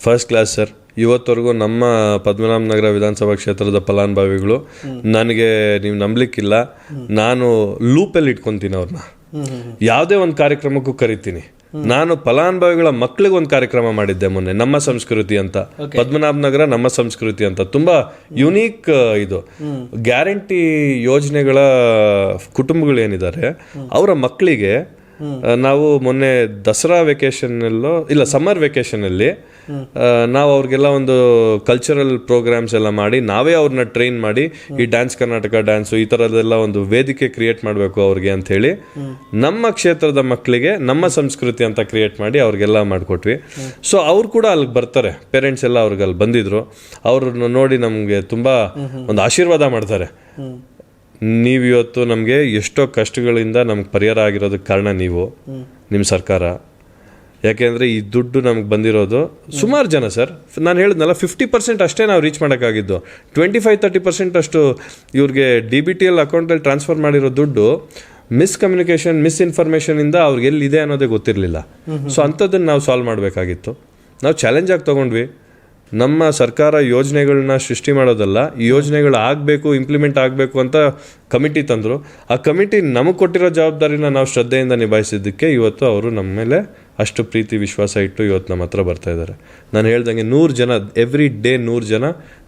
First class sir. ಇವತ್ತವರೆಗೂ ನಮ್ಮ ಪದ್ಮನಾಭನಗರ ವಿಧಾನಸಭಾ ಕ್ಷೇತ್ರದ ಫಲಾನುಭವಿಗಳು ನನಗೆ ನೀವು ನಂಬಲಿಕ್ಕಿಲ್ಲ, ನಾನು ಲೂಪಲ್ಲಿ ಇಟ್ಕೊತೀನಿ ಅವ್ರನ್ನ. ಯಾವುದೇ ಒಂದು ಕಾರ್ಯಕ್ರಮಕ್ಕೂ ಕರಿತೀನಿ. ನಾನು ಫಲಾನುಭವಿಗಳ ಮಕ್ಕಳಿಗೆ ಒಂದು ಕಾರ್ಯಕ್ರಮ ಮಾಡಿದ್ದೆ ಮೊನ್ನೆ, ನಮ್ಮ ಸಂಸ್ಕೃತಿ ಅಂತ, ಪದ್ಮನಾಭನಗರ ನಮ್ಮ ಸಂಸ್ಕೃತಿ ಅಂತ. ತುಂಬಾ ಯುನೀಕ್ ಇದು. ಗ್ಯಾರಂಟಿ ಯೋಜನೆಗಳ ಕುಟುಂಬಗಳು ಏನಿದ್ದಾರೆ ಅವರ ಮಕ್ಕಳಿಗೆ ನಾವು ಮೊನ್ನೆ ದಸರಾ ವೆಕೇಶನ್ನಲ್ಲೋ ಇಲ್ಲ ಸಮ್ಮರ್ ವೆಕೇಶನಲ್ಲಿ ನಾವು ಅವ್ರಿಗೆಲ್ಲ ಒಂದು ಕಲ್ಚರಲ್ ಪ್ರೋಗ್ರಾಮ್ಸ್ ಎಲ್ಲ ಮಾಡಿ ನಾವೇ ಅವ್ರನ್ನ ಟ್ರೈನ್ ಮಾಡಿ ಈ ಡ್ಯಾನ್ಸ್ ಕರ್ನಾಟಕ ಡ್ಯಾನ್ಸು ಈ ಥರದ್ದೆಲ್ಲ ಒಂದು ವೇದಿಕೆ ಕ್ರಿಯೇಟ್ ಮಾಡಬೇಕು ಅವ್ರಿಗೆ ಅಂಥೇಳಿ ನಮ್ಮ ಕ್ಷೇತ್ರದ ಮಕ್ಕಳಿಗೆ ನಮ್ಮ ಸಂಸ್ಕೃತಿ ಅಂತ ಕ್ರಿಯೇಟ್ ಮಾಡಿ ಅವ್ರಿಗೆಲ್ಲ ಮಾಡಿಕೊಟ್ವಿ. ಸೊ ಅವ್ರು ಕೂಡ ಅಲ್ಲಿಗೆ ಬರ್ತಾರೆ, ಪೇರೆಂಟ್ಸ್ ಎಲ್ಲ ಅವ್ರಿಗೆ ಅಲ್ಲಿ ಬಂದಿದ್ರು. ಅವ್ರನ್ನ ನೋಡಿ ನಮಗೆ ತುಂಬ ಒಂದು ಆಶೀರ್ವಾದ ಮಾಡ್ತಾರೆ. ನೀವಿವತ್ತು ನಮಗೆ ಎಷ್ಟೋ ಕಷ್ಟಗಳಿಂದ ನಮ್ಗೆ ಪರಿಹಾರ ಆಗಿರೋದಕ್ಕೆ ಕಾರಣ ನೀವು, ನಿಮ್ಮ ಸರ್ಕಾರ. ಯಾಕೆಂದರೆ ಈ ದುಡ್ಡು ನಮ್ಗೆ ಬಂದಿರೋದು ಸುಮಾರು ಜನ ಸರ್, ನಾನು ಹೇಳಿದ್ನಲ್ಲ 50% ಅಷ್ಟೇ ನಾವು ರೀಚ್ ಮಾಡೋಕ್ಕಾಗಿದ್ದು. 25-30% ಅಷ್ಟು ಇವ್ರಿಗೆ DBTL ಅಕೌಂಟಲ್ಲಿ ಟ್ರಾನ್ಸ್ಫರ್ ಮಾಡಿರೋ ದುಡ್ಡು ಮಿಸ್ಕಮ್ಯುನಿಕೇಷನ್, ಮಿಸ್ಇನ್ಫಾರ್ಮೇಷನಿಂದ ಅವ್ರಿಗೆ ಎಲ್ಲಿದೆ ಅನ್ನೋದೇ ಗೊತ್ತಿರಲಿಲ್ಲ. ಸೊ ಅಂಥದ್ದನ್ನು ನಾವು ಸಾಲ್ವ್ ಮಾಡಬೇಕಾಗಿತ್ತು. ನಾವು ಚಾಲೆಂಜ್ ಆಗಿ ತೊಗೊಂಡ್ವಿ. ನಮ್ಮ ಸರ್ಕಾರ ಯೋಜನೆಗಳನ್ನ ಸೃಷ್ಟಿ ಮಾಡೋದಲ್ಲ, ಈ ಯೋಜನೆಗಳು ಆಗಬೇಕು, ಇಂಪ್ಲಿಮೆಂಟ್ ಆಗಬೇಕು ಅಂತ ಕಮಿಟಿ ತಂದರು. ಆ ಕಮಿಟಿ ನಮಗೆ ಕೊಟ್ಟಿರೋ ಜವಾಬ್ದಾರಿನ ನಾವು ಶ್ರದ್ಧೆಯಿಂದ ನಿಭಾಯಿಸಿದ್ದಕ್ಕೆ ಇವತ್ತು ಅವರು ನಮ್ಮ ಮೇಲೆ ಅಷ್ಟು ಪ್ರೀತಿ ವಿಶ್ವಾಸ ಇಟ್ಟು ಇವತ್ತು ನಮ್ಮ ಹತ್ರ ಬರ್ತಾ ಇದ್ದಾರೆ. ನಾನು ಹೇಳ್ದಂಗೆ 100 ಜನ ಎವ್ರಿ ಡೇ 100 ಜನ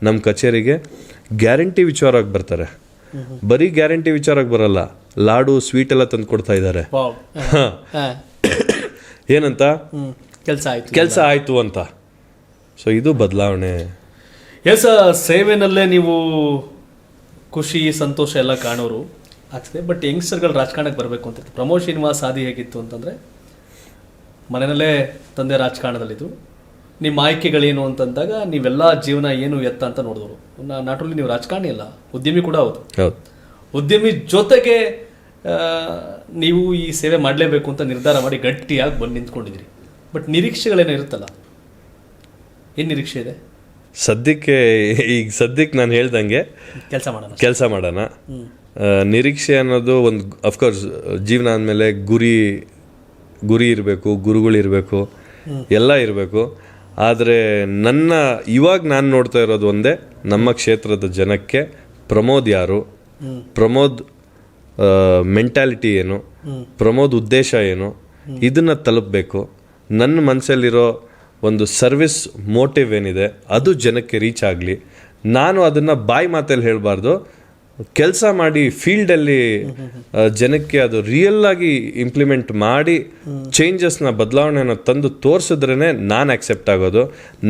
ನಮ್ಮ ಕಚೇರಿಗೆ ಗ್ಯಾರಂಟಿ ವಿಚಾರವಾಗಿ ಬರ್ತಾರೆ. ಬರೀ ಗ್ಯಾರಂಟಿ ವಿಚಾರಕ್ಕೆ ಬರಲ್ಲ, ಲಾಡು ಸ್ವೀಟ್ ಎಲ್ಲ ತಂದು ಕೊಡ್ತಾ ಇದ್ದಾರೆ. ಏನಂತ ಕೆಲಸ ಆಯಿತು ಅಂತ. ಸೊ ಇದು ಬದಲಾವಣೆ. ಎಸ್, ಸೇವೆನಲ್ಲೇ ನೀವು ಖುಷಿ ಸಂತೋಷ ಎಲ್ಲ ಕಾಣೋರು ಆಗ್ತದೆ. ಬಟ್ ಯಂಗ್ಸ್ಟರ್ಗಳು ರಾಜಕಾರಣಕ್ಕೆ ಬರಬೇಕು ಅಂತ. ಪ್ರಮೋದ್ ಶ್ರೀನಿವಾಸ್ ಹಾದಿ ಹೇಗಿತ್ತು ಅಂತಂದರೆ, ಮನೆಯಲ್ಲೇ ತಂದೆ ರಾಜಕಾರಣದಲ್ಲಿದ್ದರು. ನಿಮ್ಮ ಆಯ್ಕೆಗಳೇನು ಅಂತಂದಾಗ ನೀವೆಲ್ಲ ಜೀವನ ಏನು ಎತ್ತ ಅಂತ ನೋಡಿದವರು. ನಾಟ್ ಓನ್ಲಿ ನೀವು ರಾಜಕಾರಣಿ ಅಲ್ಲ, ಉದ್ಯಮಿ ಕೂಡ ಹೌದು. ಉದ್ಯಮಿ ಜೊತೆಗೆ ನೀವು ಈ ಸೇವೆ ಮಾಡಲೇಬೇಕು ಅಂತ ನಿರ್ಧಾರ ಮಾಡಿ ಗಟ್ಟಿಯಾಗಿ ಬಂದು ನಿಂತ್ಕೊಂಡಿದ್ದೀರಿ. ಬಟ್ ನಿರೀಕ್ಷೆಗಳೇನೋ ಇರುತ್ತಲ್ಲ, ಏನು ನಿರೀಕ್ಷೆ ಇದೆ ಸದ್ಯಕ್ಕೆ? ಸದ್ಯಕ್ಕೆ ನಾನು ಹೇಳ್ದಂಗೆ ಕೆಲಸ ಮಾಡೋಣ. ನಿರೀಕ್ಷೆ ಅನ್ನೋದು ಒಂದು ಅಫ್ಕೋರ್ಸ್ ಜೀವನ ಅಂದಮೇಲೆ ಗುರಿ ಇರಬೇಕು, ಗುರುಗಳಿರಬೇಕು, ಎಲ್ಲ ಇರಬೇಕು. ಆದರೆ ಇವಾಗ ನಾನು ನೋಡ್ತಾ ಇರೋದು ಒಂದೇ, ನಮ್ಮ ಕ್ಷೇತ್ರದ ಜನಕ್ಕೆ ಪ್ರಮೋದ್ ಯಾರು, ಪ್ರಮೋದ್ ಮೆಂಟ್ಯಾಲಿಟಿ ಏನು, ಪ್ರಮೋದ್ ಉದ್ದೇಶ ಏನು, ಇದನ್ನು ತಲುಪಬೇಕು. ನನ್ನ ಮನಸ್ಸಲ್ಲಿರೋ ಒಂದು ಸರ್ವಿಸ್ ಮೋಟಿವ್ ಏನಿದೆ ಅದು ಜನಕ್ಕೆ ರೀಚ್ ಆಗಲಿ. ನಾನು ಅದನ್ನು ಬಾಯಿ ಮಾತಲ್ಲಿ ಹೇಳಬಾರ್ದು, ಕೆಲಸ ಮಾಡಿ ಫೀಲ್ಡಲ್ಲಿ ಜನಕ್ಕೆ ಅದು ರಿಯಲ್ ಆಗಿ ಇಂಪ್ಲಿಮೆಂಟ್ ಮಾಡಿ ಚೇಂಜಸ್ನ ಬದಲಾವಣೆನ ತಂದು ತೋರಿಸಿದ್ರೇ ನಾನು ಆಕ್ಸೆಪ್ಟ್ ಆಗೋದು.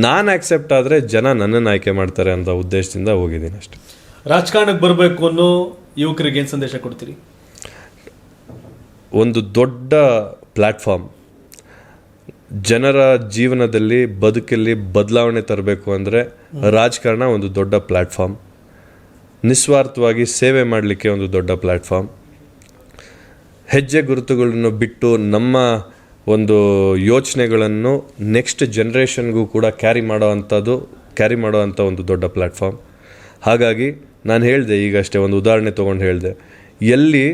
ನಾನು ಆಕ್ಸೆಪ್ಟ್ ಆದರೆ ಜನ ನನ್ನನ್ನು ಆಯ್ಕೆ ಮಾಡ್ತಾರೆ ಅಂತ ಉದ್ದೇಶದಿಂದ ಹೋಗಿದ್ದೀನಿ ಅಷ್ಟೆ. ರಾಜಕಾರಣಕ್ಕೆ ಬರಬೇಕು ಅನ್ನೋ ಯುವಕರಿಗೆ ಏನು ಸಂದೇಶ ಕೊಡ್ತೀರಿ? ಒಂದು ದೊಡ್ಡ ಪ್ಲ್ಯಾಟ್ಫಾರ್ಮ್, ಜನರ ಜೀವನದಲ್ಲಿ ಬದುಕಲ್ಲಿ ಬದಲಾವಣೆ ತರಬೇಕು ಅಂದರೆ ರಾಜಕಾರಣ ಒಂದು ದೊಡ್ಡ ಪ್ಲ್ಯಾಟ್ಫಾರ್ಮ್. ನಿಸ್ವಾರ್ಥವಾಗಿ ಸೇವೆ ಮಾಡಲಿಕ್ಕೆ ಒಂದು ದೊಡ್ಡ ಪ್ಲ್ಯಾಟ್ಫಾರ್ಮ್. ಹೆಜ್ಜೆ ಗುರುತುಗಳನ್ನು ಬಿಟ್ಟು ನಮ್ಮ ಒಂದು ಯೋಚನೆಗಳನ್ನು ನೆಕ್ಸ್ಟ್ ಜನ್ರೇಷನ್ಗೂ ಕೂಡ ಕ್ಯಾರಿ ಮಾಡೋ ಅಂಥ ಒಂದು ದೊಡ್ಡ ಪ್ಲ್ಯಾಟ್ಫಾರ್ಮ್. ಹಾಗಾಗಿ ನಾನು ಹೇಳಿದೆ ಈಗಷ್ಟೇ, ಒಂದು ಉದಾಹರಣೆ ತೊಗೊಂಡು ಹೇಳಿದೆ. ಎಲ್ಲಿ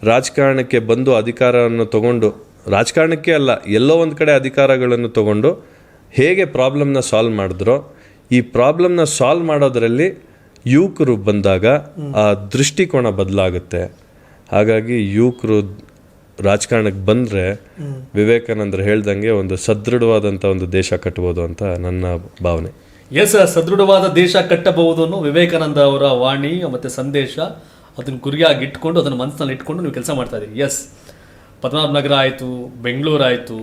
ರಾಜಕಾರಣಕ್ಕೆ ಬಂದು ಅಧಿಕಾರವನ್ನು ತಗೊಂಡು, ರಾಜಕಾರಣಕ್ಕೆ ಅಲ್ಲ ಎಲ್ಲೋ ಒಂದು ಕಡೆ ಅಧಿಕಾರಗಳನ್ನು ತಗೊಂಡು ಹೇಗೆ ಪ್ರಾಬ್ಲಮ್ನ ಸಾಲ್ವ್ ಮಾಡಿದ್ರೋ, ಈ ಪ್ರಾಬ್ಲಮ್ನ ಸಾಲ್ವ್ ಮಾಡೋದರಲ್ಲಿ ಯುವಕರು ಬಂದಾಗ ಆ ದೃಷ್ಟಿಕೋನ ಬದಲಾಗುತ್ತೆ. ಹಾಗಾಗಿ ಯುವಕರು ರಾಜಕಾರಣಕ್ಕೆ ಬಂದರೆ ವಿವೇಕಾನಂದರು ಹೇಳ್ದಂಗೆ ಒಂದು ಸದೃಢವಾದಂಥ ಒಂದು ದೇಶ ಕಟ್ಬೋದು ಅಂತ ನನ್ನ ಭಾವನೆ. ಎಸ್, ಸದೃಢವಾದ ದೇಶ ಕಟ್ಟಬಹುದು ಅನ್ನೋ ವಿವೇಕಾನಂದ ಅವರ ವಾಣಿ ಮತ್ತು ಸಂದೇಶ, ಅದನ್ನು ಗುರಿಯಾಗಿ ಇಟ್ಕೊಂಡು ಅದನ್ನು ಮನಸ್ಸಿನಲ್ಲಿ ಇಟ್ಕೊಂಡು ನೀವು ಕೆಲಸ ಮಾಡ್ತಾ ಇದ್ದೀರಿ. ಎಸ್, ಪದ್ಮನಾಭನಗರ ಆಯಿತು, ಬೆಂಗಳೂರು ಆಯಿತು.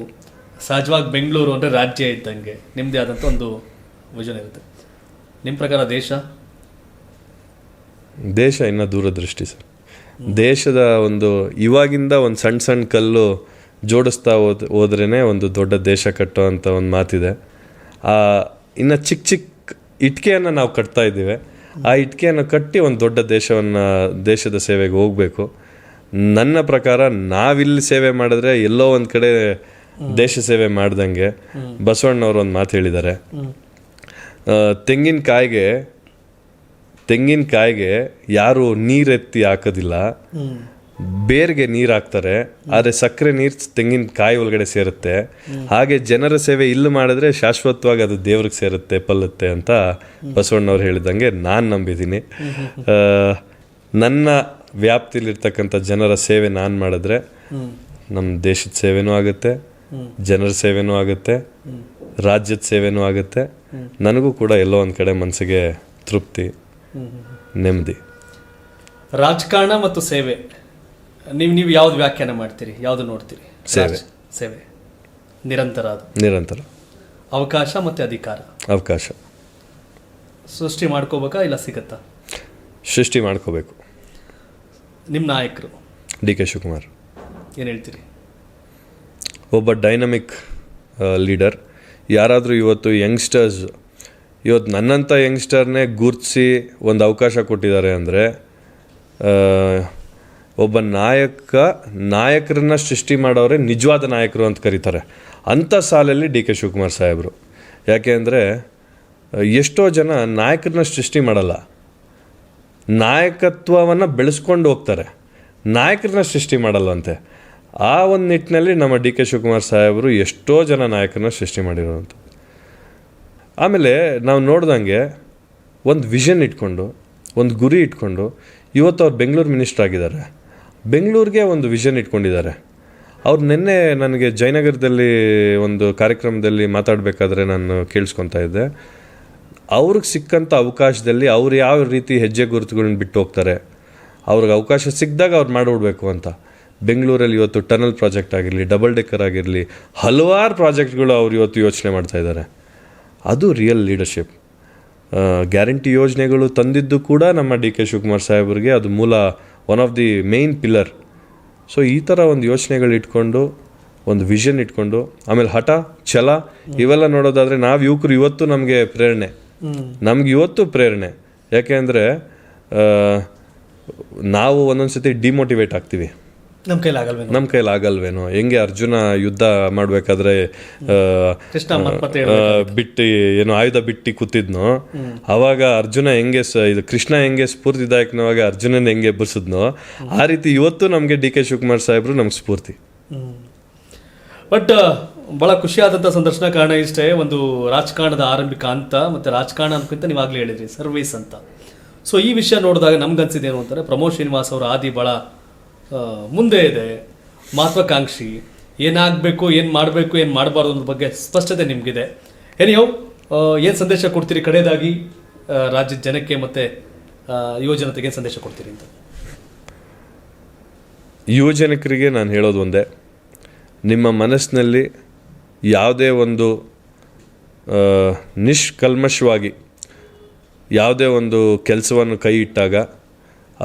ಸಹಜವಾಗಿ ಬೆಂಗಳೂರು ಅಂದರೆ ರಾಜ್ಯ ಇದ್ದಂಗೆ ನಿಮ್ಮದೇ ಆದಂಥ ಒಂದು ವಿಷನ್ ಇರುತ್ತೆ. ನಿಮ್ಮ ಪ್ರಕಾರ ದೇಶ ಇನ್ನೂ ದೂರದೃಷ್ಟಿ ಸರ್. ದೇಶದ ಒಂದು ಇವಾಗಿಂದ ಒಂದು ಸಣ್ಣ ಸಣ್ಣ ಕಲ್ಲು ಜೋಡಿಸ್ತಾ ಹೋದ್ರೇ ಒಂದು ದೊಡ್ಡ ದೇಶ ಕಟ್ಟೋ ಅಂತ ಒಂದು ಮಾತಿದೆ. ಇನ್ನು ಚಿಕ್ಕ ಚಿಕ್ಕ ಇಟ್ಕೆಯನ್ನು ನಾವು ಕಟ್ತಾ ಇದ್ದೀವಿ. ಆ ಇಟ್ಕೆಯನ್ನು ಕಟ್ಟಿ ಒಂದು ದೊಡ್ಡ ದೇಶದ ಸೇವೆಗೆ ಹೋಗಬೇಕು. ನನ್ನ ಪ್ರಕಾರ ನಾವಿಲ್ಲಿ ಸೇವೆ ಮಾಡಿದ್ರೆ ಎಲ್ಲೋ ಒಂದು ಕಡೆ ದೇಶ ಸೇವೆ ಮಾಡ್ದಂಗೆ. ಬಸವಣ್ಣವ್ರು ಒಂದು ಮಾತು ಹೇಳಿದ್ದಾರೆ, ತೆಂಗಿನಕಾಯಿಗೆ ಯಾರು ನೀರೆತ್ತಿ ಹಾಕೋದಿಲ್ಲ, ಬೇರ್ಗೆ ನೀರು ಹಾಕ್ತಾರೆ, ಆದರೆ ಸಕ್ಕರೆ ನೀರು ತೆಂಗಿನಕಾಯಿ ಒಳಗಡೆ ಸೇರುತ್ತೆ. ಹಾಗೆ ಜನರ ಸೇವೆ ಇಲ್ಲಿ ಮಾಡಿದ್ರೆ ಶಾಶ್ವತವಾಗಿ ಅದು ದೇವ್ರಿಗೆ ಸೇರುತ್ತೆ, ಪಲ್ಲುತ್ತೆ ಅಂತ ಬಸವಣ್ಣವ್ರು ಹೇಳಿದಂಗೆ ನಾನು ನಂಬಿದ್ದೀನಿ. ನನ್ನ ವ್ಯಾಪ್ತಿಲಿರ್ತಕ್ಕಂಥ ಜನರ ಸೇವೆ ನಾನು ಮಾಡಿದ್ರೆ ನಮ್ಮ ದೇಶದ ಸೇವೆನೂ ಆಗುತ್ತೆ, ಜನರ ಸೇವೆನೂ ಆಗುತ್ತೆ, ರಾಜ್ಯದ ಸೇವೆನೂ ಆಗುತ್ತೆ. ನನಗೂ ಕೂಡ ಎಲ್ಲೋ ಒಂದು ಕಡೆ ಮನಸ್ಸಿಗೆ ತೃಪ್ತಿ, ನೆಮ್ಮದಿ. ರಾಜಕಾರಣ ಮತ್ತು ಸೇವೆ, ನೀವು ಯಾವ್ದು ವ್ಯಾಖ್ಯಾನ ಮಾಡ್ತೀರಿ, ಯಾವ್ದು ನೋಡ್ತೀರಿ? ಸೇವೆ ನಿರಂತರ ಅವಕಾಶ ಮತ್ತೆ ಅಧಿಕಾರ. ಅವಕಾಶ ಸೃಷ್ಟಿ ಮಾಡ್ಕೋಬೇಕಾ ಇಲ್ಲ ಸಿಗತ್ತಾ? ಸೃಷ್ಟಿ ಮಾಡ್ಕೋಬೇಕು. ನಿಮ್ಮ ನಾಯಕರು ಡಿ.ಕೆ. ಶಿವಕುಮಾರ್ ಏನು ಹೇಳ್ತೀರಿ? ಒಬ್ಬ ಡೈನಮಿಕ್ ಲೀಡರ್. ಯಾರಾದರೂ ಇವತ್ತು ನನ್ನಂಥ ಯಂಗ್ಸ್ಟರ್ನೇ ಗುರುತಿಸಿ ಒಂದು ಅವಕಾಶ ಕೊಟ್ಟಿದ್ದಾರೆ ಅಂದರೆ ಒಬ್ಬ ನಾಯಕರನ್ನ ಸೃಷ್ಟಿ ಮಾಡೋರೆ ನಿಜವಾದ ನಾಯಕರು ಅಂತ ಕರೀತಾರೆ. ಅಂಥ ಸಾಲಲ್ಲಿ ಡಿ.ಕೆ. ಶಿವಕುಮಾರ್ ಸಾಹೇಬರು. ಯಾಕೆ ಅಂದರೆ ಎಷ್ಟೋ ಜನ ನಾಯಕರನ್ನ ಸೃಷ್ಟಿ ಮಾಡಲ್ಲ, ನಾಯಕತ್ವವನ್ನು ಬೆಳೆಸ್ಕೊಂಡು ಹೋಗ್ತಾರೆ, ನಾಯಕರನ್ನ ಸೃಷ್ಟಿ ಮಾಡಲ್ಲಂತೆ. ಆ ಒಂದು ನಿಟ್ಟಿನಲ್ಲಿ ನಮ್ಮ ಡಿ.ಕೆ. ಶಿವಕುಮಾರ್ ಸಾಹೇಬರು ಎಷ್ಟೋ ಜನ ನಾಯಕರನ್ನ ಸೃಷ್ಟಿ ಮಾಡಿರೋವಂಥ. ಆಮೇಲೆ ನಾವು ನೋಡ್ದಂಗೆ ಒಂದು ವಿಷನ್ ಇಟ್ಕೊಂಡು, ಒಂದು ಗುರಿ ಇಟ್ಕೊಂಡು ಇವತ್ತು ಅವ್ರು ಬೆಂಗಳೂರು ಮಿನಿಸ್ಟರ್ ಆಗಿದ್ದಾರೆ. ಬೆಂಗಳೂರಿಗೆ ಒಂದು ವಿಷನ್ ಇಟ್ಕೊಂಡಿದ್ದಾರೆ. ಅವ್ರು ನಿನ್ನೆ ನನಗೆ ಜಯನಗರದಲ್ಲಿ ಒಂದು ಕಾರ್ಯಕ್ರಮದಲ್ಲಿ ಮಾತಾಡಬೇಕಾದ್ರೆ ನಾನು ಕೇಳಿಸ್ಕೊತಾ ಇದ್ದೆ, ಅವ್ರಿಗೆ ಸಿಕ್ಕಂಥ ಅವಕಾಶದಲ್ಲಿ ಅವ್ರು ಯಾವ ರೀತಿ ಹೆಜ್ಜೆ ಗುರುತುಗಳನ್ನ ಬಿಟ್ಟು ಹೋಗ್ತಾರೆ, ಅವ್ರಿಗೆ ಅವಕಾಶ ಸಿಕ್ಕಿದಾಗ ಅವ್ರು ಮಾಡಿಬಿಡ್ಬೇಕು ಅಂತ. ಬೆಂಗಳೂರಲ್ಲಿ ಇವತ್ತು ಟನಲ್ ಪ್ರಾಜೆಕ್ಟ್ ಆಗಿರಲಿ, ಡಬಲ್ ಡೆಕ್ಕರ್ ಆಗಿರಲಿ, ಹಲವಾರು ಪ್ರಾಜೆಕ್ಟ್ಗಳು ಅವ್ರು ಇವತ್ತು ಯೋಚನೆ ಮಾಡ್ತಾಯಿದ್ದಾರೆ. ಅದು ರಿಯಲ್ ಲೀಡರ್ಶಿಪ್. ಗ್ಯಾರಂಟಿ ಯೋಜನೆಗಳು ತಂದಿದ್ದು ಕೂಡ ನಮ್ಮ ಡಿ.ಕೆ. ಶಿವಕುಮಾರ್ ಸಾಹೇಬರಿಗೆ ಅದು one of the main pillar. So ಈ ಥರ ಒಂದು ಯೋಚನೆಗಳು ಇಟ್ಕೊಂಡು, ಒಂದು ವಿಷನ್ ಇಟ್ಕೊಂಡು, ಆಮೇಲೆ ಹಠ, ಛಲ ಇವೆಲ್ಲ ನೋಡೋದಾದರೆ ನಾವು ಯುವಕರು ಇವತ್ತು ನಮಗೆ ಪ್ರೇರಣೆ. ಯಾಕೆ ಅಂದರೆ ನಾವು ಒಂದೊಂದು ಸತಿ ಡಿಮೋಟಿವೇಟ್ ಆಗ್ತೀವಿ, ನಮ್ಮ ಕೈಲಿ ಆಗಲ್ವೇನೋ. ಹೆಂಗೆ ಅರ್ಜುನ ಯುದ್ಧ ಮಾಡಬೇಕಾದ್ರೆ ಬಿಟ್ಟು ಏನೋ ಆಯುಧ ಬಿಟ್ಟು ಕೂತಿದ್ನೋ, ಅವಾಗ ಅರ್ಜುನ ಹೆಂಗೆ ಕೃಷ್ಣ ಹೆಂಗೆ ಸ್ಫೂರ್ತಿದಾಯಕನವಾಗ ಅರ್ಜುನನ ಹೆಂಗೆ ಎಬ್ಬರಿಸಿದ್ನೋ, ಆ ರೀತಿ ಇವತ್ತು ನಮಗೆ ಡಿ.ಕೆ. ಶಿವಕುಮಾರ್ ಸಾಹೇಬರು ನಮ್ಗೆ ಸ್ಫೂರ್ತಿ. ಬಟ್ ಬಹಳ ಖುಷಿಯಾದಂಥ ಸಂದರ್ಶನ. ಕಾರಣ ಇಷ್ಟೇ, ಒಂದು ರಾಜಕಾರಣದ ಆರಂಭಿಕ ಹಂತ, ಮತ್ತು ರಾಜಕಾರಣ ಅನ್ಕೊಂತ ನೀವಾಗಲೇ ಹೇಳಿದ್ರಿ ಸರ್ವಿಸ್ ಅಂತ. ಸೊ ಈ ವಿಷಯ ನೋಡಿದಾಗ ನಮ್ಗನ್ಸಿದ್ದೇನು ಅಂತಾರೆ, ಪ್ರಮೋದ್ ಶ್ರೀನಿವಾಸ್ ಅವರ ಆದಿ ಭಾಳ ಮುಂದೆ ಇದೆ, ಮಹತ್ವಾಕಾಂಕ್ಷಿ, ಏನಾಗಬೇಕು, ಏನು ಮಾಡಬೇಕು, ಏನು ಮಾಡಬಾರ್ದು ಅನ್ನೋದ್ರ ಬಗ್ಗೆ ಸ್ಪಷ್ಟತೆ ನಿಮಗಿದೆ. ಏನು ಸಂದೇಶ ಕೊಡ್ತೀರಿ ಕಡೆಯದಾಗಿ ರಾಜ್ಯದ ಜನಕ್ಕೆ ಮತ್ತು ಯುವ ಜನತೆಗೆ ಏನು ಸಂದೇಶ ಕೊಡ್ತೀರಿ ಅಂತ? ಯುವ ಜನಕರಿಗೆ ನಾನು ಹೇಳೋದು ಒಂದೇ, ನಿಮ್ಮ ಮನಸ್ಸಿನಲ್ಲಿ ಯಾವುದೇ ಒಂದು ನಿಷ್ಕಲ್ಮಶವಾಗಿ ಯಾವುದೇ ಒಂದು ಕೆಲಸವನ್ನು ಕೈ ಇಟ್ಟಾಗ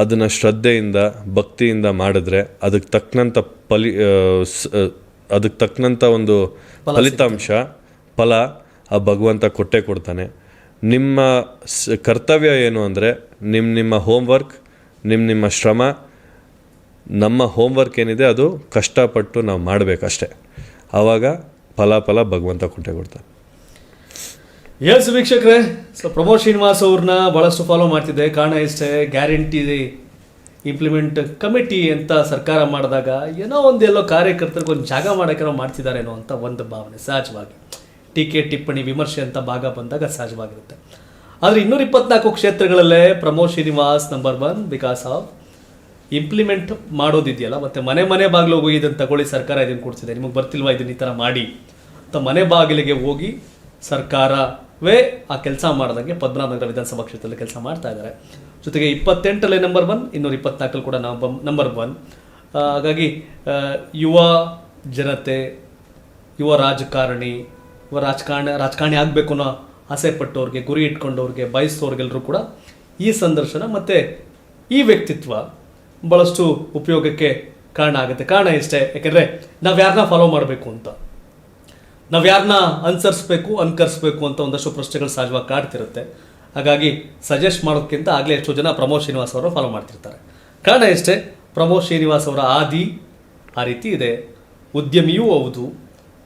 ಅದನ್ನು ಶ್ರದ್ಧೆಯಿಂದ, ಭಕ್ತಿಯಿಂದ ಮಾಡಿದ್ರೆ ಅದಕ್ಕೆ ತಕ್ಕನಂಥ ಒಂದು ಫಲ ಆ ಭಗವಂತ ಕೊಟ್ಟೇ ಕೊಡ್ತಾನೆ. ನಿಮ್ಮ ಕರ್ತವ್ಯ ಏನು ಅಂದರೆ ನಿಮ್ಮ ಹೋಮ್ವರ್ಕ್, ನಿಮ್ಮ ಶ್ರಮ. ನಮ್ಮ ಹೋಮ್ವರ್ಕ್ ಏನಿದೆ ಅದು ಕಷ್ಟಪಟ್ಟು ನಾವು ಮಾಡಬೇಕಷ್ಟೆ, ಆವಾಗ ಫಲ ಭಗವಂತ ಕೊಟ್ಟೇ ಕೊಡ್ತಾನೆ. ಎಸ್ ವೀಕ್ಷಕರೇ, ಸೊ ಪ್ರಮೋದ್ ಶ್ರೀನಿವಾಸ್ ಅವ್ರನ್ನ ಭಾಳಷ್ಟು ಫಾಲೋ ಮಾಡ್ತಿದ್ದೆ. ಕಾರಣ ಇಷ್ಟೇ, ಗ್ಯಾರಂಟಿ ಇಂಪ್ಲಿಮೆಂಟ್ ಕಮಿಟಿ ಅಂತ ಸರ್ಕಾರ ಮಾಡಿದಾಗ ಏನೋ ಒಂದೆಲ್ಲೋ ಕಾರ್ಯಕರ್ತರಿಗೆ ಒಂದು ಜಾಗ ಮಾಡೋಕೆ ಮಾಡ್ತಿದ್ದಾರೇನೋ ಅಂತ ಒಂದು ಭಾವನೆ ಸಹಜವಾಗಿ, ಟೀಕೆ ಟಿಪ್ಪಣಿ ವಿಮರ್ಶೆ ಅಂತ ಭಾಗ ಬಂದಾಗ ಸಹಜವಾಗಿರುತ್ತೆ. ಆದರೆ 224 ಕ್ಷೇತ್ರಗಳಲ್ಲೇ Pramod Srinivas number 1 because of implement ಮಾಡೋದಿದೆಯಲ್ಲ, ಮತ್ತು ಮನೆ ಬಾಗಿಲು ಹೋಗಿ ಇದನ್ನು ತಗೊಳ್ಳಿ, ಸರ್ಕಾರ ಇದನ್ನು ಕೊಡ್ತಿದೆ, ನಿಮಗೆ ಬರ್ತಿಲ್ವಾ ಇದನ್ನು ಈ ಥರ ಮಾಡಿ ಅಂತ ಮನೆ ಬಾಗಿಲಿಗೆ ಹೋಗಿ ಸರ್ಕಾರವೇ ಆ ಕೆಲಸ ಮಾಡಿದಂಗೆ ಪದ್ಮನಾಭನಗರ ವಿಧಾನಸಭಾ ಕ್ಷೇತ್ರದಲ್ಲಿ ಕೆಲಸ ಮಾಡ್ತಾ ಇದ್ದಾರೆ. ಜೊತೆಗೆ 28ರಲ್ಲಿ ನಂಬರ್ 1, 224 ಕೂಡ ನಂಬರ್ 1. ಹಾಗಾಗಿ ಯುವ ಜನತೆ, ಯುವ ರಾಜಕಾರಣಿ ಆಗಬೇಕು ಅನ್ನೋ ಆಸೆ ಪಟ್ಟವ್ರಿಗೆ, ಗುರಿ ಇಟ್ಕೊಂಡವ್ರಿಗೆ, ಬಯಸೋರ್ಗೆಲ್ಲರೂ ಕೂಡ ಈ ಸಂದರ್ಶನ ಮತ್ತು ಈ ವ್ಯಕ್ತಿತ್ವ ಭಾಳಷ್ಟು ಉಪಯೋಗಕ್ಕೆ ಕಾರಣ ಆಗುತ್ತೆ. ಕಾರಣ ಇಷ್ಟೇ, ಯಾಕೆಂದರೆ ನಾವು ಯಾರನ್ನ ಫಾಲೋ ಮಾಡಬೇಕು ಅಂತ, ನಾವು ಯಾರನ್ನ ಅನುಸರಿಸ್ಬೇಕು ಅನುಕರಿಸ್ಬೇಕು ಅಂತ ಒಂದಷ್ಟು ಪ್ರಶ್ನೆಗಳು ಸಹಜವಾಗಿ ಕಾಡ್ತಿರುತ್ತೆ. ಹಾಗಾಗಿ ಸಜೆಸ್ಟ್ ಮಾಡೋದಕ್ಕಿಂತ ಆಗಲೇ ಎಷ್ಟೋ ಜನ ಪ್ರಮೋದ್ ಶ್ರೀನಿವಾಸ್ ಅವರು ಫಾಲೋ ಮಾಡ್ತಿರ್ತಾರೆ. ಕಾರಣ ಇಷ್ಟೇ, ಪ್ರಮೋದ್ ಶ್ರೀನಿವಾಸ್ ಅವರ ಆದಿ ಆ ರೀತಿ ಇದೆ, ಉದ್ಯಮಿಯೂ ಹೌದು,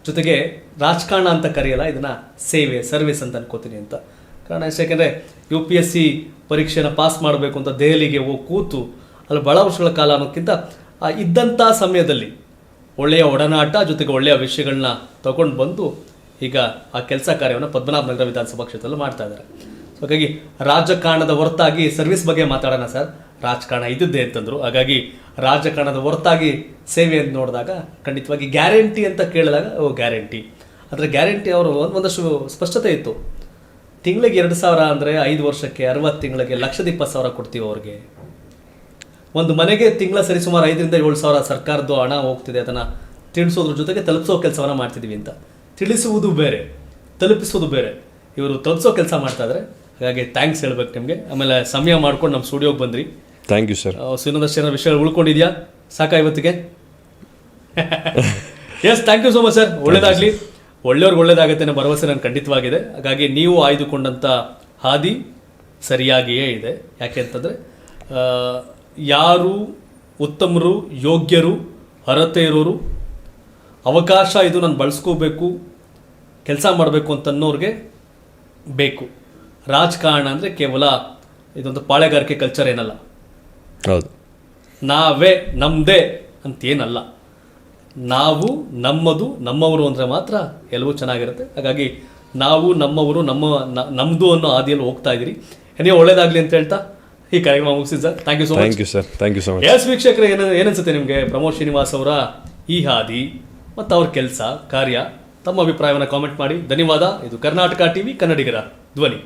ಜೊತೆಗೆ ರಾಜಕಾರಣ ಅಂತ ಕರೆಯಲ್ಲ, ಇದನ್ನು ಸೇವೆ ಸರ್ವಿಸ್ ಅಂತ ಅನ್ಕೋತೀನಿ ಅಂತ. ಕಾರಣ ಇಷ್ಟೇ, ಯಾಕೆಂದರೆ UPSC ಪರೀಕ್ಷೆನ ಪಾಸ್ ಮಾಡಬೇಕು ಅಂತ ದೆಹಲಿಗೆ ಹೋಗಿ ಕೂತು ಅಲ್ಲಿ ಭಾಳ ವರ್ಷಗಳ ಕಾಲ ಅನ್ನೋದಕ್ಕಿಂತ ಇದ್ದಂಥ ಸಮಯದಲ್ಲಿ ಒಳ್ಳೆಯ ಒಡನಾಟ ಜೊತೆಗೆ ಒಳ್ಳೆಯ ವಿಷಯಗಳನ್ನ ತಗೊಂಡು ಬಂದು ಈಗ ಆ ಕೆಲಸ ಕಾರ್ಯವನ್ನು ಪದ್ಮನಾಭನಗರ ವಿಧಾನಸಭಾ ಕ್ಷೇತ್ರದಲ್ಲಿ ಮಾಡ್ತಾ ಇದ್ದಾರೆ. ಸೊ ಹಾಗಾಗಿ ರಾಜಕಾರಣದ ಹೊರತಾಗಿ ಸರ್ವಿಸ್ ಬಗ್ಗೆ ಮಾತಾಡೋಣ ಸರ್, ರಾಜಕಾರಣ ಇದ್ದಿದ್ದೆ ಅಂತಂದರು. ಹಾಗಾಗಿ ರಾಜಕಾರಣದ ಹೊರತಾಗಿ ಸೇವೆ ಅಂತ ನೋಡಿದಾಗ ಖಂಡಿತವಾಗಿ ಗ್ಯಾರಂಟಿ ಅಂತ ಕೇಳಿದಾಗ ಗ್ಯಾರಂಟಿ, ಆದರೆ ಗ್ಯಾರಂಟಿ ಅವರು ಒಂದಷ್ಟು ಸ್ಪಷ್ಟತೆ ಇತ್ತು. ತಿಂಗಳಿಗೆ 2,000 ಅಂದರೆ 5 ವರ್ಷಕ್ಕೆ 60 ತಿಂಗಳಿಗೆ 1,20,000 ಕೊಡ್ತೀವಿ ಅವ್ರಿಗೆ. ಒಂದು ಮನೆಗೆ ತಿಂಗಳ ಸರಿಸುಮಾರು 5,000 ರಿಂದ 7,000 ಸರ್ಕಾರದ್ದು ಹಣ ಹೋಗ್ತಿದೆ, ಅದನ್ನು ತಿಳಿಸೋದ್ರ ಜೊತೆಗೆ ತಲುಪಿಸೋ ಕೆಲಸವನ್ನು ಮಾಡ್ತಿದ್ದೀವಿ ಅಂತ. ತಿಳಿಸುವುದು ಬೇರೆ, ತಲುಪಿಸೋದು ಬೇರೆ. ಇವರು ತಲುಪಿಸೋ ಕೆಲಸ ಮಾಡ್ತಾ ಇದ್ದಾರೆ. ಹಾಗಾಗಿ ಥ್ಯಾಂಕ್ಸ್ ಹೇಳ್ಬೇಕು ನಿಮಗೆ. ಆಮೇಲೆ ಸಮಯ ಮಾಡ್ಕೊಂಡು ನಮ್ಮ ಸ್ಟುಡಿಯೋಗೆ ಬಂದ್ರಿ. Thank you sir. ಇನ್ನೊಂದಷ್ಟು ಜನ ವಿಷಯಗಳು ಉಳ್ಕೊಂಡಿದ್ಯಾ? ಸಾಕಾ ಇವತ್ತಿಗೆ? Yes, thank you so much sir. ಒಳ್ಳೇದಾಗಲಿ, ಒಳ್ಳೆಯವ್ರಿಗೆ ಒಳ್ಳೇದಾಗುತ್ತೆ ಅನ್ನೋ ಭರವಸೆ ನನಗೆ ಖಂಡಿತವಾಗಿದೆ. ಹಾಗಾಗಿ ನೀವು ಆಯ್ದುಕೊಂಡಂಥ ಹಾದಿ ಸರಿಯಾಗಿಯೇ ಇದೆ. ಯಾಕೆ ಅಂತಂದರೆ ಯಾರು ಉತ್ತಮರು, ಯೋಗ್ಯರು, ಅರ್ಹತೆ ಇರೋರು, ಅವಕಾಶ ಇದು ನಾನು ಬಳಸ್ಕೋಬೇಕು, ಕೆಲಸ ಮಾಡಬೇಕು ಅಂತನ್ನೋರಿಗೆ ಬೇಕು. ರಾಜಕಾರಣ ಅಂದರೆ ಕೇವಲ ಇದೊಂದು ಪಾಳೆಗಾರಿಕೆ ಕಲ್ಚರ್ ಏನಲ್ಲ, ಹೌದು, ನಾವೇ ನಮ್ಮದೇ ಅಂತೇನಲ್ಲ. ನಾವು ನಮ್ಮದು ನಮ್ಮವರು ಅಂದರೆ ಮಾತ್ರ ಎಲ್ಲವೂ ಚೆನ್ನಾಗಿರುತ್ತೆ. ಹಾಗಾಗಿ ನಾವು ನಮ್ಮವರು ನಮ್ಮದು ಅನ್ನೋ ಹಾದಿಯಲ್ಲಿ ಹೋಗ್ತಾ ಇದ್ದೀರಿ. ಏನೇ ಒಳ್ಳೇದಾಗಲಿ ಅಂತ ಹೇಳ್ತಾ ಈ ಕಾರ್ಯಕ್ರಮ ಮುಗಿಸಿ sir. Thank you so much. Thank you sir. Thank you so much. Yes ವೀಕ್ಷಕರೇ, ಏನನ್ಸುತ್ತೆ ನಿಮಗೆ ಪ್ರಮೋದ್ ಶ್ರೀನಿವಾಸ್ ಅವರ ಈ ಹಾದಿ ಮತ್ತು ಅವ್ರ ಕೆಲಸ ಕಾರ್ಯ? ತಮ್ಮ ಅಭಿಪ್ರಾಯವನ್ನು ಕಾಮೆಂಟ್ ಮಾಡಿ. ಧನ್ಯವಾದ. ಇದು ಕರ್ನಾಟಕ ಟಿವಿ, ಕನ್ನಡಿಗರ ಧ್ವನಿ.